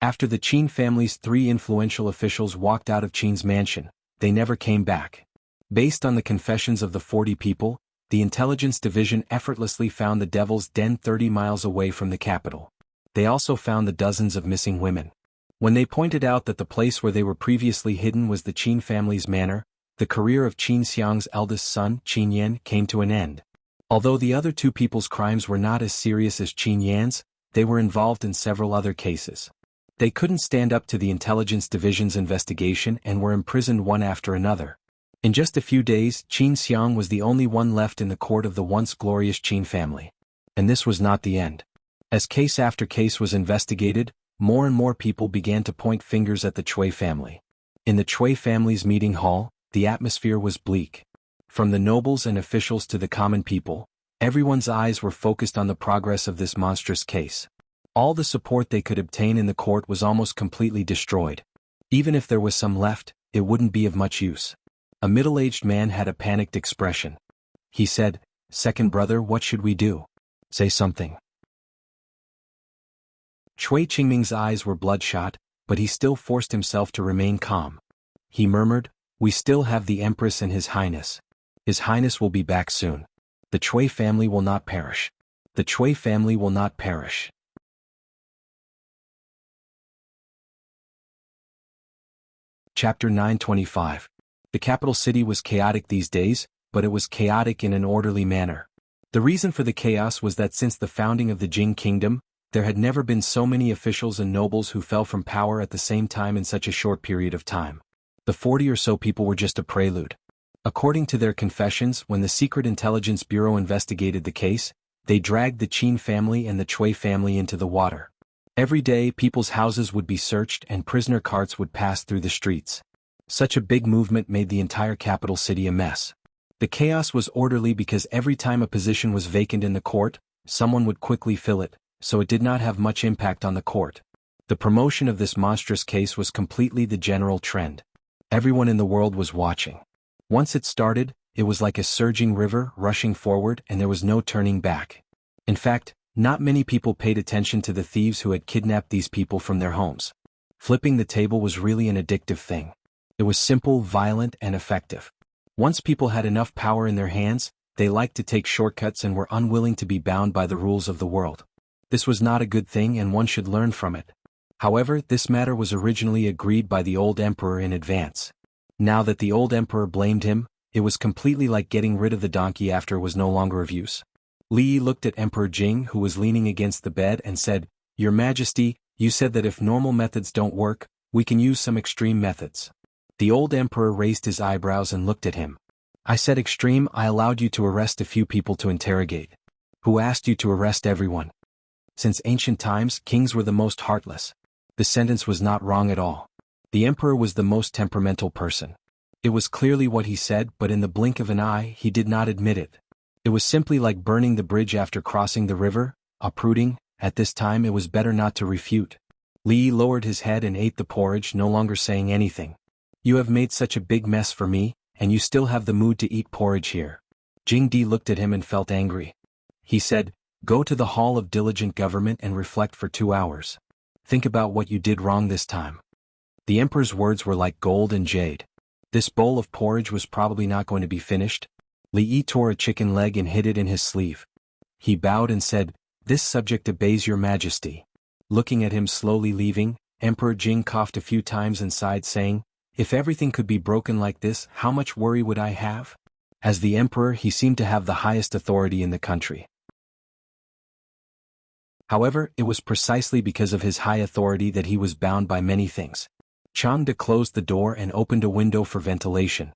After the Qin family's three influential officials walked out of Qin's mansion, they never came back. Based on the confessions of the 40 people, the intelligence division effortlessly found the Devil's Den 30 miles away from the capital. They also found the dozens of missing women. When they pointed out that the place where they were previously hidden was the Qin family's manor, the career of Qin Xiang's eldest son, Qin Yan, came to an end. Although the other two people's crimes were not as serious as Qin Yan's, they were involved in several other cases. They couldn't stand up to the intelligence division's investigation and were imprisoned one after another. In just a few days, Qin Xiang was the only one left in the court of the once glorious Qin family. And this was not the end. As case after case was investigated, more and more people began to point fingers at the Cui family. In the Cui family's meeting hall, the atmosphere was bleak. From the nobles and officials to the common people, everyone's eyes were focused on the progress of this monstrous case. All the support they could obtain in the court was almost completely destroyed. Even if there was some left, it wouldn't be of much use. A middle-aged man had a panicked expression. He said, "Second brother, what should we do? Say something." Cui Qingming's eyes were bloodshot, but he still forced himself to remain calm. He murmured, "We still have the Empress and His Highness. His Highness will be back soon. The Cui family will not perish. The Cui family will not perish." Chapter 925. The capital city was chaotic these days, but it was chaotic in an orderly manner. The reason for the chaos was that since the founding of the Jing Kingdom, there had never been so many officials and nobles who fell from power at the same time in such a short period of time. The 40 or so people were just a prelude. According to their confessions, when the Secret Intelligence Bureau investigated the case, they dragged the Qin family and the Cui family into the water. Every day, people's houses would be searched and prisoner carts would pass through the streets. Such a big movement made the entire capital city a mess. The chaos was orderly because every time a position was vacant in the court, someone would quickly fill it, so it did not have much impact on the court. The promotion of this monstrous case was completely the general trend. Everyone in the world was watching. Once it started, it was like a surging river rushing forward and there was no turning back. In fact, not many people paid attention to the thieves who had kidnapped these people from their homes. Flipping the table was really an addictive thing. It was simple, violent, and effective. Once people had enough power in their hands, they liked to take shortcuts and were unwilling to be bound by the rules of the world. This was not a good thing and one should learn from it. However, this matter was originally agreed by the old emperor in advance. Now that the old emperor blamed him, it was completely like getting rid of the donkey after it was no longer of use. Li Yi looked at Emperor Jing, who was leaning against the bed, and said, "Your Majesty, you said that if normal methods don't work, we can use some extreme methods." The old emperor raised his eyebrows and looked at him. "I said extreme. I allowed you to arrest a few people to interrogate. Who asked you to arrest everyone? Since ancient times, kings were the most heartless. The sentence was not wrong at all. The emperor was the most temperamental person. It was clearly what he said, but in the blink of an eye, he did not admit it. It was simply like burning the bridge after crossing the river, uprooting. At this time it was better not to refute." Li Yi lowered his head and ate the porridge, no longer saying anything. "You have made such a big mess for me, and you still have the mood to eat porridge here." Jing Di looked at him and felt angry. He said, "Go to the Hall of Diligent Government and reflect for 2 hours. Think about what you did wrong this time." The emperor's words were like gold and jade. This bowl of porridge was probably not going to be finished. Li Yi tore a chicken leg and hid it in his sleeve. He bowed and said, "This subject obeys your Majesty." Looking at him slowly leaving, Emperor Jing coughed a few times and sighed, saying, "If everything could be broken like this, how much worry would I have?" As the emperor, he seemed to have the highest authority in the country. However, it was precisely because of his high authority that he was bound by many things. Changde closed the door and opened a window for ventilation.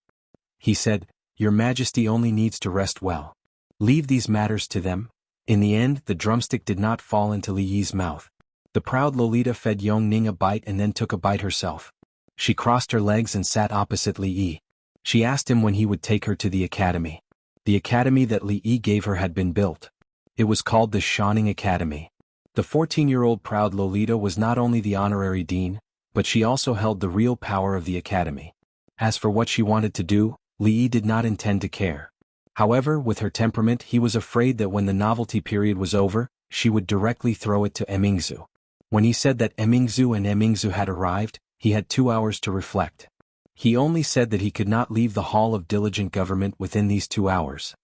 He said, "Your Majesty only needs to rest well. Leave these matters to them." In the end, the drumstick did not fall into Li Yi's mouth. The proud Lolita fed Yongning a bite and then took a bite herself. She crossed her legs and sat opposite Li Yi. She asked him when he would take her to the academy. The academy that Li Yi gave her had been built. It was called the Shining Academy. The 14-year-old proud Lolita was not only the honorary dean, but she also held the real power of the academy. As for what she wanted to do, Li Yi did not intend to care. However, with her temperament, he was afraid that when the novelty period was over, she would directly throw it to Emingzu. When he said that Emingzu had arrived, he had 2 hours to reflect. He only said that he could not leave the Hall of Diligent Government within these 2 hours.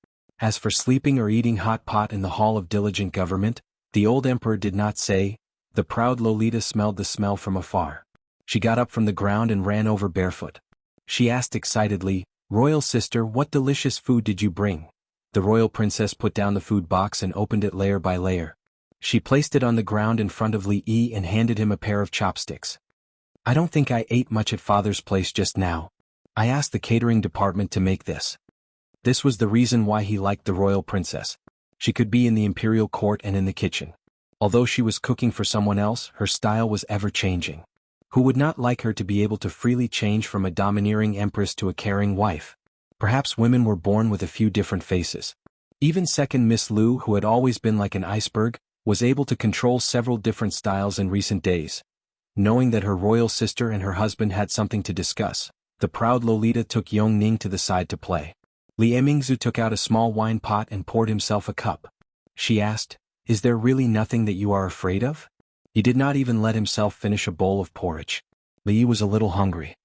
As for sleeping or eating hot pot in the Hall of Diligent Government, the old emperor did not say. The proud Lolita smelled the smell from afar. She got up from the ground and ran over barefoot. She asked excitedly, "Royal sister, what delicious food did you bring?" The royal princess put down the food box and opened it layer by layer. She placed it on the ground in front of Li Yi and handed him a pair of chopsticks. "I don't think I ate much at father's place just now. I asked the catering department to make this." This was the reason why he liked the royal princess. She could be in the imperial court and in the kitchen. Although she was cooking for someone else, her style was ever-changing. Who would not like her to be able to freely change from a domineering empress to a caring wife? Perhaps women were born with a few different faces. Even second Miss Lu, who had always been like an iceberg, was able to control several different styles in recent days. Knowing that her royal sister and her husband had something to discuss, the proud Lolita took Yongning to the side to play. Li Emingzu took out a small wine pot and poured himself a cup. She asked, "Is there really nothing that you are afraid of?" He did not even let himself finish a bowl of porridge. Li Yi was a little hungry.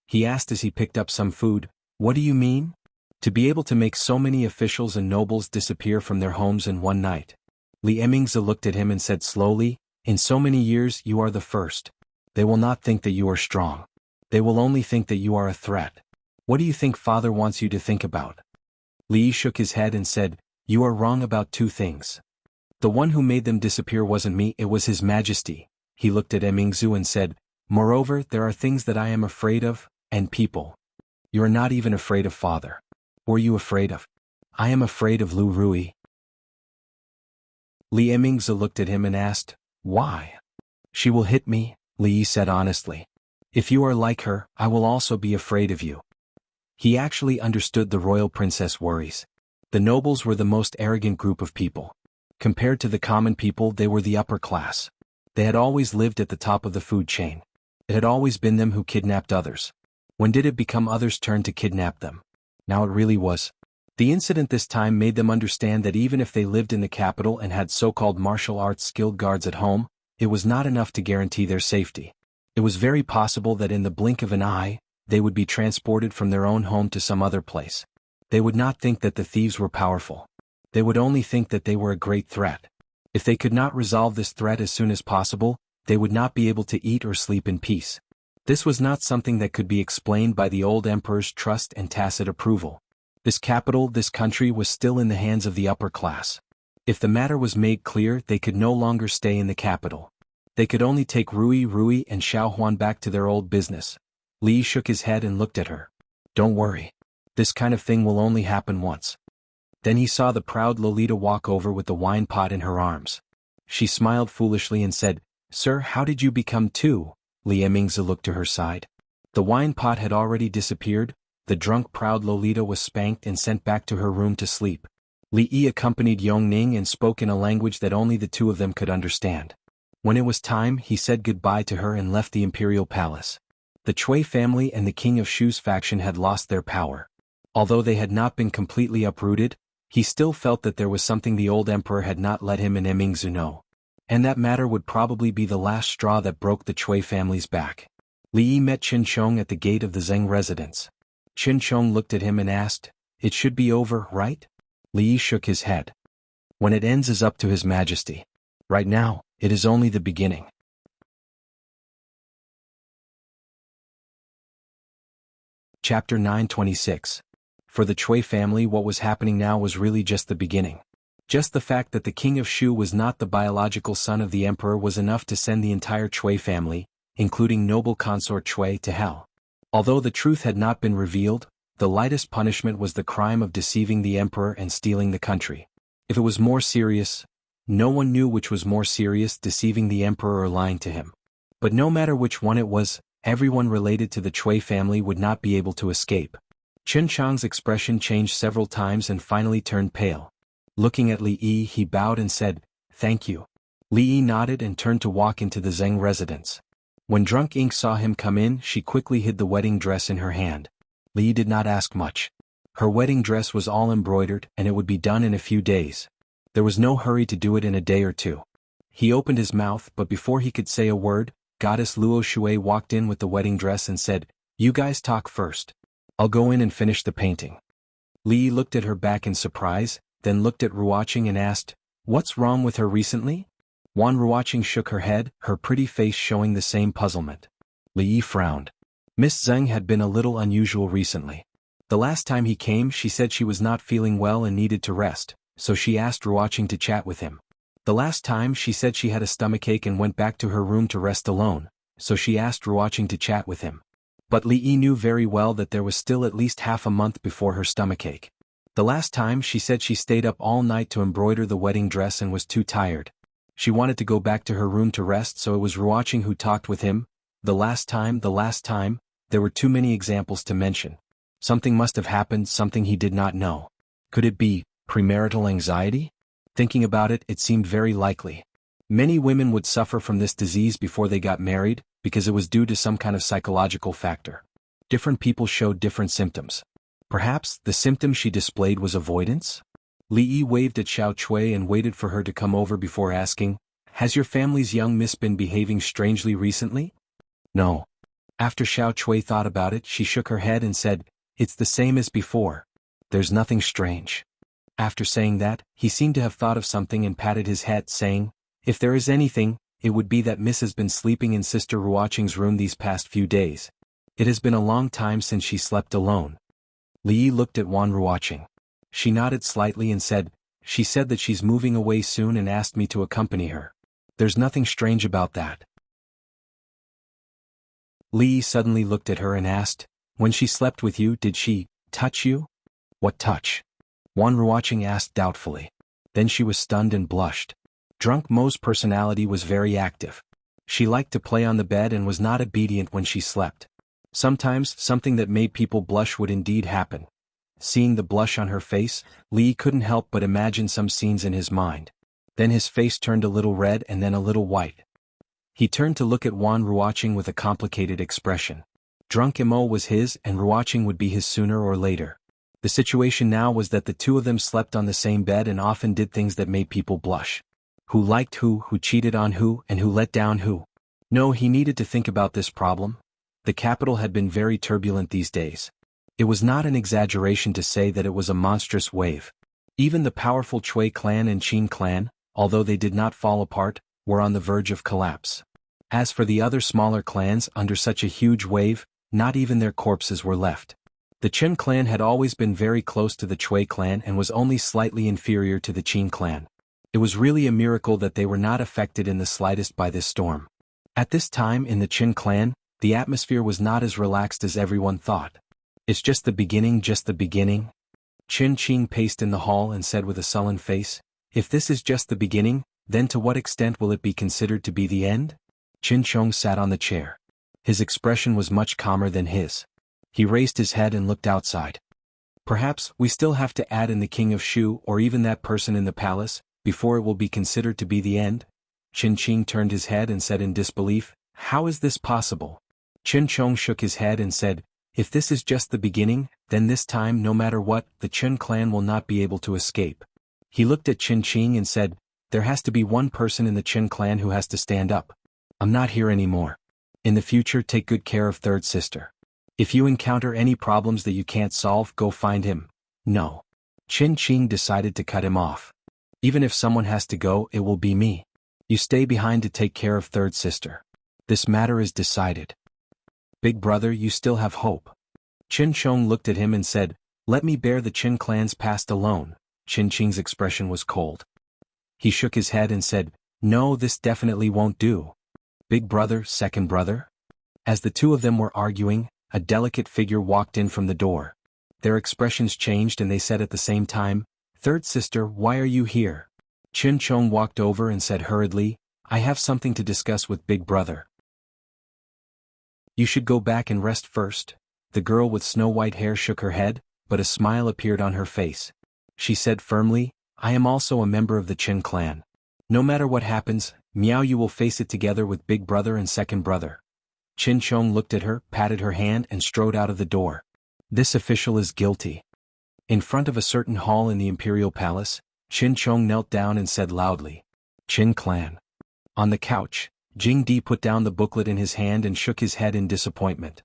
He asked as he picked up some food, "What do you mean?" To be able to make so many officials and nobles disappear from their homes in one night. Li Emingzi looked at him and said slowly, "In so many years you are the first. They will not think that you are strong. They will only think that you are a threat. What do you think father wants you to think about?" Li Yi shook his head and said, "You are wrong about 2 things. The one who made them disappear wasn't me, it was His Majesty." He looked at Emingzu and said, "Moreover, there are things that I am afraid of, and people. You are not even afraid of father. Who are you afraid of?" "I am afraid of Lu Rui." Li Emingzu looked at him and asked, "Why?" "She will hit me," Li Yi said honestly. "If you are like her, I will also be afraid of you." He actually understood the royal princess' worries. The nobles were the most arrogant group of people. Compared to the common people, they were the upper class. They had always lived at the top of the food chain. It had always been them who kidnapped others. When did it become others' turn to kidnap them? Now it really was. The incident this time made them understand that even if they lived in the capital and had so-called martial arts skilled guards at home, it was not enough to guarantee their safety. It was very possible that in the blink of an eye, they would be transported from their own home to some other place. They would not think that the thieves were powerful. They would only think that they were a great threat. If they could not resolve this threat as soon as possible, they would not be able to eat or sleep in peace. This was not something that could be explained by the old emperor's trust and tacit approval. This capital, this country was still in the hands of the upper class. If the matter was made clear, they could no longer stay in the capital. They could only take Rui and Xiao Huan back to their old business. Li shook his head and looked at her. Don't worry. This kind of thing will only happen once. Then he saw the proud Lolita walk over with the wine pot in her arms. She smiled foolishly and said, "Sir, how did you become two?" Li Emingzi looked to her side. The wine pot had already disappeared. The drunk proud Lolita was spanked and sent back to her room to sleep. Li Yi accompanied Yongning and spoke in a language that only the two of them could understand. When it was time, he said goodbye to her and left the imperial palace. The Chui family and the King of Shu's faction had lost their power. Although they had not been completely uprooted, he still felt that there was something the old emperor had not let him and Emingzi know. And that matter would probably be the last straw that broke the Chui family's back. Li Yi met Qin Chong at the gate of the Zheng residence. Qin Chong looked at him and asked, "It should be over, right?" Li Yi shook his head. "When it ends is up to His Majesty. Right now, it is only the beginning." Chapter 926. For the Chui family, what was happening now was really just the beginning. Just the fact that the King of Shu was not the biological son of the emperor was enough to send the entire Chui family, including noble consort Chui, to hell. Although the truth had not been revealed, the lightest punishment was the crime of deceiving the emperor and stealing the country. If it was more serious, no one knew which was more serious, deceiving the emperor or lying to him. But no matter which one it was, everyone related to the Chui family would not be able to escape. Qin Chong's expression changed several times and finally turned pale. Looking at Li Yi, he bowed and said, "Thank you." Li Yi nodded and turned to walk into the Zheng residence. When Drunk Ink saw him come in, she quickly hid the wedding dress in her hand. Li Yi did not ask much. Her wedding dress was all embroidered and it would be done in a few days. There was no hurry to do it in a day or two. He opened his mouth, but before he could say a word, Goddess Luo Shui walked in with the wedding dress and said, "You guys talk first. I'll go in and finish the painting." Li Yi looked at her back in surprise, then looked at Ruoqing and asked, "What's wrong with her recently?" Wan Ruoqing shook her head, her pretty face showing the same puzzlement. Li Yi frowned. Miss Zheng had been a little unusual recently. The last time he came, she said she was not feeling well and needed to rest, so she asked Ruoqing to chat with him. The last time, she said she had a stomachache and went back to her room to rest alone, so she asked Ruoqing to chat with him. But Li Yi knew very well that there was still at least half a month before her stomachache. The last time, she said she stayed up all night to embroider the wedding dress and was too tired. She wanted to go back to her room to rest, so it was Ruoqing who talked with him. The last time, there were too many examples to mention. Something must have happened, something he did not know. Could it be premarital anxiety? Thinking about it, it seemed very likely. Many women would suffer from this disease before they got married, because it was due to some kind of psychological factor. Different people showed different symptoms. Perhaps the symptom she displayed was avoidance? Li Yi waved at Xiao Chui and waited for her to come over before asking, "Has your family's young miss been behaving strangely recently?" "No." After Xiao Chui thought about it, she shook her head and said, "It's the same as before. There's nothing strange." After saying that, he seemed to have thought of something and patted his head, saying, "If there is anything, it would be that Miss has been sleeping in Sister Ruoqing's room these past few days. It has been a long time since she slept alone." Li Yi looked at Wan Ruoqing. She nodded slightly and said, "She said that she's moving away soon and asked me to accompany her. There's nothing strange about that." Li Yi suddenly looked at her and asked, "When she slept with you, did she touch you?" "What touch?" Wan Ruoqing asked doubtfully. Then she was stunned and blushed. Drunk Mo's personality was very active. She liked to play on the bed and was not obedient when she slept. Sometimes, something that made people blush would indeed happen. Seeing the blush on her face, Li couldn't help but imagine some scenes in his mind. Then his face turned a little red and then a little white. He turned to look at Wan Ruoqing with a complicated expression. Drunk Mo was his and Ruoqing would be his sooner or later. The situation now was that the two of them slept on the same bed and often did things that made people blush. Who liked who cheated on who, and who let down who? No, he needed to think about this problem. The capital had been very turbulent these days. It was not an exaggeration to say that it was a monstrous wave. Even the powerful Chui clan and Qin clan, although they did not fall apart, were on the verge of collapse. As for the other smaller clans under such a huge wave, not even their corpses were left. The Chen clan had always been very close to the Chui clan and was only slightly inferior to the Qin clan. It was really a miracle that they were not affected in the slightest by this storm. At this time in the Qin clan, the atmosphere was not as relaxed as everyone thought. It's just the beginning, just the beginning. Qin Qing paced in the hall and said with a sullen face, if this is just the beginning, then to what extent will it be considered to be the end? Qin Chong sat on the chair. His expression was much calmer than his. He raised his head and looked outside. Perhaps we still have to add in the king of Shu or even that person in the palace, before it will be considered to be the end? Qin Qing turned his head and said in disbelief, how is this possible? Qin Chong shook his head and said, if this is just the beginning, then this time no matter what, the Chen clan will not be able to escape. He looked at Qin Qing and said, there has to be one person in the Chen clan who has to stand up. I'm not here anymore. In the future, take good care of third sister. If you encounter any problems that you can't solve, go find him. No. Qin Qing decided to cut him off. Even if someone has to go, it will be me. You stay behind to take care of third sister. This matter is decided. Big brother, you still have hope. Qin Chong looked at him and said, let me bear the Qin clan's past alone. Qin Qing's expression was cold. He shook his head and said, no, this definitely won't do. Big brother, second brother? As the two of them were arguing, a delicate figure walked in from the door. Their expressions changed and they said at the same time, third sister, why are you here? Qin Chong walked over and said hurriedly, I have something to discuss with big brother. You should go back and rest first. The girl with snow-white hair shook her head, but a smile appeared on her face. She said firmly, I am also a member of the Qin clan. No matter what happens, Miao, you will face it together with big brother and second brother. Qin Chong looked at her, patted her hand and strode out of the door. This official is guilty. In front of a certain hall in the imperial palace, Qin Chong knelt down and said loudly, Qin clan. On the couch, Jing Di put down the booklet in his hand and shook his head in disappointment.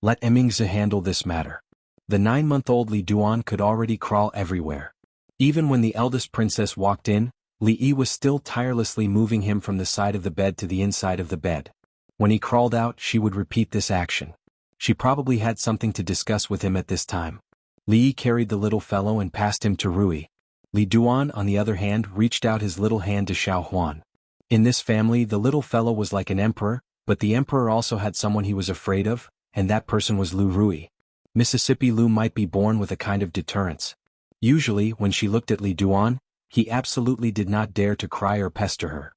Let Emingzi handle this matter. The 9-month-old Li Duan could already crawl everywhere. Even when the eldest princess walked in, Li Yi was still tirelessly moving him from the side of the bed to the inside of the bed. When he crawled out, she would repeat this action. She probably had something to discuss with him at this time. Li Yi carried the little fellow and passed him to Rui. Li Duan, on the other hand, reached out his little hand to Xiao Huan. In this family, the little fellow was like an emperor, but the emperor also had someone he was afraid of, and that person was Lu Rui. Mississippi Lu might be born with a kind of deterrence. Usually, when she looked at Li Duan, he absolutely did not dare to cry or pester her.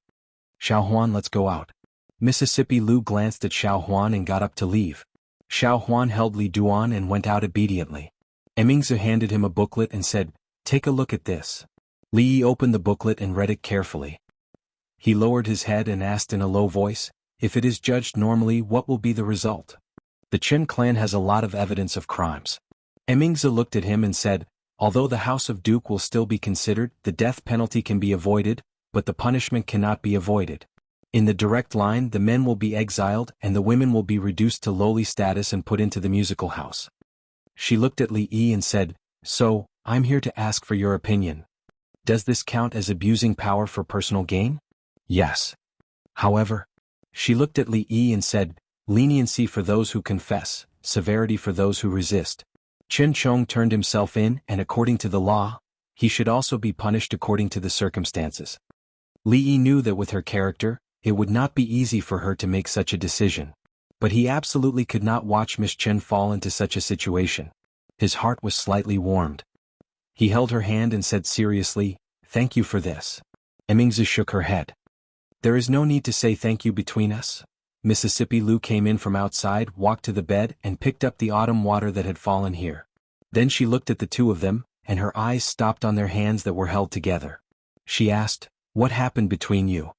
Xiao Huan, let's go out. Mississippi Lu glanced at Xiao Huan and got up to leave. Xiao Huan held Li Duan and went out obediently. Emingzi handed him a booklet and said, take a look at this. Li Yi opened the booklet and read it carefully. He lowered his head and asked in a low voice, if it is judged normally, what will be the result? The Chen clan has a lot of evidence of crimes. Emingzi looked at him and said, although the House of Duke will still be considered, the death penalty can be avoided, but the punishment cannot be avoided. In the direct line, the men will be exiled and the women will be reduced to lowly status and put into the musical house. She looked at Li Yi and said, so, I'm here to ask for your opinion. Does this count as abusing power for personal gain? Yes. However, she looked at Li Yi and said, leniency for those who confess, severity for those who resist. Qin Chong turned himself in and according to the law, he should also be punished according to the circumstances. Li Yi knew that with her character, it would not be easy for her to make such a decision. But he absolutely could not watch Miss Chen fall into such a situation. His heart was slightly warmed. He held her hand and said seriously, thank you for this. Emingzi shook her head. There is no need to say thank you between us. Mississippi Lu came in from outside, walked to the bed and picked up the autumn water that had fallen here. Then she looked at the two of them, and her eyes stopped on their hands that were held together. She asked, what happened between you?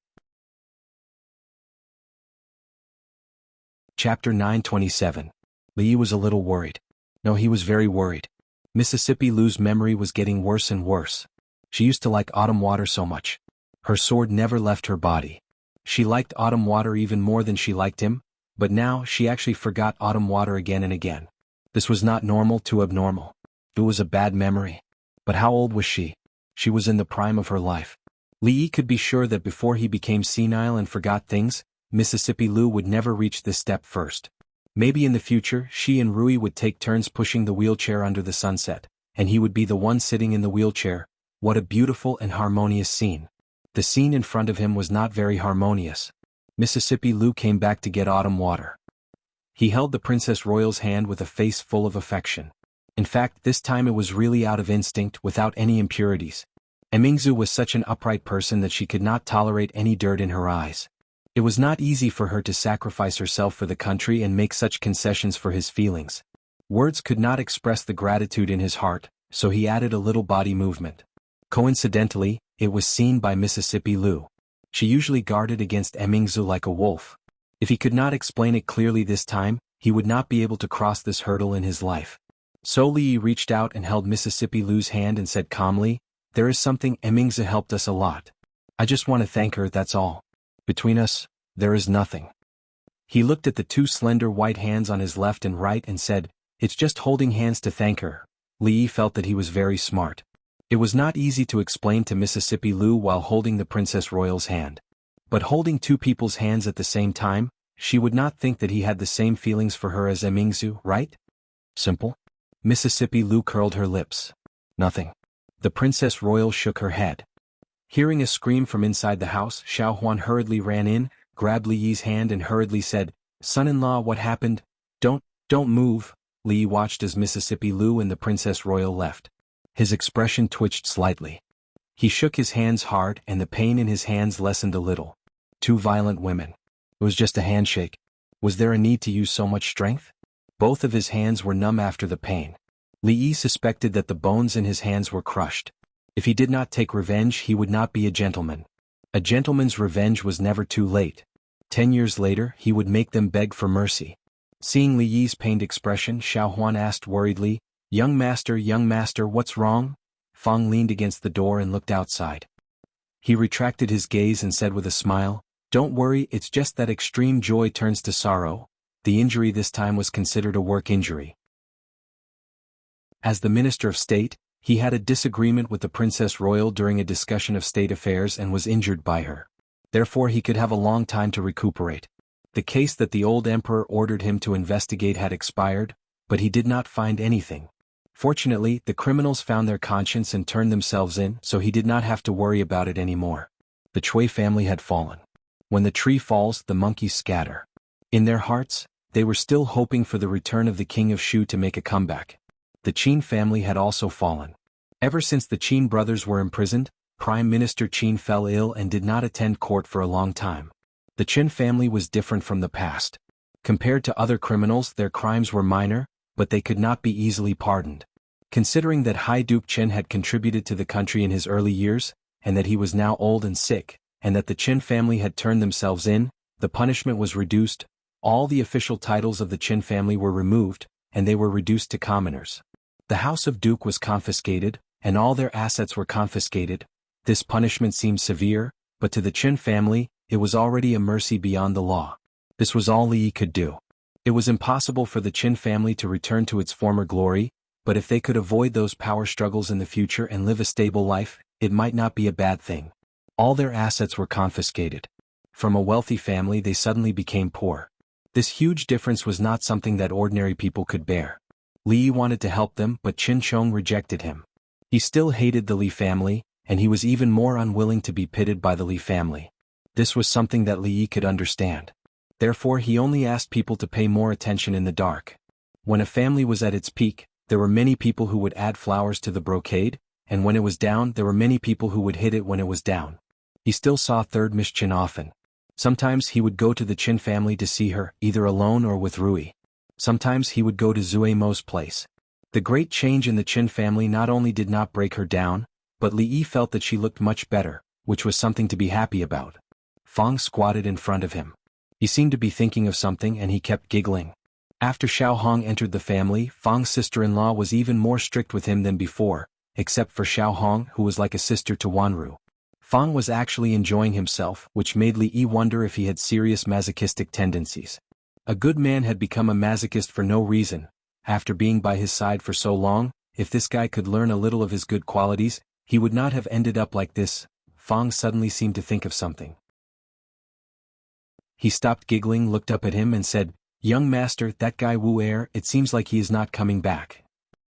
Chapter 927. Li was a little worried. No, he was very worried. Mississippi Lu's memory was getting worse and worse. She used to like autumn water so much. Her sword never left her body. She liked autumn water even more than she liked him, but now she actually forgot autumn water again and again. This was not normal to abnormal. It was a bad memory. But how old was she? She was in the prime of her life. Li could be sure that before he became senile and forgot things, Mississippi Lu would never reach this step first. Maybe in the future she and Rui would take turns pushing the wheelchair under the sunset, and he would be the one sitting in the wheelchair. What a beautiful and harmonious scene. The scene in front of him was not very harmonious. Mississippi Lu came back to get autumn water. He held the Princess Royal's hand with a face full of affection. In fact, this time it was really out of instinct, without any impurities. Emingzu was such an upright person that she could not tolerate any dirt in her eyes. It was not easy for her to sacrifice herself for the country and make such concessions for his feelings. Words could not express the gratitude in his heart, so he added a little body movement. Coincidentally, it was seen by Mississippi Lu. She usually guarded against Emingzu like a wolf. If he could not explain it clearly this time, he would not be able to cross this hurdle in his life. So Li reached out and held Mississippi Lu's hand and said calmly, "There is something. Emingzu helped us a lot. I just want to thank her, that's all. Between us, there is nothing." He looked at the two slender white hands on his left and right and said, "It's just holding hands to thank her." Li felt that he was very smart. It was not easy to explain to Mississippi Lu while holding the Princess Royal's hand. But holding two people's hands at the same time, she would not think that he had the same feelings for her as Emingzu, right? Simple? Mississippi Lu curled her lips. Nothing. The Princess Royal shook her head. Hearing a scream from inside the house, Xiao Huan hurriedly ran in, grabbed Li Yi's hand and hurriedly said, "Son-in-law, what happened? Don't move." Li watched as Mississippi Lu and the Princess Royal left. His expression twitched slightly. He shook his hands hard and the pain in his hands lessened a little. Two violent women. It was just a handshake. Was there a need to use so much strength? Both of his hands were numb after the pain. Li Yi suspected that the bones in his hands were crushed. If he did not take revenge, he would not be a gentleman. A gentleman's revenge was never too late. 10 years later, he would make them beg for mercy. Seeing Li Yi's pained expression, Xiao Huan asked worriedly, young master, what's wrong?" Fang leaned against the door and looked outside. He retracted his gaze and said with a smile, "Don't worry, it's just that extreme joy turns to sorrow." The injury this time was considered a work injury. As the Minister of State, he had a disagreement with the Princess Royal during a discussion of state affairs and was injured by her. Therefore he could have a long time to recuperate. The case that the old emperor ordered him to investigate had expired, but he did not find anything. Fortunately, the criminals found their conscience and turned themselves in, so he did not have to worry about it anymore. The Chui family had fallen. When the tree falls, the monkeys scatter. In their hearts, they were still hoping for the return of the king of Shu to make a comeback. The Qin family had also fallen. Ever since the Qin brothers were imprisoned, Prime Minister Qin fell ill and did not attend court for a long time. The Qin family was different from the past. Compared to other criminals, their crimes were minor, but they could not be easily pardoned. Considering that High Duke Qin had contributed to the country in his early years, and that he was now old and sick, and that the Qin family had turned themselves in, the punishment was reduced. All the official titles of the Qin family were removed, and they were reduced to commoners. The House of Duke was confiscated, and all their assets were confiscated. This punishment seemed severe, but to the Qin family, it was already a mercy beyond the law. This was all Li Yi could do. It was impossible for the Qin family to return to its former glory, but if they could avoid those power struggles in the future and live a stable life, it might not be a bad thing. All their assets were confiscated. From a wealthy family they suddenly became poor. This huge difference was not something that ordinary people could bear. Li Yi wanted to help them, but Qin Chong rejected him. He still hated the Li family, and he was even more unwilling to be pitted by the Li family. This was something that Li Yi could understand. Therefore he only asked people to pay more attention in the dark. When a family was at its peak, there were many people who would add flowers to the brocade, and when it was down there were many people who would hit it when it was down. He still saw third Miss Qin often. Sometimes he would go to the Qin family to see her, either alone or with Rui. Sometimes he would go to Zue Mo's place. The great change in the Qin family not only did not break her down, but Li Yi felt that she looked much better, which was something to be happy about. Fang squatted in front of him. He seemed to be thinking of something and he kept giggling. After Xiao Hong entered the family, Fang's sister-in-law was even more strict with him than before, except for Xiao Hong, who was like a sister to Wanru. Fang was actually enjoying himself, which made Li Yi wonder if he had serious masochistic tendencies. A good man had become a masochist for no reason. After being by his side for so long, if this guy could learn a little of his good qualities, he would not have ended up like this. Fang suddenly seemed to think of something. He stopped giggling, looked up at him and said, "Young master, that guy Wu Er, it seems like he is not coming back."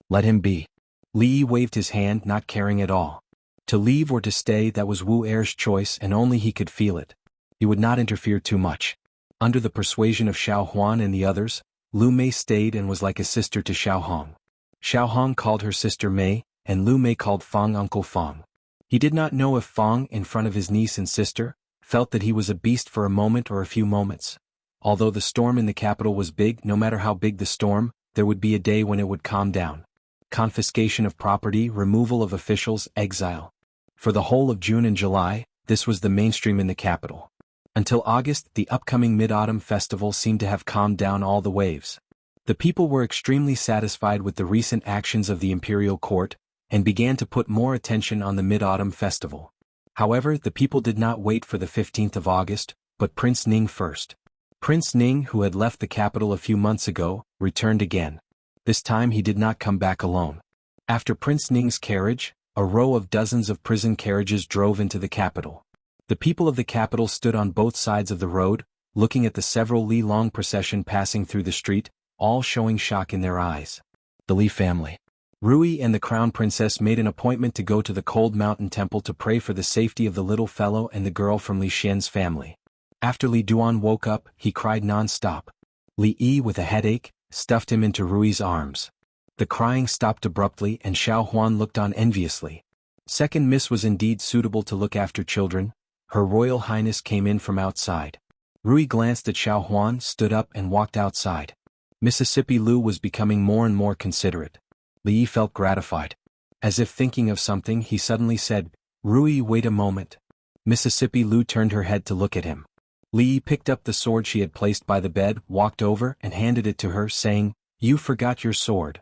"Let him be." Li Yi waved his hand, not caring at all. To leave or to stay, that was Wu Er's choice and only he could feel it. He would not interfere too much. Under the persuasion of Xiao Huan and the others, Lu Mei stayed and was like a sister to Xiao Hong. Xiao Hong called her sister Mei, and Lu Mei called Fang Uncle Fang. He did not know if Fang, in front of his niece and sister, felt that he was a beast for a moment or a few moments. Although the storm in the capital was big, no matter how big the storm, there would be a day when it would calm down. Confiscation of property, removal of officials, exile. For the whole of June and July, this was the mainstream in the capital. Until August, the upcoming Mid-Autumn Festival seemed to have calmed down all the waves. The people were extremely satisfied with the recent actions of the imperial court, and began to put more attention on the Mid-Autumn Festival. However, the people did not wait for the 15th of August, but Prince Ning first. Prince Ning, who had left the capital a few months ago, returned again. This time he did not come back alone. After Prince Ning's carriage, a row of dozens of prison carriages drove into the capital. The people of the capital stood on both sides of the road, looking at the several li-long procession passing through the street, all showing shock in their eyes. The Li family. Rui and the crown princess made an appointment to go to the cold mountain temple to pray for the safety of the little fellow and the girl from Li Xian's family. After Li Duan woke up, he cried non-stop. Li Yi, with a headache, stuffed him into Rui's arms. The crying stopped abruptly and Xiao Huan looked on enviously. Second Miss was indeed suitable to look after children. Her Royal Highness came in from outside. Rui glanced at Xiao Huan, stood up and walked outside. Mississippi Lu was becoming more and more considerate. Li Yi felt gratified. As if thinking of something, he suddenly said, "Rui, wait a moment." Mississippi Lu turned her head to look at him. Li Yi picked up the sword she had placed by the bed, walked over and handed it to her, saying, "You forgot your sword."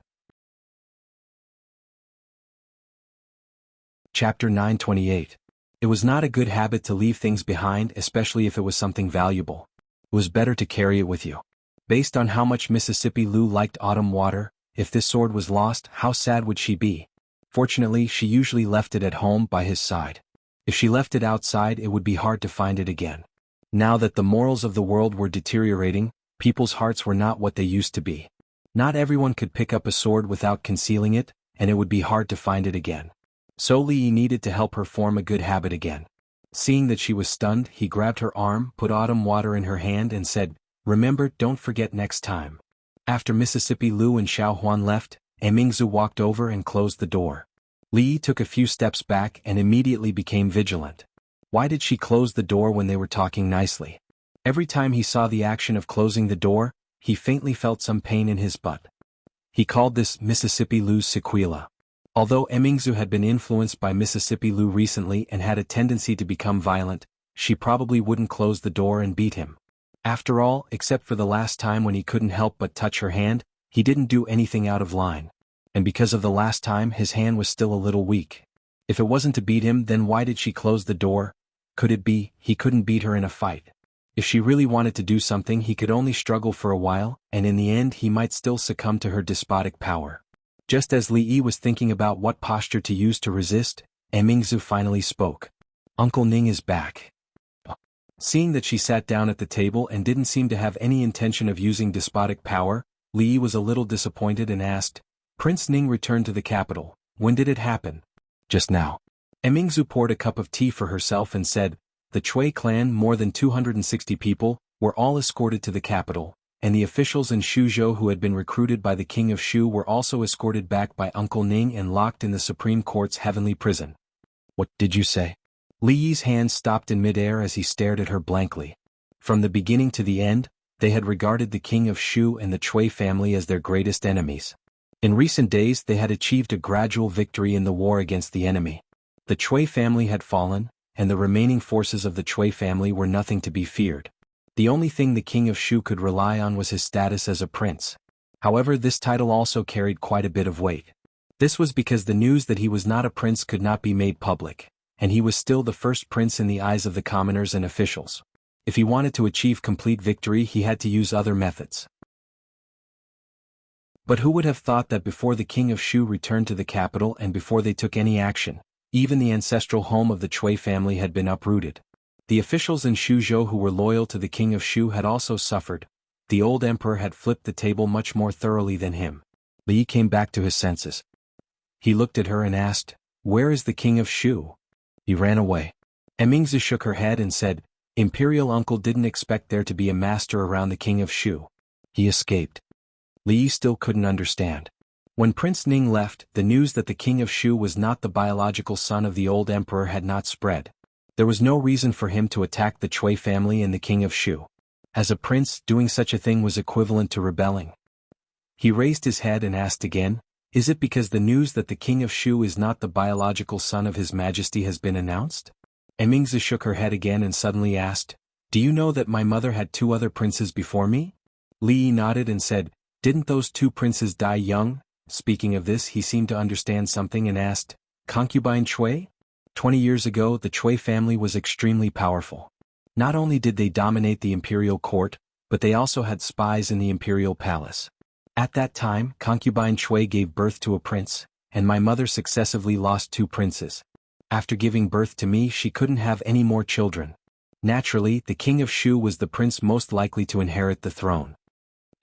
Chapter 928. It was not a good habit to leave things behind, especially if it was something valuable. It was better to carry it with you. Based on how much Mississippi Lu liked autumn water, if this sword was lost, how sad would she be? Fortunately, she usually left it at home by his side. If she left it outside, it would be hard to find it again. Now that the morals of the world were deteriorating, people's hearts were not what they used to be. Not everyone could pick up a sword without concealing it, and it would be hard to find it again. So Li Yi needed to help her form a good habit again. Seeing that she was stunned, he grabbed her arm, put autumn water in her hand and said, "Remember, don't forget next time." After Mississippi Lu and Xiao Huan left, Emingzu walked over and closed the door. Li Yi took a few steps back and immediately became vigilant. Why did she close the door when they were talking nicely? Every time he saw the action of closing the door, he faintly felt some pain in his butt. He called this Mississippi Lu's sequela. Although Emingzu had been influenced by Mississippi Lu recently and had a tendency to become violent, she probably wouldn't close the door and beat him. After all, except for the last time when he couldn't help but touch her hand, he didn't do anything out of line. And because of the last time, his hand was still a little weak. If it wasn't to beat him, then why did she close the door? Could it be, he couldn't beat her in a fight? If she really wanted to do something, he could only struggle for a while, and in the end he might still succumb to her despotic power. Just as Li Yi was thinking about what posture to use to resist, Emingzu finally spoke. "Uncle Ning is back." Seeing that she sat down at the table and didn't seem to have any intention of using despotic power, Li Yi was a little disappointed and asked, "Prince Ning returned to the capital. When did it happen?" "Just now." Emingzu poured a cup of tea for herself and said, "The Chui clan, more than 260 people, were all escorted to the capital, and the officials in Shuzhou who had been recruited by the king of Shu were also escorted back by Uncle Ning and locked in the Supreme Court's heavenly prison." "What did you say?" Li Yi's hand stopped in midair as he stared at her blankly. From the beginning to the end, they had regarded the king of Shu and the Chui family as their greatest enemies. In recent days they had achieved a gradual victory in the war against the enemy. The Chui family had fallen, and the remaining forces of the Chui family were nothing to be feared. The only thing the king of Shu could rely on was his status as a prince. However, this title also carried quite a bit of weight. This was because the news that he was not a prince could not be made public, and he was still the first prince in the eyes of the commoners and officials. If he wanted to achieve complete victory, he had to use other methods. But who would have thought that before the king of Shu returned to the capital and before they took any action, even the ancestral home of the Cui family had been uprooted. The officials in Shuzhou who were loyal to the king of Shu had also suffered. The old emperor had flipped the table much more thoroughly than him. Li came back to his senses. He looked at her and asked, "Where is the king of Shu?" He ran away. Emingzi shook her head and said, "Imperial uncle didn't expect there to be a master around the king of Shu. He escaped." Li still couldn't understand. When Prince Ning left, the news that the king of Shu was not the biological son of the old emperor had not spread. There was no reason for him to attack the Cui family and the king of Shu. As a prince, doing such a thing was equivalent to rebelling. He raised his head and asked again, "Is it because the news that the king of Shu is not the biological son of his majesty has been announced?" Emingzi shook her head again and suddenly asked, "Do you know that my mother had 2 other princes before me?" Li nodded and said, "Didn't those 2 princes die young?" Speaking of this, he seemed to understand something and asked, "Concubine Cui?" 20 years ago, the Cui family was extremely powerful. Not only did they dominate the imperial court, but they also had spies in the imperial palace. At that time, concubine Cui gave birth to a prince, and my mother successively lost 2 princes. After giving birth to me, she couldn't have any more children. Naturally, the king of Shu was the prince most likely to inherit the throne.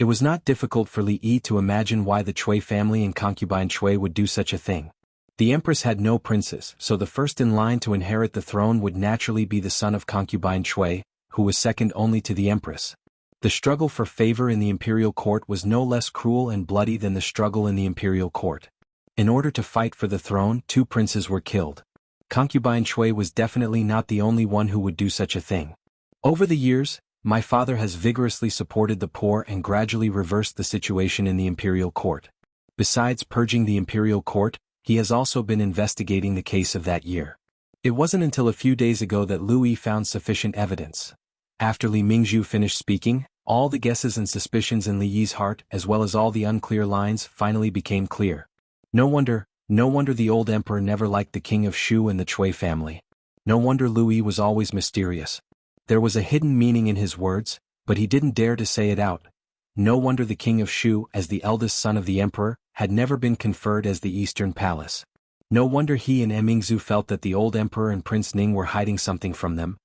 It was not difficult for Li Yi to imagine why the Cui family and concubine Cui would do such a thing. The empress had no princes, so the first in line to inherit the throne would naturally be the son of concubine Cui, who was second only to the empress. The struggle for favor in the imperial court was no less cruel and bloody than the struggle in the imperial court. In order to fight for the throne, 2 princes were killed. Concubine Cui was definitely not the only one who would do such a thing. Over the years, my father has vigorously supported the poor and gradually reversed the situation in the imperial court. Besides purging the imperial court, he has also been investigating the case of that year. It wasn't until a few days ago that Louis found sufficient evidence. After Li Mingzhu finished speaking, all the guesses and suspicions in Li Yi's heart, as well as all the unclear lines, finally became clear. No wonder the old emperor never liked the king of Shu and the Cui family. No wonder Louis was always mysterious. There was a hidden meaning in his words, but he didn't dare to say it out. No wonder the king of Shu, as the eldest son of the emperor, had never been conferred as the Eastern Palace. No wonder he and Emingzu felt that the old emperor and Prince Ning were hiding something from them.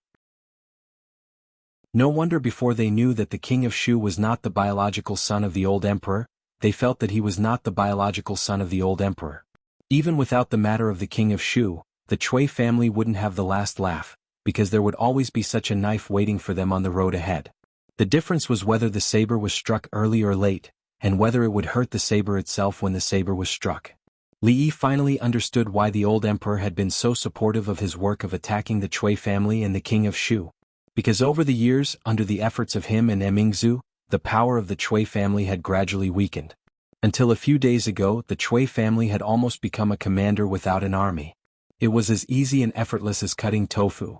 No wonder before they knew that the king of Shu was not the biological son of the old emperor, they felt that he was not the biological son of the old emperor. Even without the matter of the king of Shu, the Cui family wouldn't have the last laugh, because there would always be such a knife waiting for them on the road ahead. The difference was whether the saber was struck early or late, and whether it would hurt the saber itself when the saber was struck. Li Yi finally understood why the old emperor had been so supportive of his work of attacking the Cui family and the king of Shu. Because over the years, under the efforts of him and Emingzu, the power of the Cui family had gradually weakened. Until a few days ago, the Cui family had almost become a commander without an army. It was as easy and effortless as cutting tofu.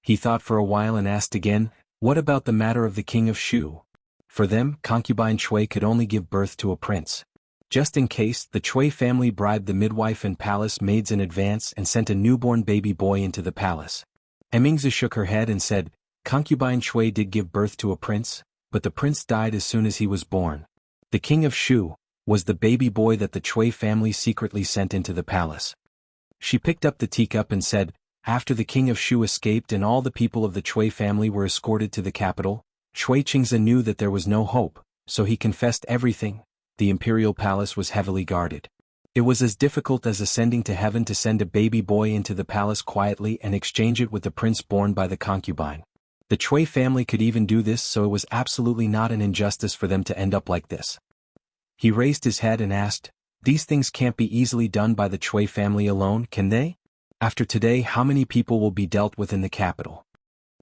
He thought for a while and asked again, "What about the matter of the king of Shu?" For them, concubine Cui could only give birth to a prince. Just in case, the Cui family bribed the midwife and palace maids in advance and sent a newborn baby boy into the palace. Emingzi shook her head and said, "Concubine Cui did give birth to a prince, but the prince died as soon as he was born. The king of Shu was the baby boy that the Cui family secretly sent into the palace." She picked up the teacup and said, "After the king of Shu escaped and all the people of the Cui family were escorted to the capital, Cui Qingzi knew that there was no hope, so he confessed everything. The imperial palace was heavily guarded. It was as difficult as ascending to heaven to send a baby boy into the palace quietly and exchange it with the prince born by the concubine. The Cui family could even do this, so it was absolutely not an injustice for them to end up like this." He raised his head and asked, "These things can't be easily done by the Cui family alone, can they? After today, how many people will be dealt with in the capital?"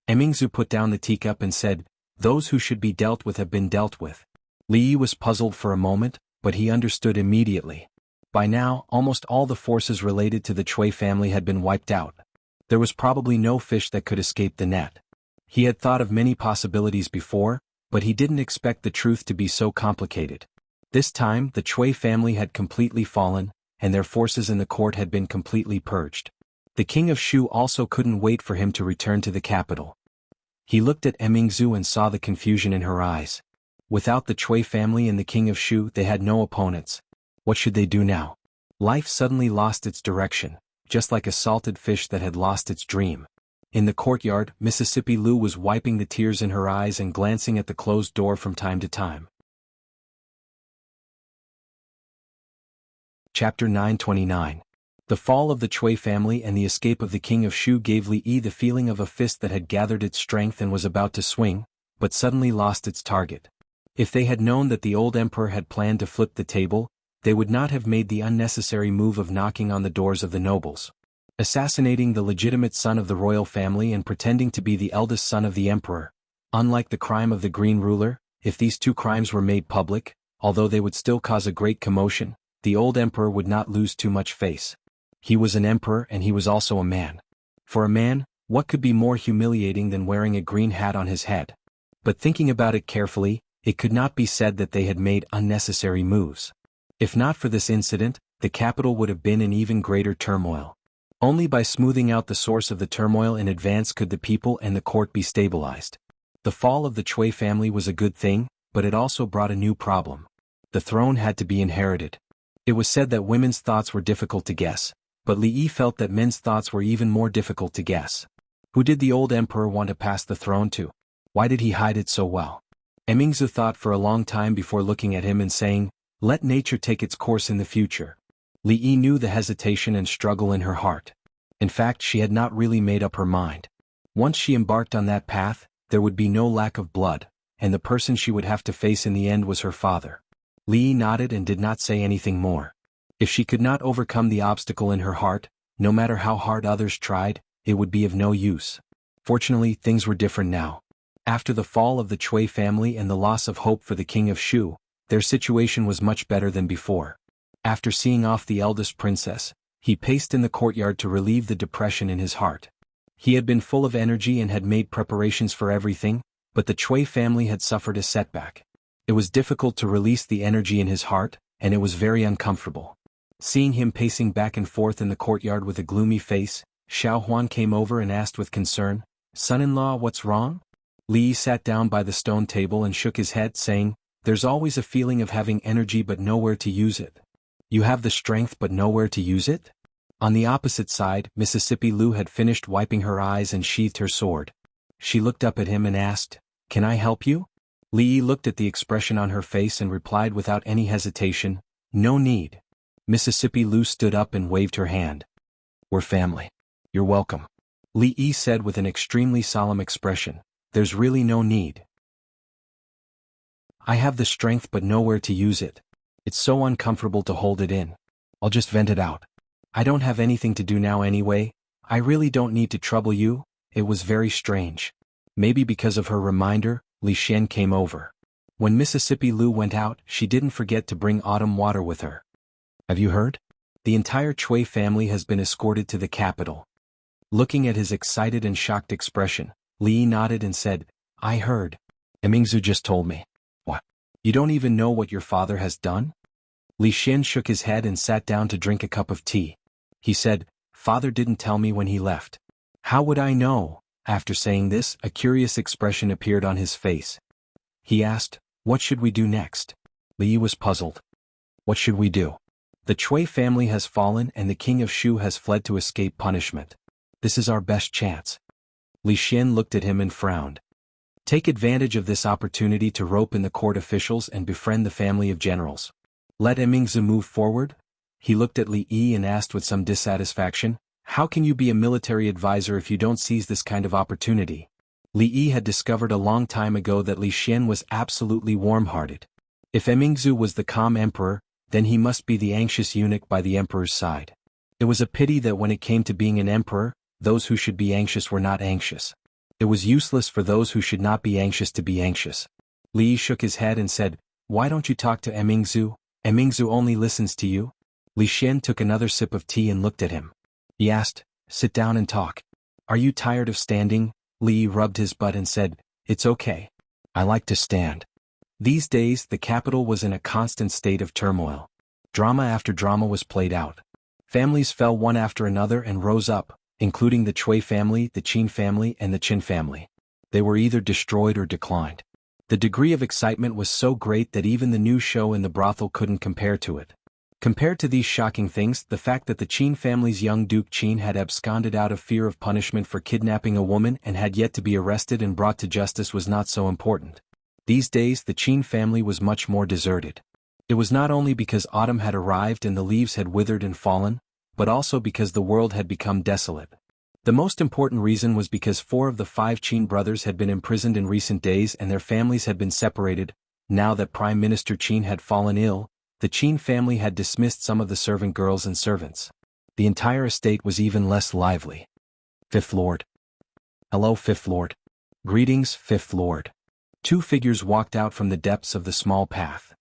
Emingzu put down the teacup and said, "Those who should be dealt with have been dealt with." Li Yi was puzzled for a moment, but he understood immediately. By now, almost all the forces related to the Cui family had been wiped out. There was probably no fish that could escape the net. He had thought of many possibilities before, but he didn't expect the truth to be so complicated. This time, the Chui family had completely fallen, and their forces in the court had been completely purged. The king of Shu also couldn't wait for him to return to the capital. He looked at Emingzu and saw the confusion in her eyes. Without the Chui family and the king of Shu, they had no opponents. What should they do now? Life suddenly lost its direction, just like a salted fish that had lost its dream. In the courtyard, Mississippi Lu was wiping the tears in her eyes and glancing at the closed door from time to time. Chapter 929. The fall of the Chui family and the escape of the king of Shu gave Li Yi the feeling of a fist that had gathered its strength and was about to swing, but suddenly lost its target. If they had known that the old emperor had planned to flip the table, they would not have made the unnecessary move of knocking on the doors of the nobles. Assassinating the legitimate son of the royal family and pretending to be the eldest son of the emperor. Unlike the crime of the Green Ruler, if these two crimes were made public, although they would still cause a great commotion, the old emperor would not lose too much face. He was an emperor and he was also a man. For a man, what could be more humiliating than wearing a green hat on his head? But thinking about it carefully, it could not be said that they had made unnecessary moves. If not for this incident, the capital would have been in even greater turmoil. Only by smoothing out the source of the turmoil in advance could the people and the court be stabilized. The fall of the Chui family was a good thing, but it also brought a new problem. The throne had to be inherited. It was said that women's thoughts were difficult to guess, but Li Yi felt that men's thoughts were even more difficult to guess. Who did the old emperor want to pass the throne to? Why did he hide it so well? Emingzu thought for a long time before looking at him and saying, "Let nature take its course in the future." Li Yi knew the hesitation and struggle in her heart. In fact, she had not really made up her mind. Once she embarked on that path, there would be no lack of blood, and the person she would have to face in the end was her father. Li Yi nodded and did not say anything more. If she could not overcome the obstacle in her heart, no matter how hard others tried, it would be of no use. Fortunately, things were different now. After the fall of the Chui family and the loss of hope for the king of Shu, their situation was much better than before. After seeing off the eldest princess, he paced in the courtyard to relieve the depression in his heart. He had been full of energy and had made preparations for everything, but the Chui family had suffered a setback. It was difficult to release the energy in his heart, and it was very uncomfortable. Seeing him pacing back and forth in the courtyard with a gloomy face, Xiao Huan came over and asked with concern, "Son-in-law, what's wrong?" Li Yi sat down by the stone table and shook his head, saying, "There's always a feeling of having energy but nowhere to use it." "You have the strength but nowhere to use it?" On the opposite side, Mississippi Lu had finished wiping her eyes and sheathed her sword. She looked up at him and asked, "Can I help you?" Li Yi looked at the expression on her face and replied without any hesitation, "No need." Mississippi Lu stood up and waved her hand. "We're family. You're welcome." Li Yi said with an extremely solemn expression, "There's really no need. I have the strength but nowhere to use it. It's so uncomfortable to hold it in. I'll just vent it out. I don't have anything to do now anyway. I really don't need to trouble you." It was very strange. Maybe because of her reminder, Li Xian came over. When Mississippi Lu went out, she didn't forget to bring autumn water with her. "Have you heard? The entire Chui family has been escorted to the capital." Looking at his excited and shocked expression, Li Yi nodded and said, "I heard. Emingzu just told me." "What? You don't even know what your father has done?" Li Xian shook his head and sat down to drink a cup of tea. He said, "Father didn't tell me when he left." "How would I know?" After saying this, a curious expression appeared on his face. He asked, "What should we do next?" Li Yi was puzzled. "What should we do? The Chui family has fallen and the king of Shu has fled to escape punishment. This is our best chance." Li Xian looked at him and frowned. "Take advantage of this opportunity to rope in the court officials and befriend the family of generals. Let Emingzu move forward." He looked at Li Yi and asked with some dissatisfaction, "How can you be a military advisor if you don't seize this kind of opportunity?" Li Yi had discovered a long time ago that Li Xian was absolutely warm-hearted. If Emingzu was the calm emperor, then he must be the anxious eunuch by the emperor's side. It was a pity that when it came to being an emperor, those who should be anxious were not anxious. It was useless for those who should not be anxious to be anxious. Li Yi shook his head and said, "Why don't you talk to Emingzu? Emingzu only listens to you." Li Xian took another sip of tea and looked at him. He asked, "Sit down and talk. Are you tired of standing?" Li rubbed his butt and said, "It's okay. I like to stand." These days, the capital was in a constant state of turmoil. Drama after drama was played out. Families fell one after another and rose up, including the Chui family, the Qin family, and the Qin family. They were either destroyed or declined. The degree of excitement was so great that even the new show in the brothel couldn't compare to it. Compared to these shocking things, the fact that the Qin family's young Duke Qin had absconded out of fear of punishment for kidnapping a woman and had yet to be arrested and brought to justice was not so important. These days the Qin family was much more deserted. It was not only because autumn had arrived and the leaves had withered and fallen, but also because the world had become desolate. The most important reason was because 4 of the 5 Qin brothers had been imprisoned in recent days and their families had been separated. Now that Prime Minister Qin had fallen ill, the Qin family had dismissed some of the servant girls and servants. The entire estate was even less lively. Fifth Lord. Hello, Fifth Lord. Greetings, Fifth Lord. 2 figures walked out from the depths of the small path.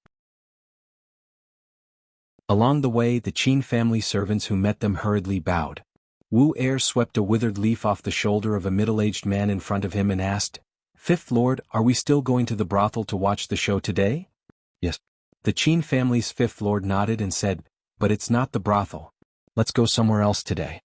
Along the way, the Qin family servants who met them hurriedly bowed. Wu Er swept a withered leaf off the shoulder of a middle-aged man in front of him and asked, "Fifth Lord, are we still going to the brothel to watch the show today?" "Yes." The Qin family's 5th Lord nodded and said, "But it's not the brothel. Let's go somewhere else today."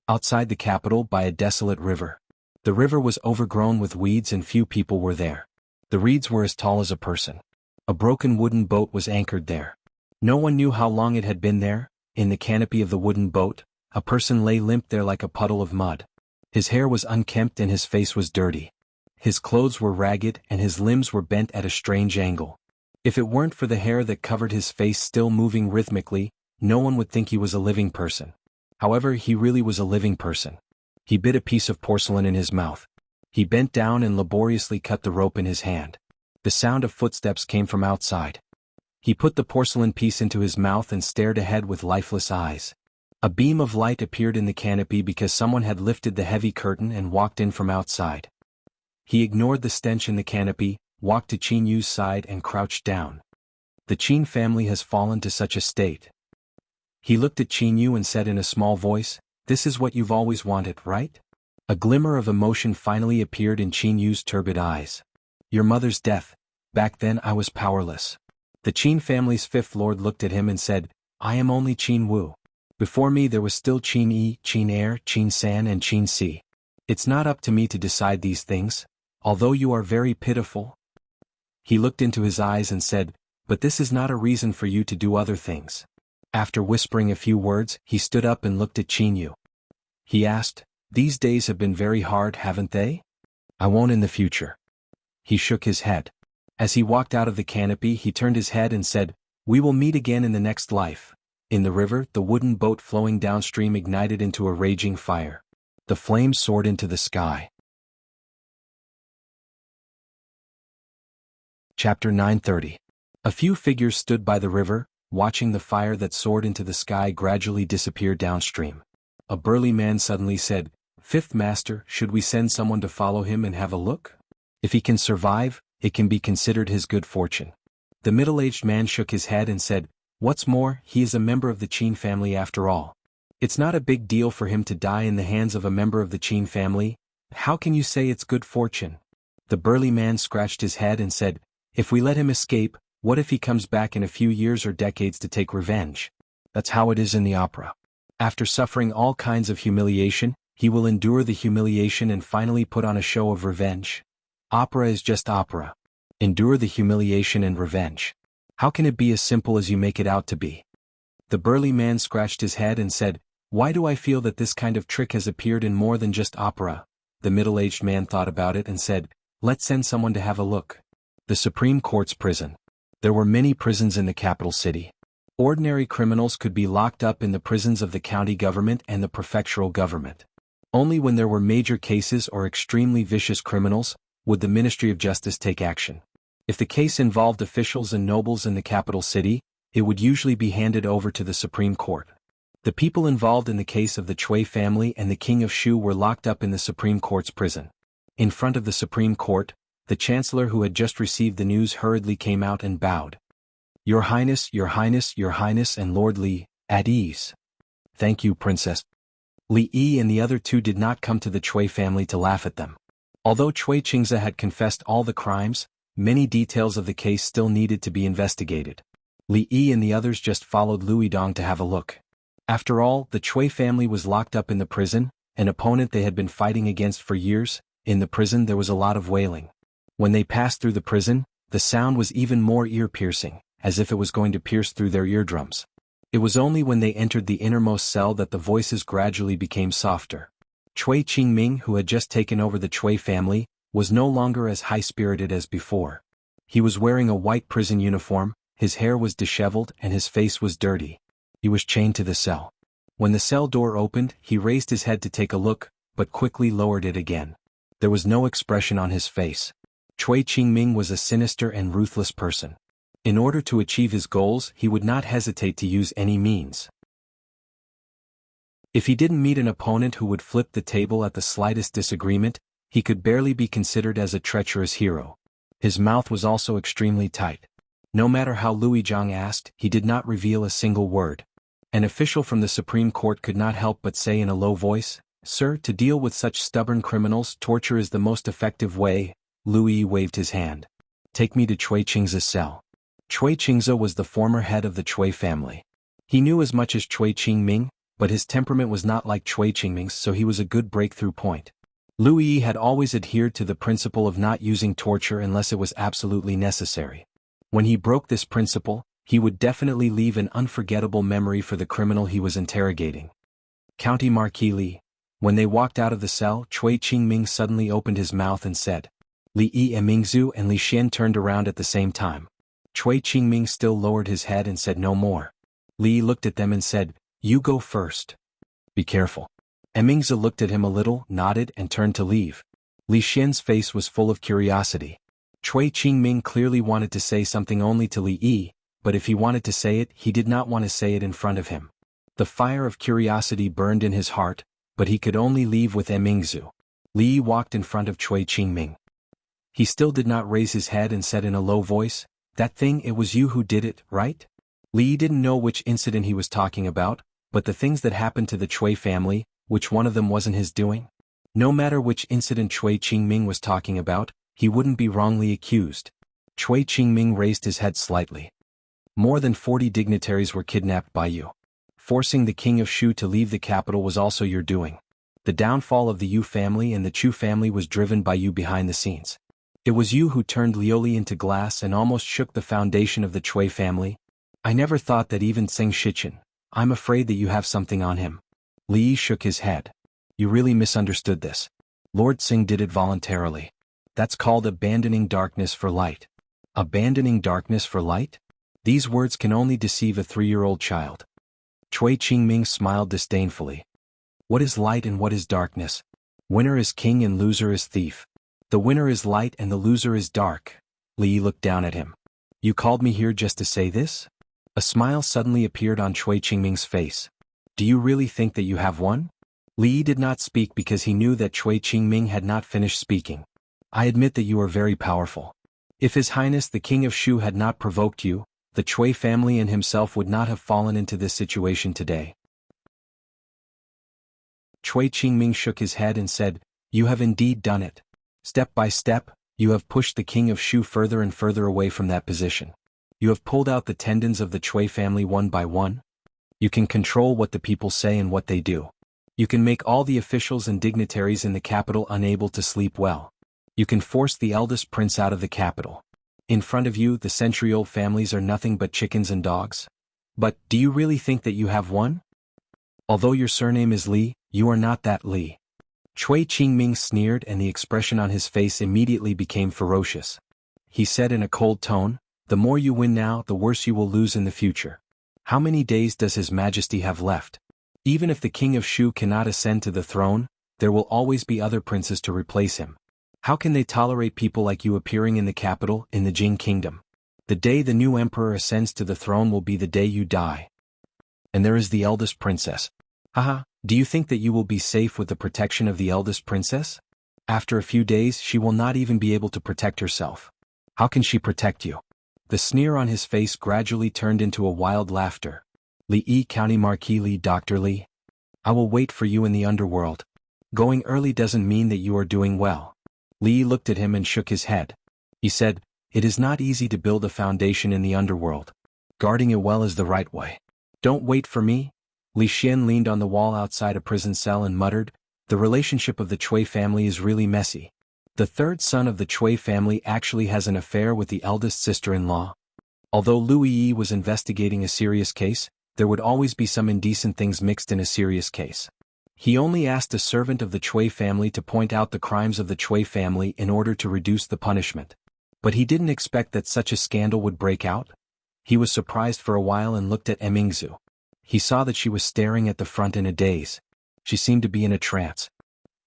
Outside the capital, by a desolate river. The river was overgrown with weeds and few people were there. The reeds were as tall as a person. A broken wooden boat was anchored there. No one knew how long it had been there. In the canopy of the wooden boat, a person lay limp there like a puddle of mud. His hair was unkempt and his face was dirty. His clothes were ragged and his limbs were bent at a strange angle. If it weren't for the hair that covered his face still moving rhythmically, no one would think he was a living person. However, he really was a living person. He bit a piece of porcelain in his mouth. He bent down and laboriously cut the rope in his hand. The sound of footsteps came from outside. He put the porcelain piece into his mouth and stared ahead with lifeless eyes. A beam of light appeared in the canopy because someone had lifted the heavy curtain and walked in from outside. He ignored the stench in the canopy, walked to Qin Yu's side and crouched down. The Qin family has fallen to such a state. He looked at Qin Yu and said in a small voice, "This is what you've always wanted, right?" A glimmer of emotion finally appeared in Qin Yu's turbid eyes. "Your mother's death. Back then I was powerless." The Qin family's 5th Lord looked at him and said, "I am only Qin Wu. Before me there was still Qin Yi, Qin Air, Qin San and Qin Si. It's not up to me to decide these things, although you are very pitiful." He looked into his eyes and said, "But this is not a reason for you to do other things." After whispering a few words, he stood up and looked at Qin Yu. He asked, "These days have been very hard, haven't they?" "I won't in the future." He shook his head. As he walked out of the canopy, he turned his head and said, "We will meet again in the next life." In the river, the wooden boat flowing downstream ignited into a raging fire. The flames soared into the sky. Chapter 930. A few figures stood by the river, watching the fire that soared into the sky gradually disappear downstream. A burly man suddenly said, "Fifth Master, should we send someone to follow him and have a look? If he can survive, it can be considered his good fortune." The middle-aged man shook his head and said, "What's more, he is a member of the Qin family after all. It's not a big deal for him to die in the hands of a member of the Qin family. How can you say it's good fortune?" The burly man scratched his head and said, "If we let him escape, what if he comes back in a few years or decades to take revenge? That's how it is in the opera. After suffering all kinds of humiliation, he will endure the humiliation and finally put on a show of revenge. Opera is just opera. Endure the humiliation and revenge. How can it be as simple as you make it out to be?" The burly man scratched his head and said, "Why do I feel that this kind of trick has appeared in more than just opera?" The middle-aged man thought about it and said, "Let's send someone to have a look." The Supreme Court's prison. There were many prisons in the capital city. Ordinary criminals could be locked up in the prisons of the county government and the prefectural government. Only when there were major cases or extremely vicious criminals would the Ministry of Justice take action. If the case involved officials and nobles in the capital city, it would usually be handed over to the Supreme Court. The people involved in the case of the Chui family and the King of Shu were locked up in the Supreme Court's prison. In front of the Supreme Court, the Chancellor who had just received the news hurriedly came out and bowed. "Your Highness, Your Highness, Your Highness and Lord Li, at ease." "Thank you, Princess." Li Yi and the other 2 did not come to the Chui family to laugh at them. Although Cui Qingze had confessed all the crimes, many details of the case still needed to be investigated. Li Yi and the others just followed Lui Dong to have a look. After all, the Cui family was locked up in the prison, an opponent they had been fighting against for years. In the prison there was a lot of wailing. When they passed through the prison, the sound was even more ear-piercing, as if it was going to pierce through their eardrums. It was only when they entered the innermost cell that the voices gradually became softer. Cui Qingming, who had just taken over the Cui family, was no longer as high-spirited as before. He was wearing a white prison uniform, his hair was disheveled and his face was dirty. He was chained to the cell. When the cell door opened, he raised his head to take a look, but quickly lowered it again. There was no expression on his face. Cui Qingming was a sinister and ruthless person. In order to achieve his goals, he would not hesitate to use any means. If he didn't meet an opponent who would flip the table at the slightest disagreement, he could barely be considered as a treacherous hero. His mouth was also extremely tight. No matter how Lui Zhang asked, he did not reveal a single word. An official from the Supreme Court could not help but say in a low voice, "Sir, to deal with such stubborn criminals, torture is the most effective way." Lui waved his hand. "Take me to Cui Qingze's cell." Cui Qingze was the former head of the Cui family. He knew as much as Cui Qingming, but his temperament was not like Cui Qingming's, so he was a good breakthrough point. Lui had always adhered to the principle of not using torture unless it was absolutely necessary. When he broke this principle, he would definitely leave an unforgettable memory for the criminal he was interrogating. County Marquis Li. When they walked out of the cell, Cui Qingming suddenly opened his mouth and said, "Li Yi and Mingzhu," and Li Xian turned around at the same time. Cui Qingming still lowered his head and said no more. Li looked at them and said, "You go first. Be careful." Mingzhu looked at him a little, nodded and turned to leave. Li Xian's face was full of curiosity. Cui Qingming clearly wanted to say something only to Li Yi, but if he wanted to say it, he did not want to say it in front of him. The fire of curiosity burned in his heart, but he could only leave with Mingzhu. Li walked in front of Cui Qingming. He still did not raise his head and said in a low voice, "That thing, it was you who did it, right?" Li didn't know which incident he was talking about, but the things that happened to the Cui family, which one of them wasn't his doing? No matter which incident Cui Qingming was talking about, he wouldn't be wrongly accused. Cui Qingming raised his head slightly. "More than 40 dignitaries were kidnapped by you. Forcing the king of Shu to leave the capital was also your doing. The downfall of the Yu family and the Chu family was driven by you behind the scenes. It was you who turned Liuli into glass and almost shook the foundation of the Cui family. I never thought that even Seng Shichen. I'm afraid that you have something on him." Li shook his head. "You really misunderstood this. Lord Sing did it voluntarily. That's called abandoning darkness for light." Abandoning darkness for light? These words can only deceive a 3-year-old child. Cui Qingming smiled disdainfully. "What is light and what is darkness? Winner is king and loser is thief. The winner is light and the loser is dark." Li looked down at him. "You called me here just to say this?" A smile suddenly appeared on Cui Qingming's face. "Do you really think that you have one?" Li did not speak because he knew that Cui Qingming had not finished speaking. "I admit that you are very powerful. If His Highness the King of Shu had not provoked you, the Cui family and himself would not have fallen into this situation today." Cui Qingming shook his head and said, "You have indeed done it. Step by step, you have pushed the King of Shu further and further away from that position. You have pulled out the tendons of the Cui family one by one. You can control what the people say and what they do. You can make all the officials and dignitaries in the capital unable to sleep well. You can force the eldest prince out of the capital. In front of you, the century-old families are nothing but chickens and dogs. But, do you really think that you have one? Although your surname is Li, you are not that Li." Cui Qingming sneered and the expression on his face immediately became ferocious. He said in a cold tone, "The more you win now, the worse you will lose in the future. How many days does His Majesty have left? Even if the King of Shu cannot ascend to the throne, there will always be other princes to replace him. How can they tolerate people like you appearing in the capital, in the Jing kingdom? The day the new emperor ascends to the throne will be the day you die. And there is the eldest princess. Haha, do you think that you will be safe with the protection of the eldest princess? After a few days she will not even be able to protect herself. How can she protect you?" The sneer on his face gradually turned into a wild laughter. "Li Yi, County Marquis Li, Dr. Li. I will wait for you in the underworld. Going early doesn't mean that you are doing well. Li looked at him and shook his head. He said, "It is not easy to build a foundation in the underworld. Guarding it well is the right way. Don't wait for me." Li Xian leaned on the wall outside a prison cell and muttered, "The relationship of the Cui family is really messy. The third son of the Cui family actually has an affair with the eldest sister-in-law. Although Liu Yi was investigating a serious case, there would always be some indecent things mixed in a serious case. He only asked a servant of the Cui family to point out the crimes of the Cui family in order to reduce the punishment. But he didn't expect that such a scandal would break out. He was surprised for a while and looked at Emingzu. He saw that she was staring at the front in a daze. She seemed to be in a trance.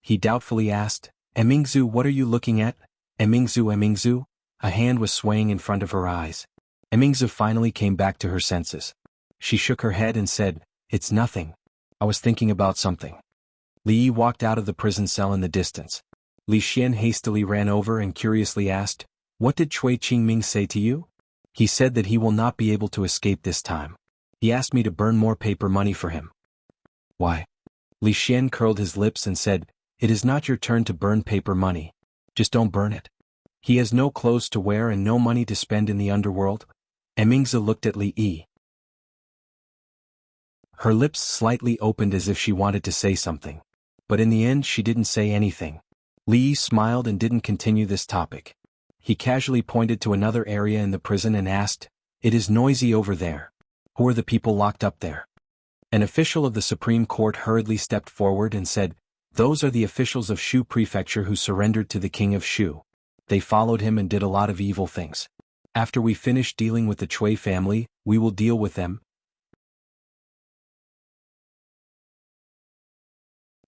He doubtfully asked, "Emingzu, what are you looking at?" Emingzu. A hand was swaying in front of her eyes. Emingzu finally came back to her senses. She shook her head and said, "It's nothing. I was thinking about something." Li Yi walked out of the prison cell in the distance. Li Xian hastily ran over and curiously asked, "What did Cui Qingming say to you?" "He said that he will not be able to escape this time. He asked me to burn more paper money for him." "Why?" Li Xian curled his lips and said, "It is not your turn to burn paper money. Just don't burn it. He has no clothes to wear and no money to spend in the underworld." Emingzi looked at Li Yi. Her lips slightly opened as if she wanted to say something. But in the end she didn't say anything. Li Yi smiled and didn't continue this topic. He casually pointed to another area in the prison and asked, "It is noisy over there. Who are the people locked up there?" An official of the Supreme Court hurriedly stepped forward and said, "Those are the officials of Shu Prefecture who surrendered to the king of Shu. They followed him and did a lot of evil things. After we finish dealing with the Cui family, we will deal with them."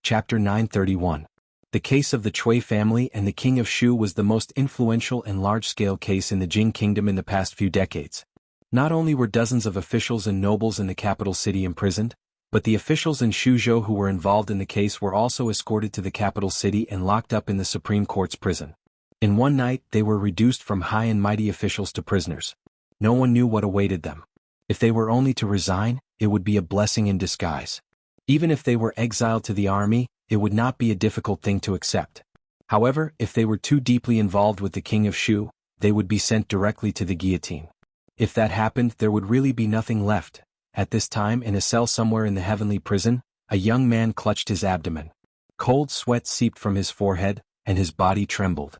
Chapter 931. The case of the Cui family and the king of Shu was the most influential and large-scale case in the Jing kingdom in the past few decades. Not only were dozens of officials and nobles in the capital city imprisoned, but the officials in Shuzhou who were involved in the case were also escorted to the capital city and locked up in the Supreme Court's prison. In one night they were reduced from high and mighty officials to prisoners. No one knew what awaited them. If they were only to resign, it would be a blessing in disguise. Even if they were exiled to the army, it would not be a difficult thing to accept. However, if they were too deeply involved with the king of Shu, they would be sent directly to the guillotine. If that happened, there would really be nothing left. At this time, in a cell somewhere in the heavenly prison, a young man clutched his abdomen. Cold sweat seeped from his forehead, and his body trembled.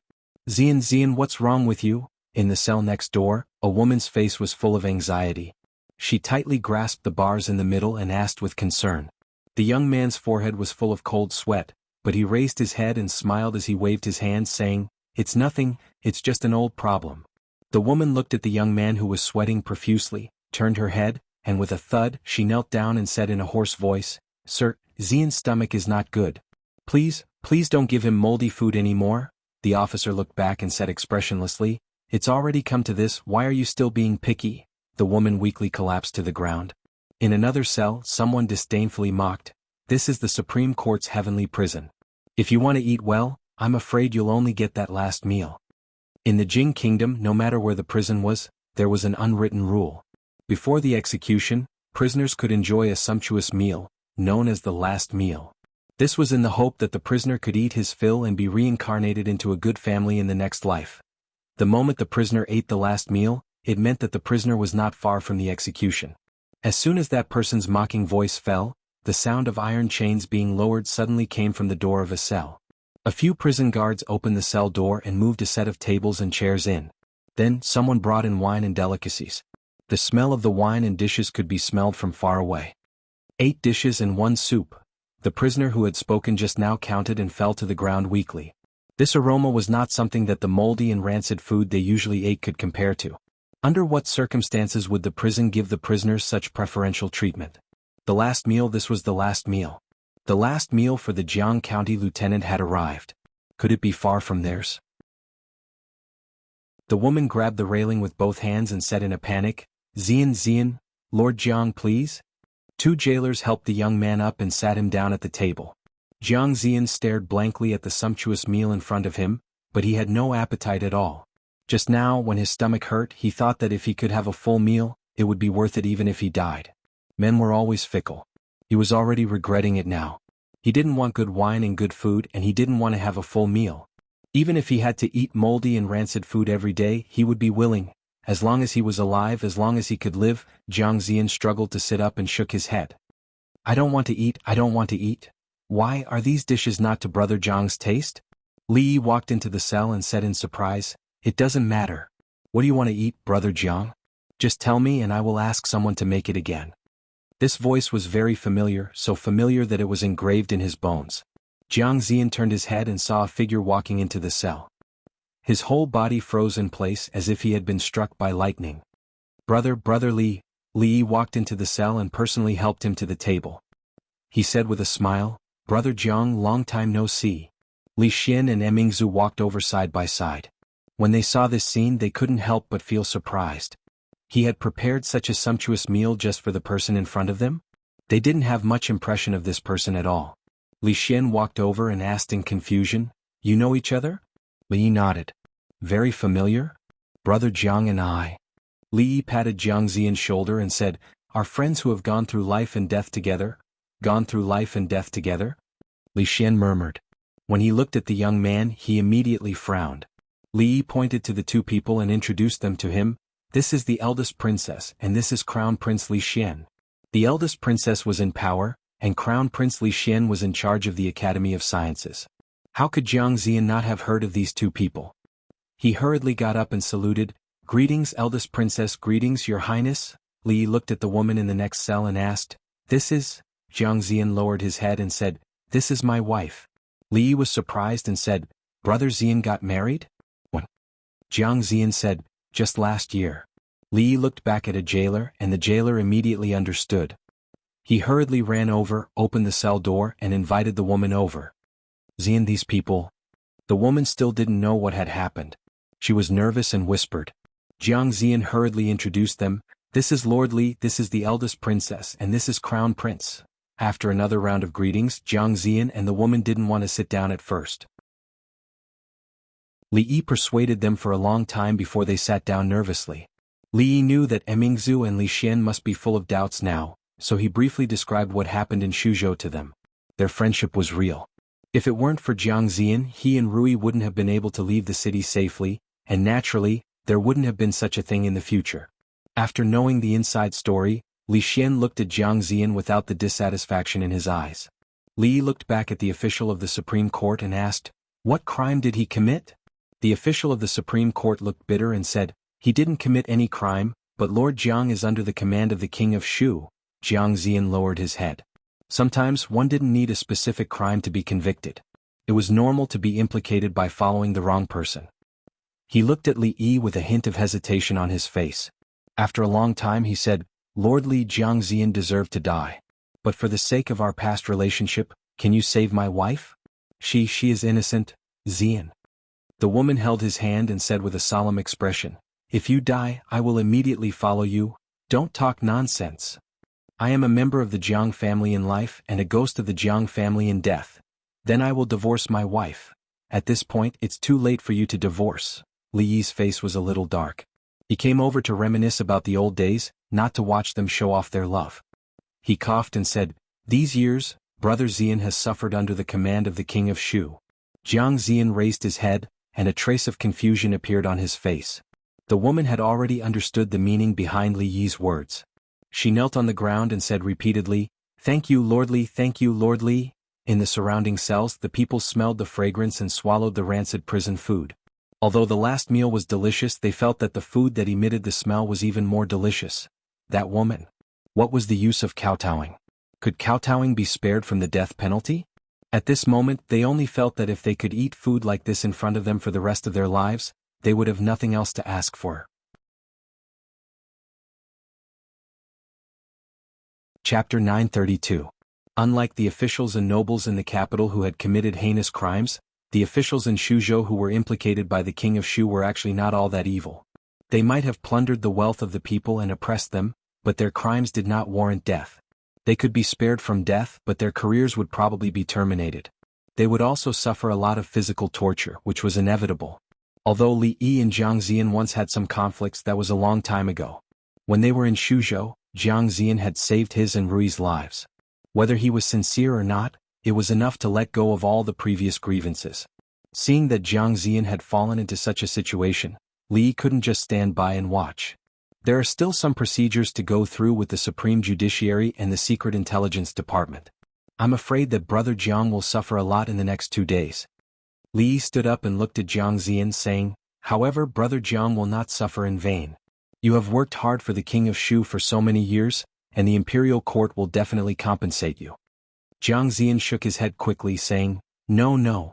Zian, what's wrong with you?" In the cell next door, a woman's face was full of anxiety. She tightly grasped the bars in the middle and asked with concern. The young man's forehead was full of cold sweat, but he raised his head and smiled as he waved his hands, saying, "It's nothing, it's just an old problem." The woman looked at the young man who was sweating profusely, turned her head, and with a thud, she knelt down and said in a hoarse voice, "Sir, Zian's stomach is not good. Please don't give him moldy food anymore." The officer looked back and said expressionlessly, "It's already come to this, why are you still being picky?" The woman weakly collapsed to the ground. In another cell, someone disdainfully mocked, "This is the Supreme Court's heavenly prison. If you want to eat well, I'm afraid you'll only get that last meal." In the Jing kingdom, no matter where the prison was, there was an unwritten rule. Before the execution, prisoners could enjoy a sumptuous meal, known as the last meal. This was in the hope that the prisoner could eat his fill and be reincarnated into a good family in the next life. The moment the prisoner ate the last meal, it meant that the prisoner was not far from the execution. As soon as that person's mocking voice fell, the sound of iron chains being lowered suddenly came from the door of a cell. A few prison guards opened the cell door and moved a set of tables and chairs in. Then, someone brought in wine and delicacies. The smell of the wine and dishes could be smelled from far away. 8 dishes and 1 soup. The prisoner who had spoken just now counted and fell to the ground weakly. This aroma was not something that the moldy and rancid food they usually ate could compare to. Under what circumstances would the prison give the prisoners such preferential treatment? The last meal, this was the last meal. The last meal for the Jiang County lieutenant had arrived. Could it be far from theirs? The woman grabbed the railing with both hands and said in a panic, Zian, Lord Jiang, please?" 2 jailers helped the young man up and sat him down at the table. Jiang Zian stared blankly at the sumptuous meal in front of him, but he had no appetite at all. Just now, when his stomach hurt, he thought that if he could have a full meal, it would be worth it even if he died. Men were always fickle. He was already regretting it now. He didn't want good wine and good food, and he didn't want to have a full meal. Even if he had to eat moldy and rancid food every day, he would be willing, as long as he was alive, as long as he could live. Jiang Ziyan struggled to sit up and shook his head. I don't want to eat, I don't want to eat. Why are these dishes not to Brother Jiang's taste? Li Yi walked into the cell and said in surprise, It doesn't matter. What do you want to eat, Brother Jiang? Just tell me and I will ask someone to make it again. This voice was very familiar, so familiar that it was engraved in his bones. Jiang Ziyan turned his head and saw a figure walking into the cell. His whole body froze in place as if he had been struck by lightning. Brother Li. Li Yi walked into the cell and personally helped him to the table. He said with a smile, Brother Jiang, long time no see. Li Xian and Emingzu walked over side by side. When they saw this scene, they couldn't help but feel surprised. He had prepared such a sumptuous meal just for the person in front of them? They didn't have much impression of this person at all. Li Xian walked over and asked in confusion, You know each other? Li Yi nodded. Very familiar? Brother Jiang and I. Li Yi patted Jiang Ziyan's shoulder and said, Are friends who have gone through life and death together? Gone through life and death together? Li Xian murmured. When he looked at the young man, he immediately frowned. Li Yi pointed to the two people and introduced them to him. This is the eldest princess and this is Crown Prince Li Xian. The eldest princess was in power, and Crown Prince Li Xian was in charge of the Academy of Sciences. How could Jiang Ziyan not have heard of these two people? He hurriedly got up and saluted. Greetings, eldest princess, greetings, your highness. Li Yi looked at the woman in the next cell and asked, This is? Jiang Ziyan lowered his head and said, This is my wife. Li Yi was surprised and said, Brother Ziyan got married? When? Jiang Ziyan said, Just last year. Li Yi looked back at a jailer and the jailer immediately understood. He hurriedly ran over, opened the cell door and invited the woman over. Ziyan, these people. The woman still didn't know what had happened. She was nervous and whispered. Jiang Ziyan hurriedly introduced them. This is Lord Li, this is the eldest princess, and this is Crown Prince. After another round of greetings, Jiang Ziyan and the woman didn't want to sit down at first. Li Yi persuaded them for a long time before they sat down nervously. Li Yi knew that Emingzu and Li Xian must be full of doubts now, so he briefly described what happened in Shuzhou to them. Their friendship was real. If it weren't for Jiang Ziyan, he and Rui wouldn't have been able to leave the city safely, and naturally, there wouldn't have been such a thing in the future. After knowing the inside story, Li Xian looked at Jiang Ziyan without the dissatisfaction in his eyes. Li Yi looked back at the official of the Supreme Court and asked, What crime did he commit? The official of the Supreme Court looked bitter and said, He didn't commit any crime, but Lord Jiang is under the command of the King of Shu. Jiang Ziyan lowered his head. Sometimes one didn't need a specific crime to be convicted. It was normal to be implicated by following the wrong person. He looked at Li Yi with a hint of hesitation on his face. After a long time he said, Lord Li, Jiang Ziyan deserved to die. But for the sake of our past relationship, can you save my wife? She is innocent, Ziyan. The woman held his hand and said with a solemn expression, If you die, I will immediately follow you. Don't talk nonsense. I am a member of the Jiang family in life and a ghost of the Jiang family in death. Then I will divorce my wife. At this point, it's too late for you to divorce. Li Yi's face was a little dark. He came over to reminisce about the old days, not to watch them show off their love. He coughed and said, These years, Brother Ziyan has suffered under the command of the King of Shu. Jiang Ziyan raised his head, and a trace of confusion appeared on his face. The woman had already understood the meaning behind Li Yi's words. She knelt on the ground and said repeatedly, Thank you, Lord Li, thank you, Lord Li. In the surrounding cells, the people smelled the fragrance and swallowed the rancid prison food. Although the last meal was delicious, they felt that the food that emitted the smell was even more delicious. That woman. What was the use of kowtowing? Could kowtowing be spared from the death penalty? At this moment, they only felt that if they could eat food like this in front of them for the rest of their lives, they would have nothing else to ask for. Chapter 932. Unlike the officials and nobles in the capital who had committed heinous crimes, the officials in Shuzhou who were implicated by the King of Shu were actually not all that evil. They might have plundered the wealth of the people and oppressed them, but their crimes did not warrant death. They could be spared from death, but their careers would probably be terminated. They would also suffer a lot of physical torture, which was inevitable. Although Li Yi and Jiang Ziyan once had some conflicts, that was a long time ago. When they were in Shuzhou, Jiang Ziyan had saved his and Rui's lives. Whether he was sincere or not, it was enough to let go of all the previous grievances. Seeing that Jiang Ziyan had fallen into such a situation, Li couldn't just stand by and watch. There are still some procedures to go through with the Supreme Judiciary and the Secret Intelligence Department. I'm afraid that Brother Jiang will suffer a lot in the next 2 days. Li stood up and looked at Jiang Ziyan, saying, however, Brother Jiang will not suffer in vain. You have worked hard for the King of Shu for so many years, and the imperial court will definitely compensate you. Jiang Ziyan shook his head quickly, saying, no.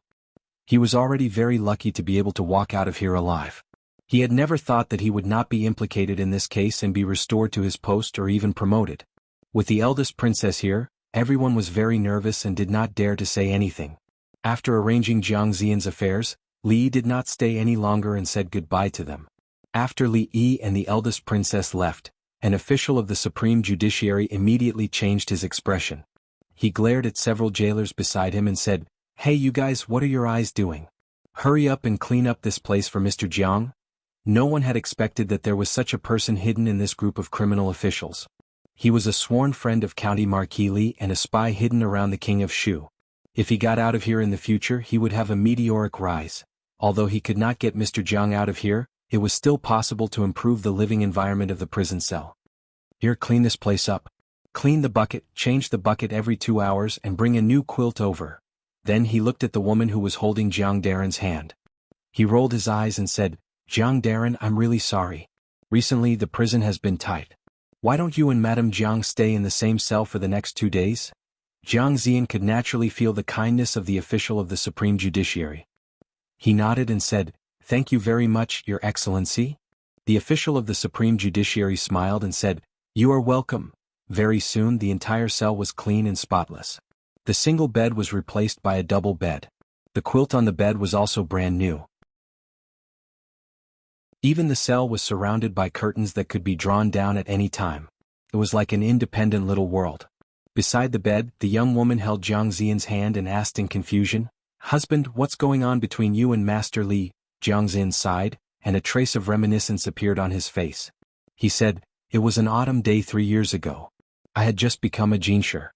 He was already very lucky to be able to walk out of here alive. He had never thought that he would not be implicated in this case and be restored to his post or even promoted. With the eldest princess here, everyone was very nervous and did not dare to say anything. After arranging Jiang Ziyan's affairs, Li did not stay any longer and said goodbye to them. After Li Yi and the eldest princess left, an official of the Supreme Judiciary immediately changed his expression. He glared at several jailers beside him and said, "Hey you guys, what are your eyes doing? Hurry up and clean up this place for Mr. Jiang." No one had expected that there was such a person hidden in this group of criminal officials. He was a sworn friend of County Marquis Li and a spy hidden around the King of Shu. If he got out of here in the future, he would have a meteoric rise. Although he could not get Mr. Jiang out of here, it was still possible to improve the living environment of the prison cell. Here, clean this place up. Clean the bucket, change the bucket every 2 hours and bring a new quilt over. Then he looked at the woman who was holding Jiang Daren's hand. He rolled his eyes and said, "Jiang Daren, I'm really sorry. Recently the prison has been tight. Why don't you and Madame Jiang stay in the same cell for the next 2 days? Jiang Ziyan could naturally feel the kindness of the official of the Supreme Judiciary. He nodded and said, "Thank you very much, Your Excellency." The official of the Supreme Judiciary smiled and said, "You are welcome." Very soon the entire cell was clean and spotless. The single bed was replaced by a double bed. The quilt on the bed was also brand new. Even the cell was surrounded by curtains that could be drawn down at any time. It was like an independent little world. Beside the bed, the young woman held Jiang Ziyan's hand and asked in confusion, "Husband, what's going on between you and Master Li?" Jiang Ziyan sighed, and a trace of reminiscence appeared on his face. He said, "It was an autumn day 3 years ago. I had just become a jinshi.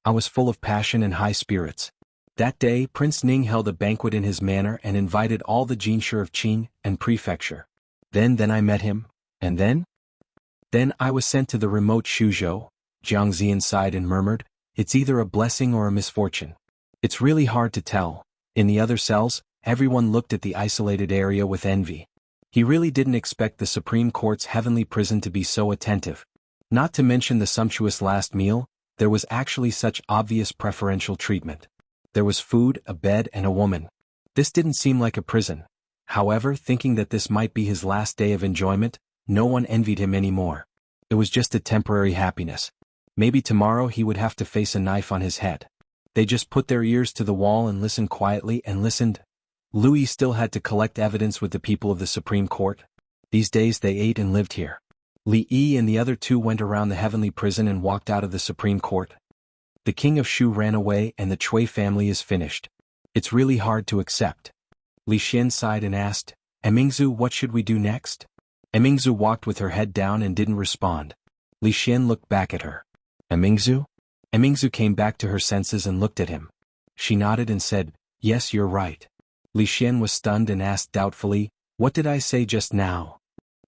I was full of passion and high spirits. That day, Prince Ning held a banquet in his manor and invited all the jinshi of Qing and prefecture. Then I met him, and then I was sent to the remote Shuzhou." Jiang Ziyan sighed and murmured, "It's either a blessing or a misfortune. It's really hard to tell." In the other cells, everyone looked at the isolated area with envy. He really didn't expect the Supreme Court's heavenly prison to be so attentive. Not to mention the sumptuous last meal, there was actually such obvious preferential treatment. There was food, a bed and a woman. This didn't seem like a prison. However, thinking that this might be his last day of enjoyment, no one envied him anymore. It was just a temporary happiness. Maybe tomorrow he would have to face a knife on his head. They just put their ears to the wall and listened quietly and listened. Louis still had to collect evidence with the people of the Supreme Court. These days they ate and lived here. Li Yi and the other two went around the heavenly prison and walked out of the Supreme Court. The King of Shu ran away and the Cui family is finished. It's really hard to accept. Li Xian sighed and asked, "Emingzu, what should we do next?" Emingzu walked with her head down and didn't respond. Li Xian looked back at her. "Emingzu?" Emingzu came back to her senses and looked at him. She nodded and said, "Yes, you're right." Li Xian was stunned and asked doubtfully, "What did I say just now?"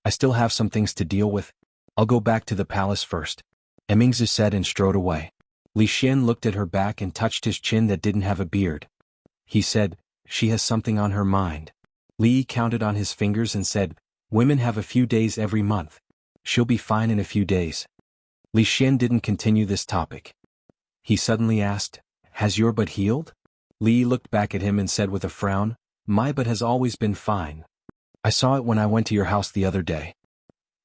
"I still have some things to deal with. I'll go back to the palace first," Emingzu said and strode away. Li Xian looked at her back and touched his chin that didn't have a beard. He said, "She has something on her mind." Li counted on his fingers and said, "Women have a few days every month. She'll be fine in a few days." Li Xian didn't continue this topic. He suddenly asked, "Has your butt healed?" Li looked back at him and said with a frown, "My butt has always been fine. I saw it when I went to your house the other day."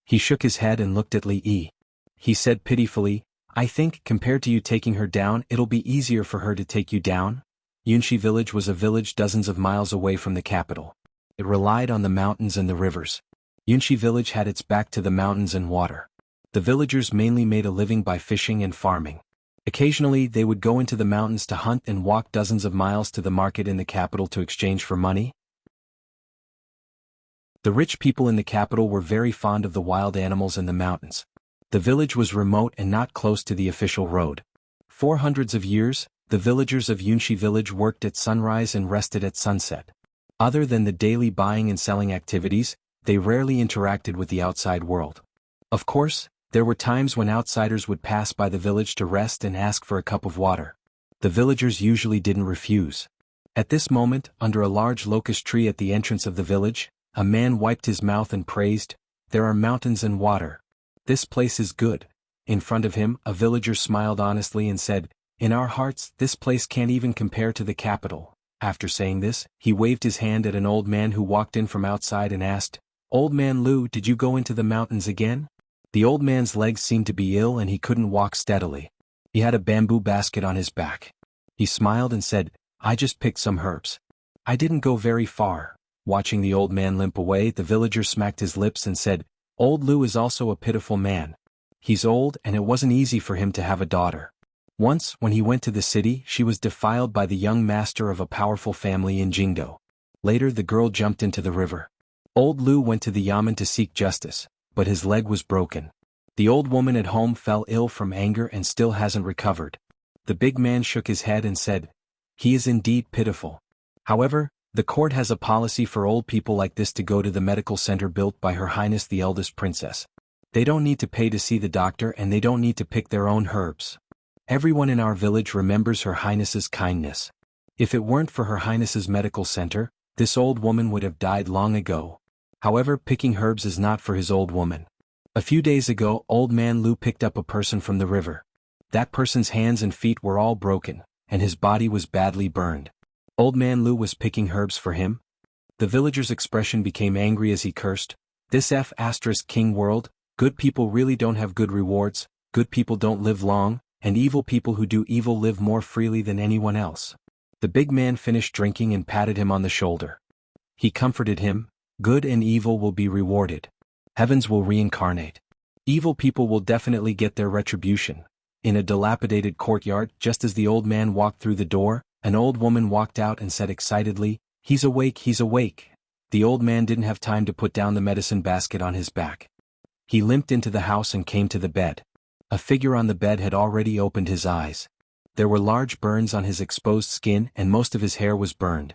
He shook his head and looked at Li Yi. He said pitifully, "I think, compared to you taking her down, it'll be easier for her to take you down." Yunshi village was a village dozens of miles away from the capital. It relied on the mountains and the rivers. Yunshi village had its back to the mountains and water. The villagers mainly made a living by fishing and farming. Occasionally they would go into the mountains to hunt and walk dozens of miles to the market in the capital to exchange for money. The rich people in the capital were very fond of the wild animals in the mountains. The village was remote and not close to the official road. For hundreds of years, the villagers of Yunshi village worked at sunrise and rested at sunset. Other than the daily buying and selling activities, they rarely interacted with the outside world. Of course, there were times when outsiders would pass by the village to rest and ask for a cup of water. The villagers usually didn't refuse. At this moment, under a large locust tree at the entrance of the village, a man wiped his mouth and praised, "There are mountains and water. This place is good." In front of him, a villager smiled honestly and said, "In our hearts, this place can't even compare to the capital." After saying this, he waved his hand at an old man who walked in from outside and asked, "Old man Lu, did you go into the mountains again?" The old man's legs seemed to be ill and he couldn't walk steadily. He had a bamboo basket on his back. He smiled and said, "I just picked some herbs. I didn't go very far." Watching the old man limp away, the villager smacked his lips and said, "Old Lu is also a pitiful man. He's old and it wasn't easy for him to have a daughter. Once, when he went to the city, she was defiled by the young master of a powerful family in Jingdo. Later the girl jumped into the river. Old Lu went to the yamen to seek justice, but his leg was broken. The old woman at home fell ill from anger and still hasn't recovered." The big man shook his head and said, "He is indeed pitiful. However, the court has a policy for old people like this to go to the medical center built by Her Highness the eldest princess. They don't need to pay to see the doctor and they don't need to pick their own herbs. Everyone in our village remembers Her Highness's kindness. If it weren't for Her Highness's medical center, this old woman would have died long ago. However, picking herbs is not for his old woman. A few days ago, old man Lu picked up a person from the river. That person's hands and feet were all broken, and his body was badly burned. Old man Lu was picking herbs for him." The villager's expression became angry as he cursed, "This King world, good people really don't have good rewards, good people don't live long, and evil people who do evil live more freely than anyone else." The big man finished drinking and patted him on the shoulder. He comforted him, "Good and evil will be rewarded. Heavens will reincarnate. Evil people will definitely get their retribution." In a dilapidated courtyard, just as the old man walked through the door, an old woman walked out and said excitedly, "He's awake, he's awake." The old man didn't have time to put down the medicine basket on his back. He limped into the house and came to the bed. A figure on the bed had already opened his eyes. There were large burns on his exposed skin and most of his hair was burned.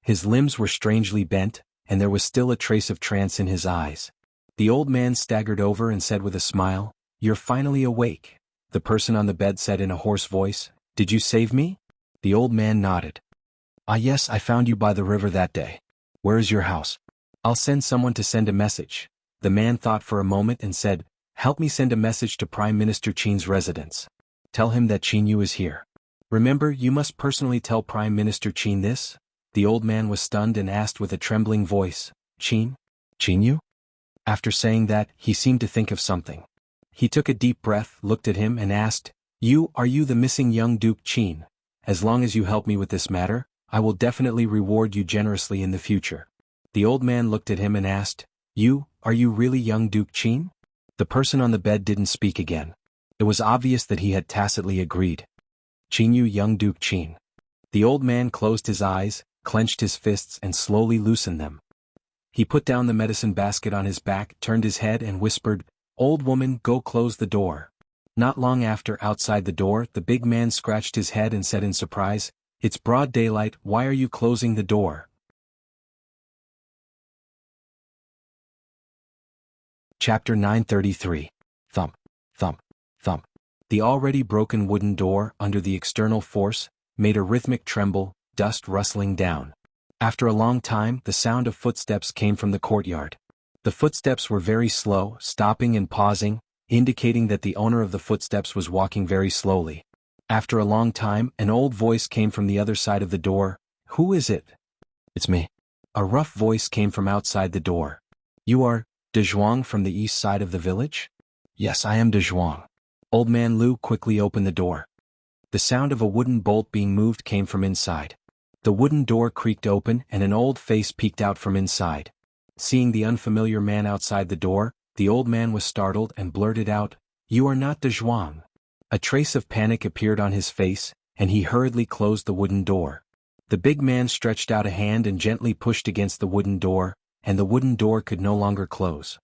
His limbs were strangely bent, and there was still a trace of trance in his eyes. The old man staggered over and said with a smile, "You're finally awake." The person on the bed said in a hoarse voice, "Did you save me?" The old man nodded. "Ah yes, I found you by the river that day. Where is your house?" "I'll send someone to send a message." The man thought for a moment and said, "Help me send a message to Prime Minister Qin's residence. Tell him that Qin Yu is here. Remember, you must personally tell Prime Minister Qin this." The old man was stunned and asked with a trembling voice, "Qin? Qin Yu?" After saying that, he seemed to think of something. He took a deep breath, looked at him and asked, Are you the missing young Duke Qin? As long as you help me with this matter, I will definitely reward you generously in the future." The old man looked at him and asked, Are you really young Duke Qin?" The person on the bed didn't speak again. It was obvious that he had tacitly agreed. "Qin Yu, young Duke Qin." The old man closed his eyes, clenched his fists and slowly loosened them. He put down the medicine basket on his back, turned his head and whispered, "Old woman, go close the door." Not long after, outside the door, the big man scratched his head and said in surprise, "It's broad daylight, why are you closing the door?" Chapter 933. Thump, thump, thump. The already broken wooden door, under the external force, made a rhythmic tremble, dust rustling down. After a long time, the sound of footsteps came from the courtyard. The footsteps were very slow, stopping and pausing, indicating that the owner of the footsteps was walking very slowly. After a long time, an old voice came from the other side of the door. "Who is it?" "It's me." A rough voice came from outside the door. "You are De Zhuang from the east side of the village?" "Yes, I am De Zhuang." Old man Lu quickly opened the door. The sound of a wooden bolt being moved came from inside. The wooden door creaked open and an old face peeked out from inside. Seeing the unfamiliar man outside the door, the old man was startled and blurted out, "You are not De Zhuang." A trace of panic appeared on his face, and he hurriedly closed the wooden door. The big man stretched out a hand and gently pushed against the wooden door, and the wooden door could no longer close.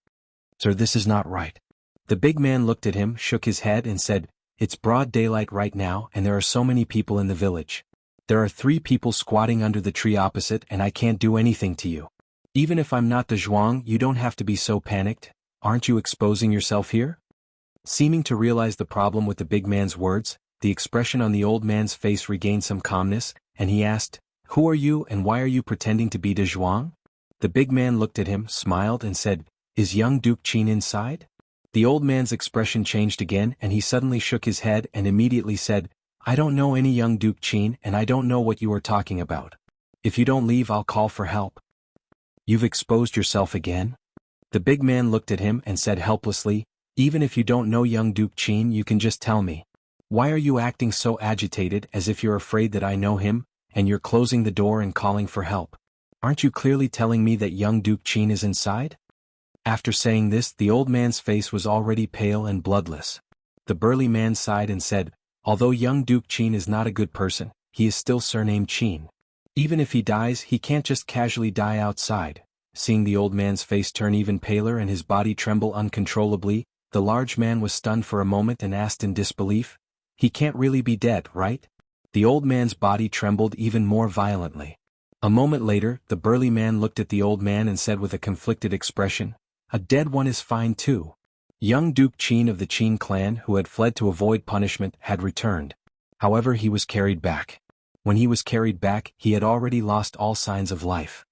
"Sir, this is not right." The big man looked at him, shook his head and said, "It's broad daylight right now and there are so many people in the village. There are 3 people squatting under the tree opposite and I can't do anything to you. Even if I'm not the Zhuang, you don't have to be so panicked. Aren't you exposing yourself here? Seeming to realize the problem with the big man's words, the expression on the old man's face regained some calmness, and he asked, "Who are you and why are you pretending to be De Zhuang?" The big man looked at him, smiled and said, "Is young Duke Qin inside?" The old man's expression changed again and he suddenly shook his head and immediately said, "I don't know any young Duke Qin and I don't know what you are talking about. If you don't leave I'll call for help." "You've exposed yourself again?" The big man looked at him and said helplessly, "Even if you don't know young Duke Qin you can just tell me. Why are you acting so agitated as if you're afraid that I know him, and you're closing the door and calling for help? Aren't you clearly telling me that young Duke Qin is inside?" After saying this the old man's face was already pale and bloodless. The burly man sighed and said, "Although young Duke Qin is not a good person, he is still surnamed Qin. Even if he dies he can't just casually die outside." Seeing the old man's face turn even paler and his body tremble uncontrollably, the large man was stunned for a moment and asked in disbelief, "He can't really be dead, right?" The old man's body trembled even more violently. A moment later, the burly man looked at the old man and said with a conflicted expression, "A dead one is fine too." Young Duke Qin of the Qin clan who had fled to avoid punishment had returned. However, he was carried back. When he was carried back, he had already lost all signs of life.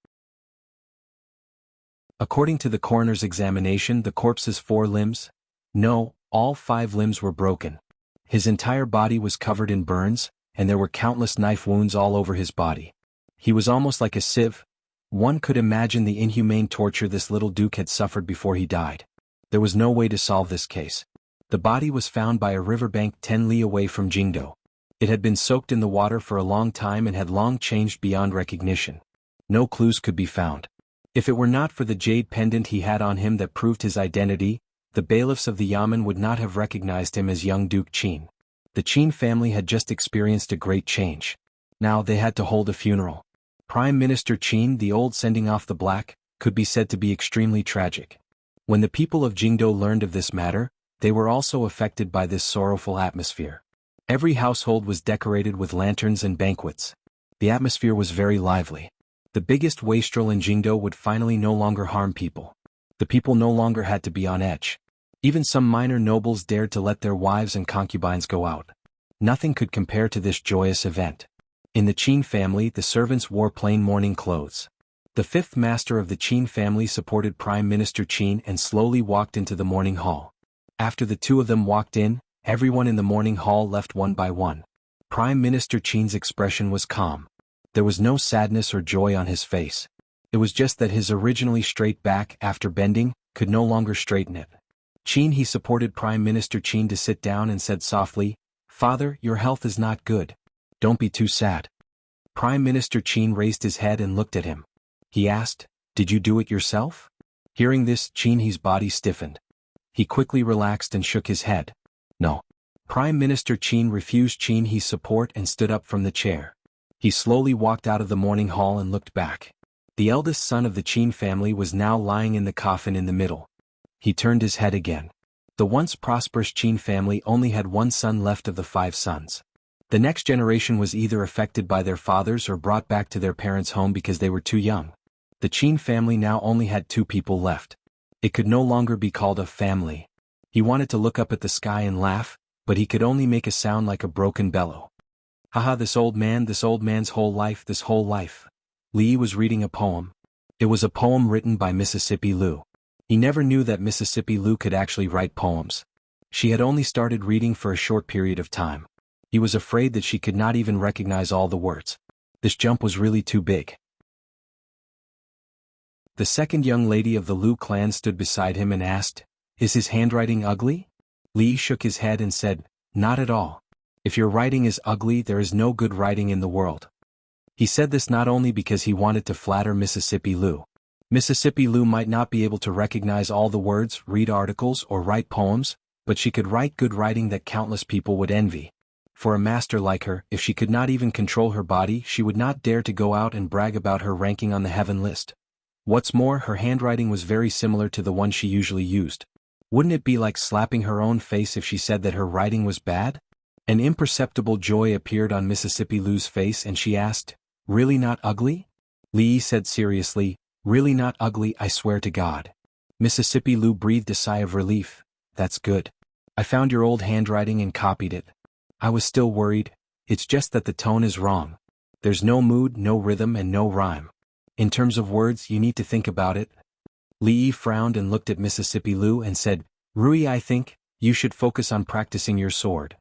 According to the coroner's examination, the corpse's 4 limbs, no, all 5 limbs were broken. His entire body was covered in burns, and there were countless knife wounds all over his body. He was almost like a sieve. One could imagine the inhumane torture this little duke had suffered before he died. There was no way to solve this case. The body was found by a riverbank 10 li away from Jingdo. It had been soaked in the water for a long time and had long changed beyond recognition. No clues could be found. If it were not for the jade pendant he had on him that proved his identity, the bailiffs of the Yamen would not have recognized him as young Duke Qin. The Qin family had just experienced a great change. Now they had to hold a funeral. Prime Minister Qin, the old sending off the black, could be said to be extremely tragic. When the people of Jingdo learned of this matter, they were also affected by this sorrowful atmosphere. Every household was decorated with lanterns and banquets. The atmosphere was very lively. The biggest wastrel in Jingdo would finally no longer harm people. The people no longer had to be on edge. Even some minor nobles dared to let their wives and concubines go out. Nothing could compare to this joyous event. In the Qin family, the servants wore plain mourning clothes. The 5th master of the Qin family supported Prime Minister Qin and slowly walked into the mourning hall. After the 2 of them walked in, everyone in the mourning hall left one by one. Prime Minister Qin's expression was calm. There was no sadness or joy on his face. It was just that his originally straight back, after bending, could no longer straighten it. Qin he supported Prime Minister Qin to sit down and said softly, "Father, your health is not good. Don't be too sad." Prime Minister Qin raised his head and looked at him. He asked, "Did you do it yourself?" Hearing this, Qin he's body stiffened. He quickly relaxed and shook his head. "No." Prime Minister Qin refused Qin he's support and stood up from the chair. He slowly walked out of the mourning hall and looked back. The eldest son of the Qin family was now lying in the coffin in the middle. He turned his head again. The once prosperous Qin family only had 1 son left of the 5 sons. The next generation was either affected by their fathers or brought back to their parents' home because they were too young. The Qin family now only had 2 people left. It could no longer be called a family. He wanted to look up at the sky and laugh, but he could only make a sound like a broken bellow. Haha, this old man's whole life. Li was reading a poem. It was a poem written by Mississippi Lu. He never knew that Mississippi Lu could actually write poems. She had only started reading for a short period of time. He was afraid that she could not even recognize all the words. This jump was really too big. The second young lady of the Lu clan stood beside him and asked, "Is his handwriting ugly?" Li shook his head and said, "Not at all. If your writing is ugly, there is no good writing in the world." He said this not only because he wanted to flatter Mississippi Lu. Mississippi Lu might not be able to recognize all the words, read articles, or write poems, but she could write good writing that countless people would envy. For a master like her, if she could not even control her body, she would not dare to go out and brag about her ranking on the heaven list. What's more, her handwriting was very similar to the one she usually used. Wouldn't it be like slapping her own face if she said that her writing was bad? An imperceptible joy appeared on Mississippi Lou's face and she asked, "Really not ugly?" Li said seriously, "Really not ugly, I swear to God." Mississippi Lou breathed a sigh of relief. "That's good. I found your old handwriting and copied it. I was still worried. It's just that the tone is wrong. There's no mood, no rhythm, and no rhyme. In terms of words, you need to think about it." Li frowned and looked at Mississippi Lou and said, "Rui, I think you should focus on practicing your sword.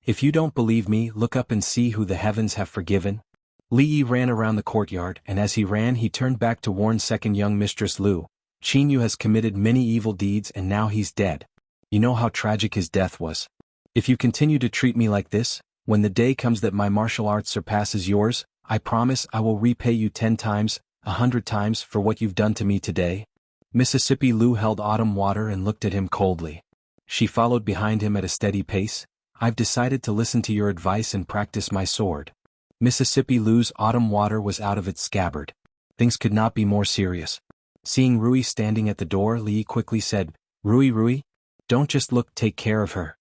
If you don't believe me, look up and see who the heavens have forgiven." Li ran around the courtyard, and as he ran he turned back to warn second young mistress Lu. "Qin Yu has committed many evil deeds and now he's dead. You know how tragic his death was. If you continue to treat me like this, when the day comes that my martial arts surpasses yours, I promise I will repay you 10 times, 100 times for what you've done to me today." Mississippi Lou held autumn water and looked at him coldly. She followed behind him at a steady pace. "I've decided to listen to your advice and practice my sword." Mississippi Lou's autumn water was out of its scabbard. Things could not be more serious. Seeing Rui standing at the door, Li quickly said, Rui, don't just look, take care of her."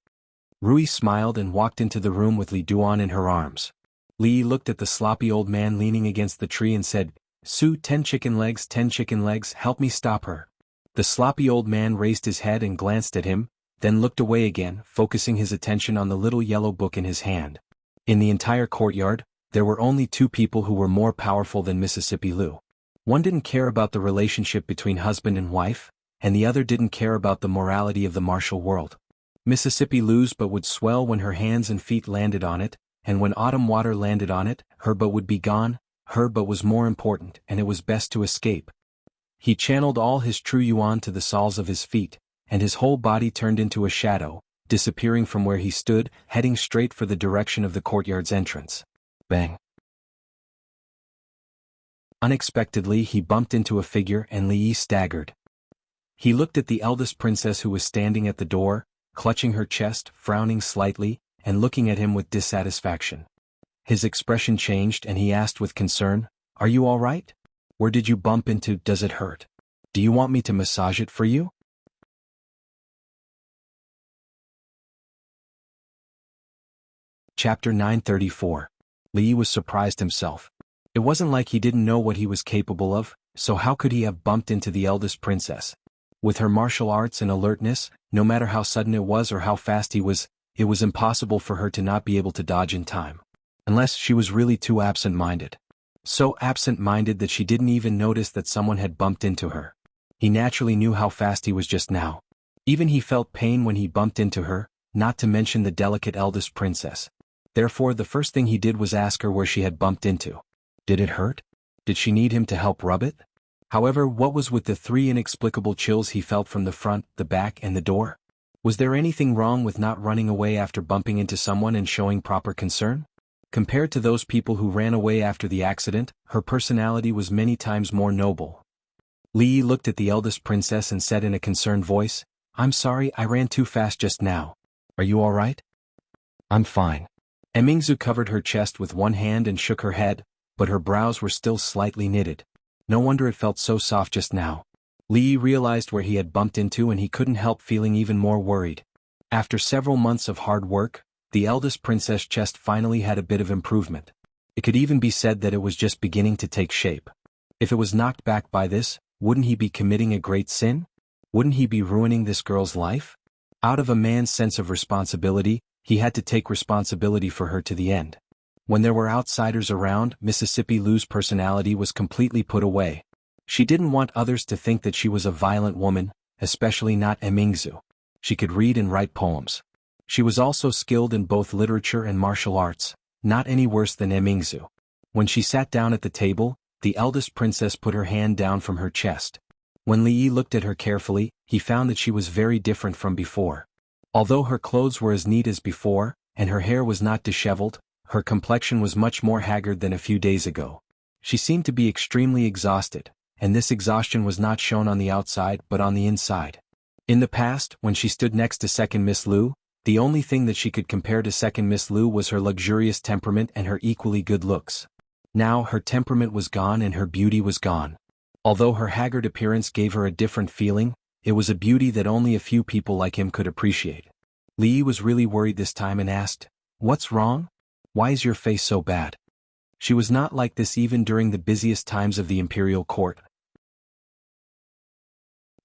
Rui smiled and walked into the room with Li Duan in her arms. Li looked at the sloppy old man leaning against the tree and said, "Su, 10 chicken legs, 10 chicken legs, help me stop her." The sloppy old man raised his head and glanced at him, then looked away again, focusing his attention on the little yellow book in his hand. In the entire courtyard, there were only 2 people who were more powerful than Mississippi Lou. One didn't care about the relationship between husband and wife, and the other didn't care about the morality of the martial world. Mississippi Lou's butt would swell when her hands and feet landed on it, and when autumn water landed on it, her butt would be gone. Her butt was more important, and it was best to escape. He channeled all his true yuan to the soles of his feet, and his whole body turned into a shadow, disappearing from where he stood, heading straight for the direction of the courtyard's entrance. Bang! Unexpectedly he bumped into a figure and Li staggered. He looked at the eldest princess who was standing at the door, clutching her chest, frowning slightly, and looking at him with dissatisfaction. His expression changed and he asked with concern, "Are you all right? Where did you bump into? Does it hurt? Do you want me to massage it for you?" Chapter 934. Li was surprised himself. It wasn't like he didn't know what he was capable of, so how could he have bumped into the eldest princess? With her martial arts and alertness, no matter how sudden it was or how fast he was, it was impossible for her to not be able to dodge in time. Unless she was really too absent-minded. So absent-minded that she didn't even notice that someone had bumped into her. He naturally knew how fast he was just now. Even he felt pain when he bumped into her, not to mention the delicate eldest princess. Therefore the first thing he did was ask her where she had bumped into. Did it hurt? Did she need him to help rub it? However, what was with the 3 inexplicable chills he felt from the front, the back, and the door? Was there anything wrong with not running away after bumping into someone and showing proper concern? Compared to those people who ran away after the accident, her personality was many times more noble. Li looked at the eldest princess and said in a concerned voice, "I'm sorry, I ran too fast just now. Are you all right?" "I'm fine." Emingzu covered her chest with one hand and shook her head, but her brows were still slightly knitted. No wonder it felt so soft just now. Li realized where he had bumped into and he couldn't help feeling even more worried. After several months of hard work, the eldest princess' chest finally had a bit of improvement. It could even be said that it was just beginning to take shape. If it was knocked back by this, wouldn't he be committing a great sin? Wouldn't he be ruining this girl's life? Out of a man's sense of responsibility, he had to take responsibility for her to the end. When there were outsiders around, Mississippi Lou's personality was completely put away. She didn't want others to think that she was a violent woman, especially not Emingzu. She could read and write poems. She was also skilled in both literature and martial arts, not any worse than Emingzu. When she sat down at the table, the eldest princess put her hand down from her chest. When Li looked at her carefully, he found that she was very different from before. Although her clothes were as neat as before, and her hair was not disheveled, her complexion was much more haggard than a few days ago. She seemed to be extremely exhausted, and this exhaustion was not shown on the outside but on the inside. In the past, when she stood next to Second Miss Lu, the only thing that she could compare to Second Miss Lu was her luxurious temperament and her equally good looks. Now her temperament was gone and her beauty was gone. Although her haggard appearance gave her a different feeling, it was a beauty that only a few people like him could appreciate. Li was really worried this time and asked, What's wrong? Why is your face so bad? She was not like this even during the busiest times of the imperial court.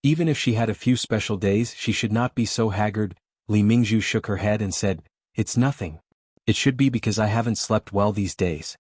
Even if she had a few special days, she should not be so haggard. Li Mingzhu shook her head and said, "It's nothing. It should be because I haven't slept well these days."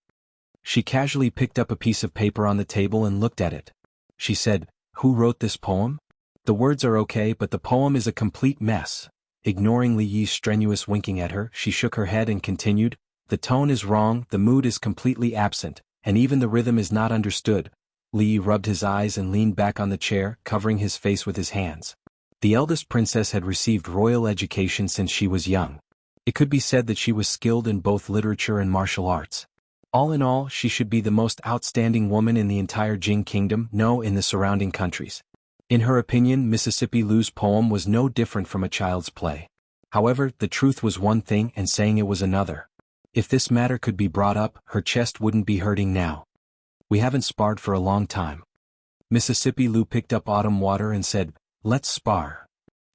She casually picked up a piece of paper on the table and looked at it. She said, "Who wrote this poem? The words are okay, but the poem is a complete mess." Ignoring Li Yi's strenuous winking at her, she shook her head and continued, "The tone is wrong, the mood is completely absent, and even the rhythm is not understood." Li Yi rubbed his eyes and leaned back on the chair, covering his face with his hands. The eldest princess had received royal education since she was young. It could be said that she was skilled in both literature and martial arts. All in all, she should be the most outstanding woman in the entire Jing kingdom, no, in the surrounding countries. In her opinion, Mississippi Lu's poem was no different from a child's play. However, the truth was one thing and saying it was another. If this matter could be brought up, her chest wouldn't be hurting now. "We haven't sparred for a long time." Mississippi Lu picked up autumn water and said, "Let's spar."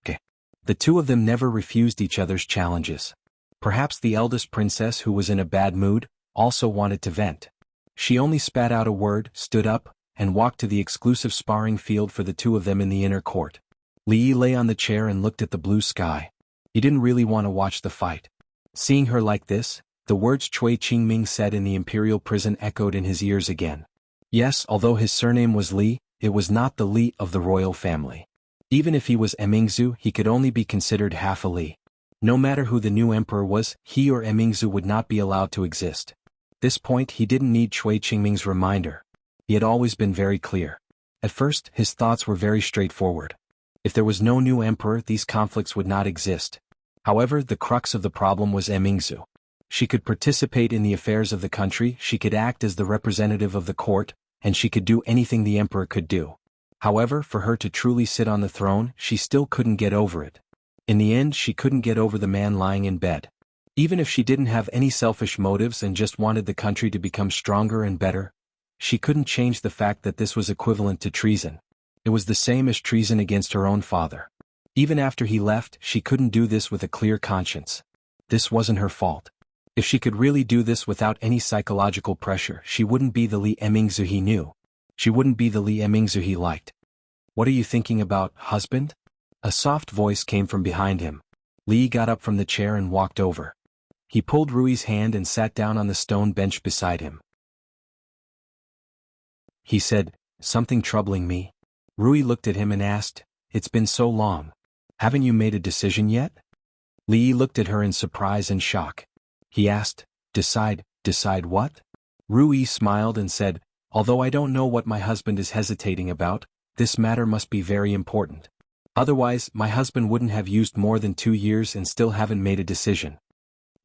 Okay. The two of them never refused each other's challenges. Perhaps the eldest princess, who was in a bad mood, also wanted to vent. She only spat out a word, stood up, and walked to the exclusive sparring field for the two of them in the inner court. Li Yi lay on the chair and looked at the blue sky. He didn't really want to watch the fight. Seeing her like this, the words Cui Qingming said in the imperial prison echoed in his ears again. Yes, although his surname was Li, it was not the Li of the royal family. Even if he was Emingzu, he could only be considered half a Li. No matter who the new emperor was, he or Emingzu would not be allowed to exist. This point he didn't need Cui Qingming's reminder. He had always been very clear. At first, his thoughts were very straightforward. If there was no new emperor, these conflicts would not exist. However, the crux of the problem was Emingzu. She could participate in the affairs of the country, she could act as the representative of the court, and she could do anything the emperor could do. However, for her to truly sit on the throne, she still couldn't get over it. In the end, she couldn't get over the man lying in bed. Even if she didn't have any selfish motives and just wanted the country to become stronger and better, she couldn't change the fact that this was equivalent to treason. It was the same as treason against her own father. Even after he left, she couldn't do this with a clear conscience. This wasn't her fault. If she could really do this without any psychological pressure, she wouldn't be the Li Emingzu he knew. She wouldn't be the Li Emingzu he liked. "What are you thinking about, husband?" A soft voice came from behind him. Li got up from the chair and walked over. He pulled Rui's hand and sat down on the stone bench beside him. He said, "Something troubling me?" Rui looked at him and asked, "It's been so long. Haven't you made a decision yet?" Li looked at her in surprise and shock. He asked, Decide what?" Rui smiled and said, "Although I don't know what my husband is hesitating about, this matter must be very important. Otherwise, my husband wouldn't have used more than 2 years and still haven't made a decision."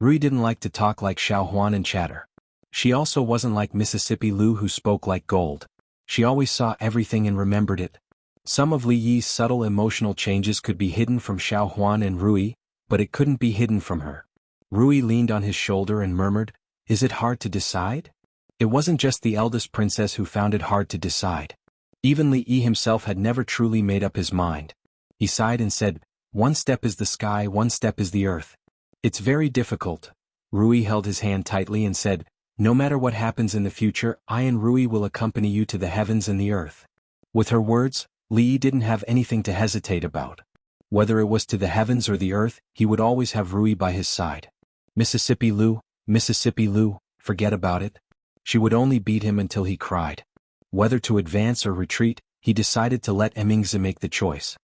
Rui didn't like to talk like Xiao Huan and chatter. She also wasn't like Mississippi Lu, who spoke like gold. She always saw everything and remembered it. Some of Li Yi's subtle emotional changes could be hidden from Xiao Huan and Rui, but it couldn't be hidden from her. Rui leaned on his shoulder and murmured, "Is it hard to decide?" It wasn't just the eldest princess who found it hard to decide. Even Li Yi himself had never truly made up his mind. He sighed and said, "One step is the sky, one step is the earth. It's very difficult." Rui held his hand tightly and said, "No matter what happens in the future, I and Rui will accompany you to the heavens and the earth." With her words, Li Yi didn't have anything to hesitate about. Whether it was to the heavens or the earth, he would always have Rui by his side. Mississippi Lu, forget about it. She would only beat him until he cried. Whether to advance or retreat, he decided to let Emingzi make the choice.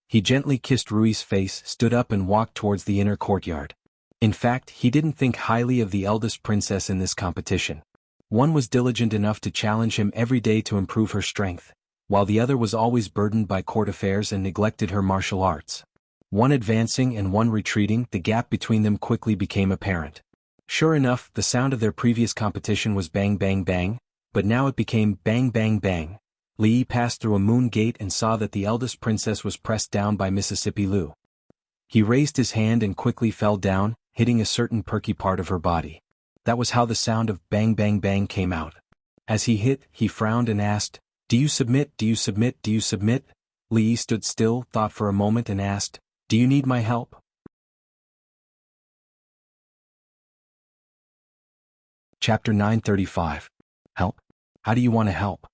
He gently kissed Rui's face, stood up and walked towards the inner courtyard. In fact, he didn't think highly of the eldest princess in this competition. One was diligent enough to challenge him every day to improve her strength, while the other was always burdened by court affairs and neglected her martial arts. One advancing and one retreating, the gap between them quickly became apparent. Sure enough, the sound of their previous competition was bang bang bang, but now it became bang bang bang. Li Yi passed through a moon gate and saw that the eldest princess was pressed down by Mississippi Lu. He raised his hand and quickly fell down, hitting a certain perky part of her body. That was how the sound of bang bang bang came out. As he hit, he frowned and asked, "Do you submit, do you submit, do you submit?" Li Yi stood still, thought for a moment and asked, "Do you need my help?" Chapter 935. Help? How do you want to help?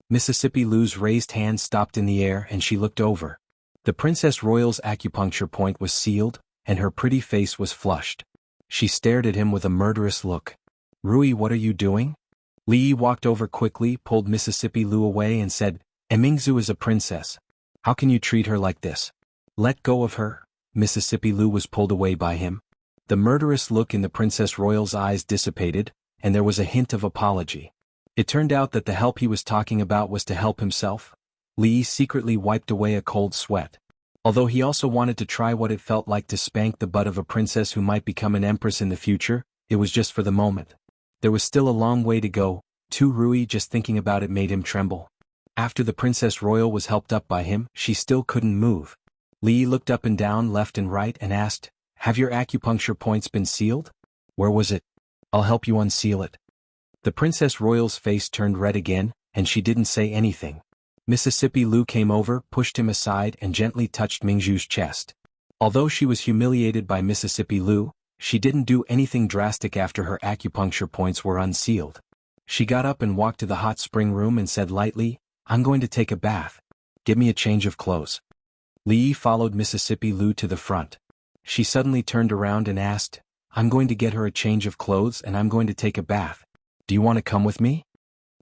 Mississippi Lou's raised hand stopped in the air and she looked over. The Princess Royal's acupuncture point was sealed, and her pretty face was flushed. She stared at him with a murderous look. Rui, what are you doing? Li walked over quickly, pulled Mississippi Lou away and said, Emingzu is a princess. How can you treat her like this? Let go of her. Mississippi Lou was pulled away by him. The murderous look in the Princess Royal's eyes dissipated, and there was a hint of apology. It turned out that the help he was talking about was to help himself. Li secretly wiped away a cold sweat. Although he also wanted to try what it felt like to spank the butt of a princess who might become an empress in the future, it was just for the moment. There was still a long way to go, too. Rui, just thinking about it made him tremble. After the Princess Royal was helped up by him, she still couldn't move. Li looked up and down, left and right, and asked, Have your acupuncture points been sealed? Where was it? I'll help you unseal it. The Princess Royal's face turned red again, and she didn't say anything. Mississippi Lou came over, pushed him aside and gently touched Mingzhu's chest. Although she was humiliated by Mississippi Lou, she didn't do anything drastic after her acupuncture points were unsealed. She got up and walked to the hot spring room and said lightly, I'm going to take a bath. Give me a change of clothes. Li followed Mississippi Lou to the front. She suddenly turned around and asked, I'm going to get her a change of clothes and I'm going to take a bath. Do you want to come with me?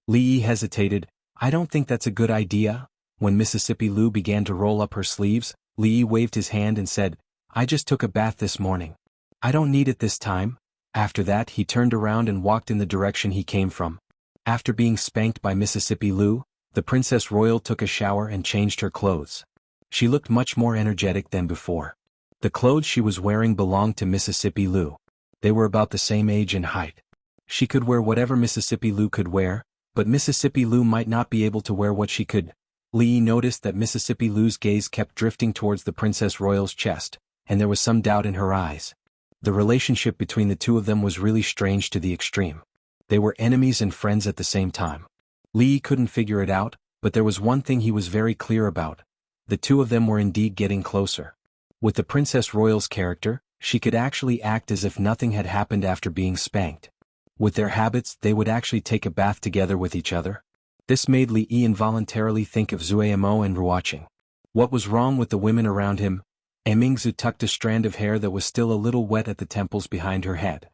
Li hesitated. I don't think that's a good idea. When Mississippi Lou began to roll up her sleeves, Li waved his hand and said, I just took a bath this morning. I don't need it this time. After that he turned around and walked in the direction he came from. After being spanked by Mississippi Lou, the Princess Royal took a shower and changed her clothes. She looked much more energetic than before. The clothes she was wearing belonged to Mississippi Lou. They were about the same age and height. She could wear whatever Mississippi Lou could wear, but Mississippi Lou might not be able to wear what she could. Li noticed that Mississippi Lou's gaze kept drifting towards the Princess Royal's chest, and there was some doubt in her eyes. The relationship between the two of them was really strange to the extreme. They were enemies and friends at the same time. Li couldn't figure it out, but there was one thing he was very clear about. The two of them were indeed getting closer. With the Princess Royal's character, she could actually act as if nothing had happened after being spanked. With their habits, they would actually take a bath together with each other. This made Li involuntarily think of Zuemo and Ruoqing. What was wrong with the women around him? Emingzu tucked a strand of hair that was still a little wet at the temples behind her head.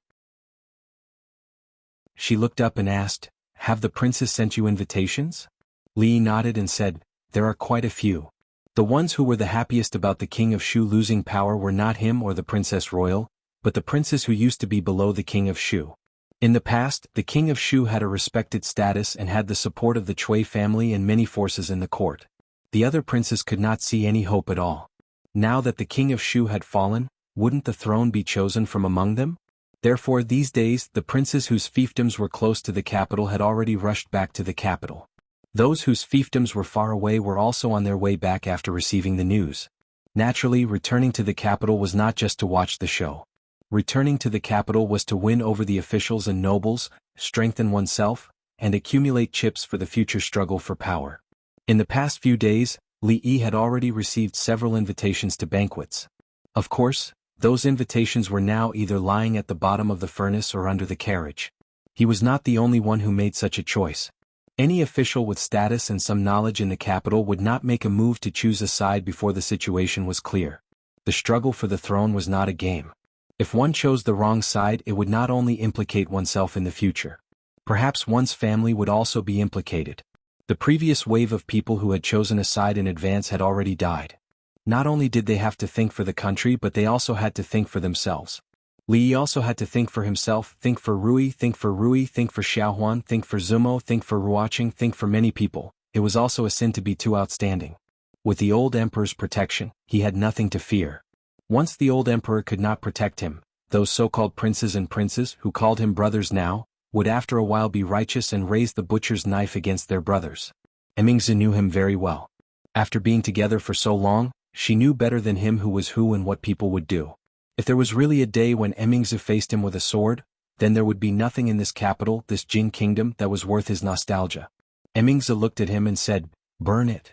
She looked up and asked, Have the princess sent you invitations? Li nodded and said, There are quite a few. The ones who were the happiest about the King of Shu losing power were not him or the Princess Royal, but the princes who used to be below the King of Shu. In the past, the King of Shu had a respected status and had the support of the Cui family and many forces in the court. The other princes could not see any hope at all. Now that the King of Shu had fallen, wouldn't the throne be chosen from among them? Therefore these days the princes whose fiefdoms were close to the capital had already rushed back to the capital. Those whose fiefdoms were far away were also on their way back after receiving the news. Naturally, returning to the capital was not just to watch the show. Returning to the capital was to win over the officials and nobles, strengthen oneself, and accumulate chips for the future struggle for power. In the past few days, Li Yi had already received several invitations to banquets. Of course, those invitations were now either lying at the bottom of the furnace or under the carriage. He was not the only one who made such a choice. Any official with status and some knowledge in the capital would not make a move to choose a side before the situation was clear. The struggle for the throne was not a game. If one chose the wrong side, it would not only implicate oneself in the future. Perhaps one's family would also be implicated. The previous wave of people who had chosen a side in advance had already died. Not only did they have to think for the country, but they also had to think for themselves. Li also had to think for himself, think for Rui, think for Xiaohuan, think for Zumo, think for Ruoqing, think for many people. It was also a sin to be too outstanding. With the old emperor's protection, he had nothing to fear. Once the old emperor could not protect him, those so-called princes and princes, who called him brothers now, would after a while be righteous and raise the butcher's knife against their brothers. Emingzi knew him very well. After being together for so long, she knew better than him who was who and what people would do. If there was really a day when Emingzi faced him with a sword, then there would be nothing in this capital, this Jin kingdom, that was worth his nostalgia. Emingzi looked at him and said, "Burn it."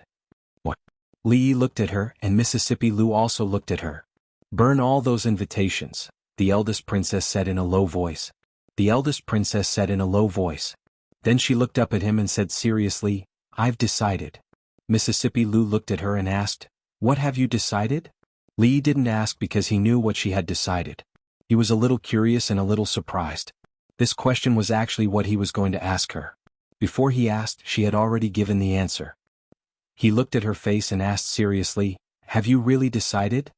What? Li looked at her, and Mississippi Lu also looked at her. "Burn all those invitations," the eldest princess said in a low voice. the eldest princess said in a low voice. Then she looked up at him and said seriously, I've decided. Mississippi Lu looked at her and asked, What have you decided? Li didn't ask because he knew what she had decided. He was a little curious and a little surprised. This question was actually what he was going to ask her. Before he asked, she had already given the answer. He looked at her face and asked seriously, Have you really decided?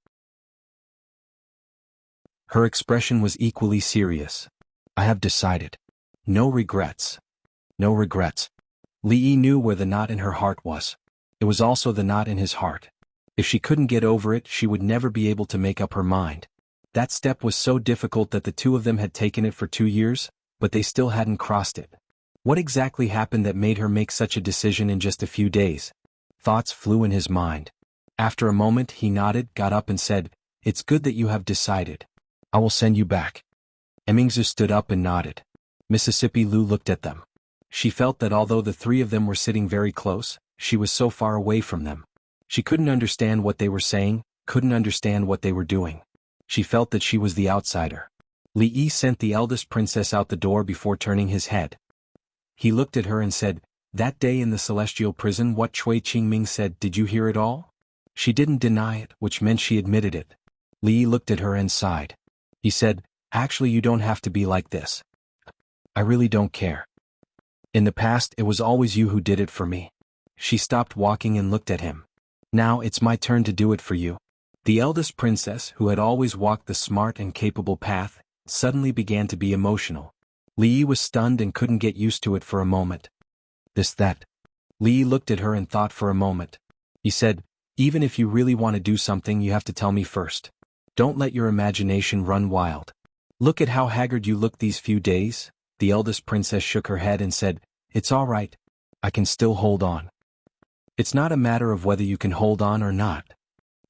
Her expression was equally serious. I have decided. No regrets. No regrets. Li knew where the knot in her heart was. It was also the knot in his heart. If she couldn't get over it, she would never be able to make up her mind. That step was so difficult that the two of them had taken it for 2 years, but they still hadn't crossed it. What exactly happened that made her make such a decision in just a few days? Thoughts flew in his mind. After a moment he nodded, got up and said, It's good that you have decided. I will send you back. Emingzu stood up and nodded. Mississippi Lu looked at them. She felt that although the three of them were sitting very close, she was so far away from them. She couldn't understand what they were saying, couldn't understand what they were doing. She felt that she was the outsider. Li Yi sent the eldest princess out the door before turning his head. He looked at her and said, That day in the celestial prison what Cui Qingming said, did you hear it all? She didn't deny it, which meant she admitted it. Li Yi looked at her and sighed. He said, Actually you don't have to be like this. I really don't care. In the past it was always you who did it for me. She stopped walking and looked at him. Now it's my turn to do it for you. The eldest princess, who had always walked the smart and capable path, suddenly began to be emotional. Li Yi was stunned and couldn't get used to it for a moment. That. Li Yi looked at her and thought for a moment. He said, Even if you really want to do something you have to tell me first. Don't let your imagination run wild. Look at how haggard you look these few days. The eldest princess shook her head and said, It's all right. I can still hold on. It's not a matter of whether you can hold on or not.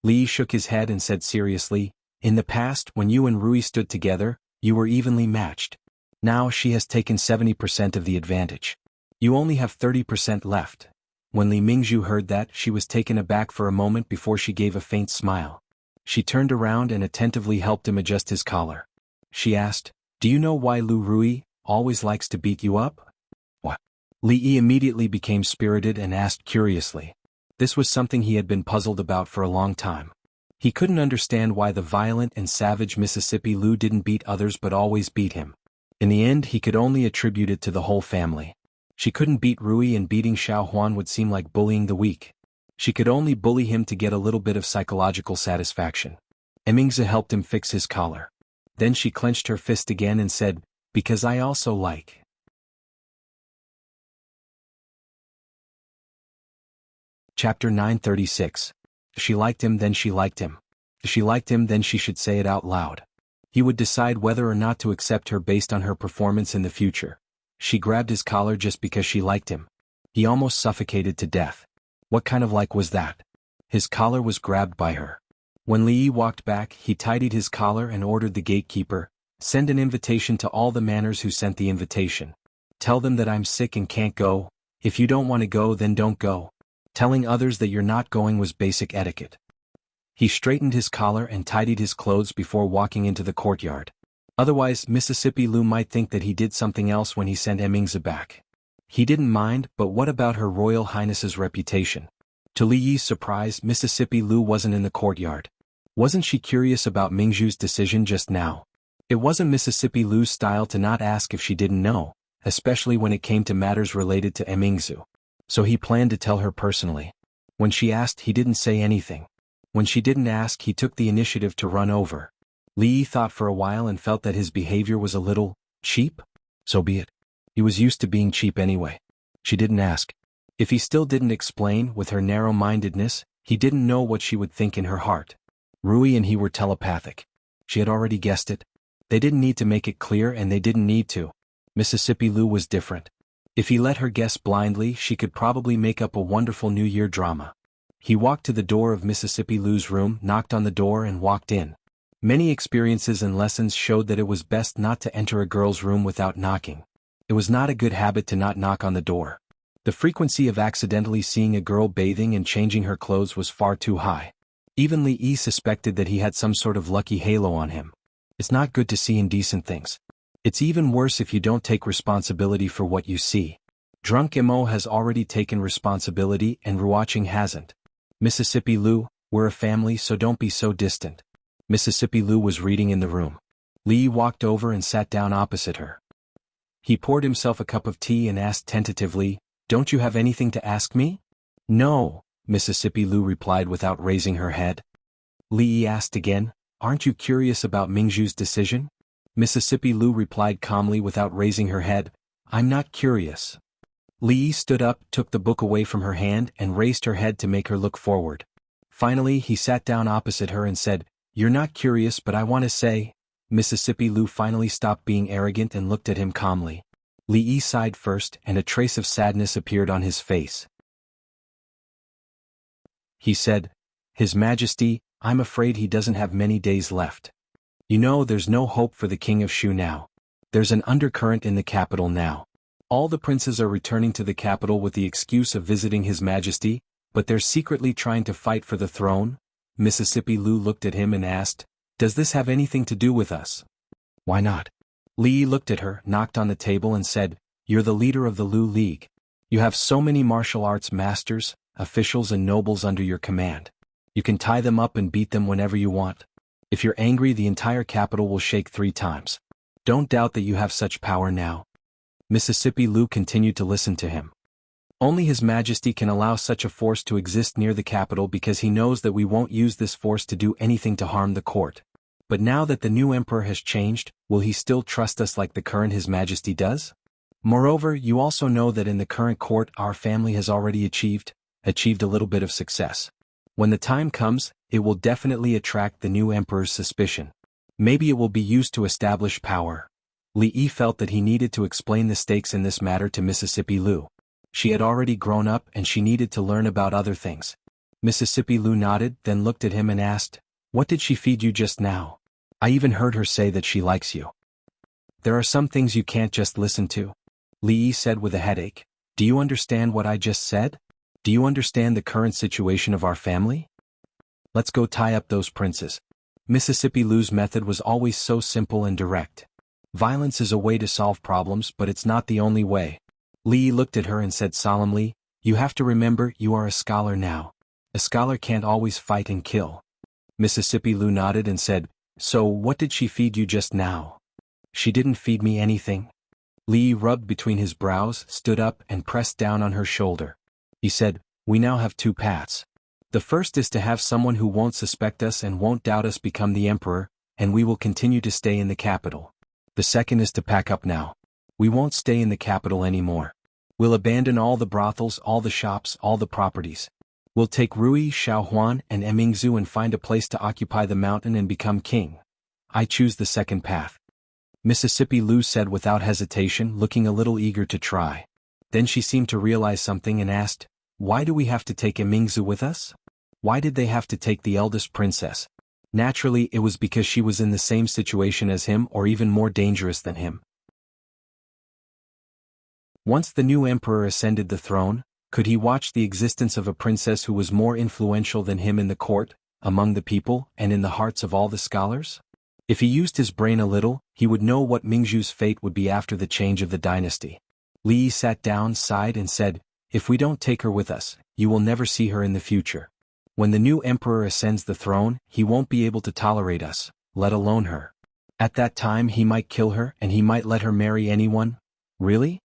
Li shook his head and said seriously, In the past, when you and Rui stood together, you were evenly matched. Now she has taken 70% of the advantage. You only have 30% left. When Li Mingzhu heard that, she was taken aback for a moment before she gave a faint smile. She turned around and attentively helped him adjust his collar. She asked, Do you know why Lu Rui always likes to beat you up? What? Li Yi immediately became spirited and asked curiously. This was something he had been puzzled about for a long time. He couldn't understand why the violent and savage Mississippi Lu didn't beat others but always beat him. In the end he could only attribute it to the whole family. She couldn't beat Rui, and beating Xiao Huan would seem like bullying the weak. She could only bully him to get a little bit of psychological satisfaction. Emingzi helped him fix his collar. Then she clenched her fist again and said, Because I also like. Chapter 936. She liked him, then she liked him. She liked him, then she should say it out loud. He would decide whether or not to accept her based on her performance in the future. She grabbed his collar just because she liked him. He almost suffocated to death. What kind of like was that? His collar was grabbed by her. When Li Yi walked back, he tidied his collar and ordered the gatekeeper, Send an invitation to all the manners who sent the invitation. Tell them that I'm sick and can't go. If you don't want to go, then don't go. Telling others that you're not going was basic etiquette. He straightened his collar and tidied his clothes before walking into the courtyard. Otherwise, Mississippi Lu might think that he did something else when he sent Emingzi back. He didn't mind, but what about Her Royal Highness's reputation? To Li Yi's surprise, Mississippi Lu wasn't in the courtyard. Wasn't she curious about Mingzhu's decision just now? It wasn't Mississippi Lu's style to not ask if she didn't know, especially when it came to matters related to Emingzu. So he planned to tell her personally. When she asked, he didn't say anything. When she didn't ask, he took the initiative to run over. Li Yi thought for a while and felt that his behavior was a little cheap. So be it. He was used to being cheap anyway. She didn't ask. If he still didn't explain, with her narrow-mindedness, he didn't know what she would think in her heart. Rui and he were telepathic. She had already guessed it. They didn't need to make it clear, and they didn't need to. Mississippi Lu was different. If he let her guess blindly, she could probably make up a wonderful New Year drama. He walked to the door of Mississippi Lu's room, knocked on the door and walked in. Many experiences and lessons showed that it was best not to enter a girl's room without knocking. It was not a good habit to not knock on the door. The frequency of accidentally seeing a girl bathing and changing her clothes was far too high. Even Li Yi suspected that he had some sort of lucky halo on him. It's not good to see indecent things. It's even worse if you don't take responsibility for what you see. Drunk Mo has already taken responsibility and Ruoqing hasn't. Mississippi Lu, we're a family, so don't be so distant. Mississippi Lu was reading in the room. Li walked over and sat down opposite her. He poured himself a cup of tea and asked tentatively, "Don't you have anything to ask me?" "No," Mississippi Lu replied without raising her head. Li asked again, "Aren't you curious about Mingzhu's decision?" Mississippi Lu replied calmly without raising her head, "I'm not curious." Li stood up, took the book away from her hand and raised her head to make her look forward. Finally he sat down opposite her and said, "You're not curious, but I want to say..." Mississippi Lu finally stopped being arrogant and looked at him calmly. Li sighed first and a trace of sadness appeared on his face. He said, "His Majesty, I'm afraid he doesn't have many days left. You know, there's no hope for the King of Shu now. There's an undercurrent in the capital now. All the princes are returning to the capital with the excuse of visiting His Majesty, but they're secretly trying to fight for the throne." Mississippi Lu looked at him and asked, "Does this have anything to do with us?" "Why not?" Li looked at her, knocked on the table and said, "You're the leader of the Lu League. You have so many martial arts masters, officials and nobles under your command. You can tie them up and beat them whenever you want. If you're angry, the entire capital will shake 3 times. Don't doubt that you have such power now." Mississippi Lu continued to listen to him. "Only His Majesty can allow such a force to exist near the capital because he knows that we won't use this force to do anything to harm the court. But now that the new emperor has changed, will he still trust us like the current His Majesty does? Moreover, you also know that in the current court our family has already achieved a little bit of success. When the time comes, it will definitely attract the new emperor's suspicion. Maybe it will be used to establish power." Li felt that he needed to explain the stakes in this matter to Mississippi Lu. She had already grown up and she needed to learn about other things. Mississippi Lu nodded, then looked at him and asked, "What did she feed you just now? I even heard her say that she likes you." "There are some things you can't just listen to," Li said with a headache. "Do you understand what I just said? Do you understand the current situation of our family? Let's go tie up those princes." Mississippi Lu's method was always so simple and direct. Violence is a way to solve problems, but it's not the only way. Li looked at her and said solemnly, "You have to remember, you are a scholar now. A scholar can't always fight and kill." Mississippi Lu nodded and said, "So what did she feed you just now?" "She didn't feed me anything." Li rubbed between his brows, stood up and pressed down on her shoulder. He said, "We now have 2 paths. The first is to have someone who won't suspect us and won't doubt us become the emperor, and we will continue to stay in the capital. The second is to pack up now. We won't stay in the capital anymore. We'll abandon all the brothels, all the shops, all the properties. We'll take Rui, Xiaohuan and Emingzu and find a place to occupy the mountain and become king. I choose the second path." Mississippi Lu said without hesitation, looking a little eager to try. Then she seemed to realize something and asked, "Why do we have to take Emingzu with us? Why did they have to take the eldest princess?" Naturally, it was because she was in the same situation as him or even more dangerous than him. Once the new emperor ascended the throne, could he watch the existence of a princess who was more influential than him in the court, among the people, and in the hearts of all the scholars? If he used his brain a little, he would know what Mingzhu's fate would be after the change of the dynasty. Li sat down, sighed and said, "If we don't take her with us, you will never see her in the future. When the new emperor ascends the throne, he won't be able to tolerate us, let alone her. At that time he might kill her and he might let her marry anyone." "Really?"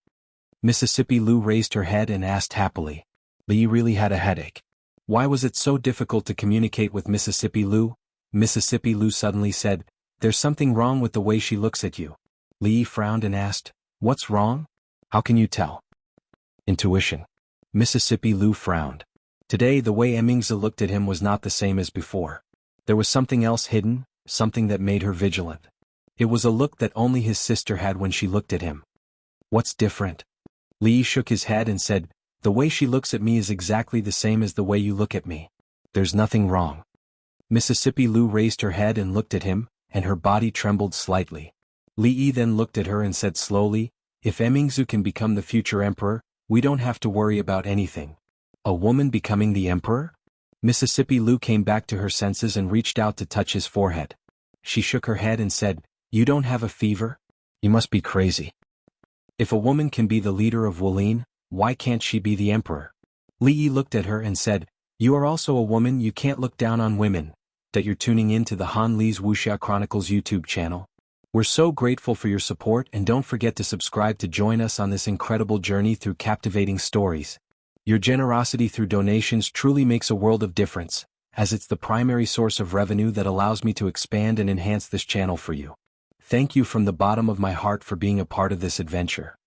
Mississippi Lu raised her head and asked happily. Li really had a headache. Why was it so difficult to communicate with Mississippi Lu? Mississippi Lu suddenly said, "There's something wrong with the way she looks at you." Li frowned and asked, "What's wrong? How can you tell?" "Intuition." Mississippi Lu frowned. Today the way Emingzi looked at him was not the same as before. There was something else hidden, something that made her vigilant. It was a look that only his sister had when she looked at him. "What's different?" Li shook his head and said, "The way she looks at me is exactly the same as the way you look at me. There's nothing wrong." Mississippi Lu raised her head and looked at him, and her body trembled slightly. Li then looked at her and said slowly, "If Emingzu can become the future emperor, we don't have to worry about anything." A woman becoming the emperor? Mississippi Lu came back to her senses and reached out to touch his forehead. She shook her head and said, "You don't have a fever? You must be crazy. If a woman can be the leader of Wulin, why can't she be the emperor? Li Yi looked at her and said, You are also a woman, you can't look down on women. That you're tuning in to the Han Li's Wuxia Chronicles YouTube channel. We're so grateful for your support, and don't forget to subscribe to join us on this incredible journey through captivating stories. Your generosity through donations truly makes a world of difference, as it's the primary source of revenue that allows me to expand and enhance this channel for you. Thank you from the bottom of my heart for being a part of this adventure.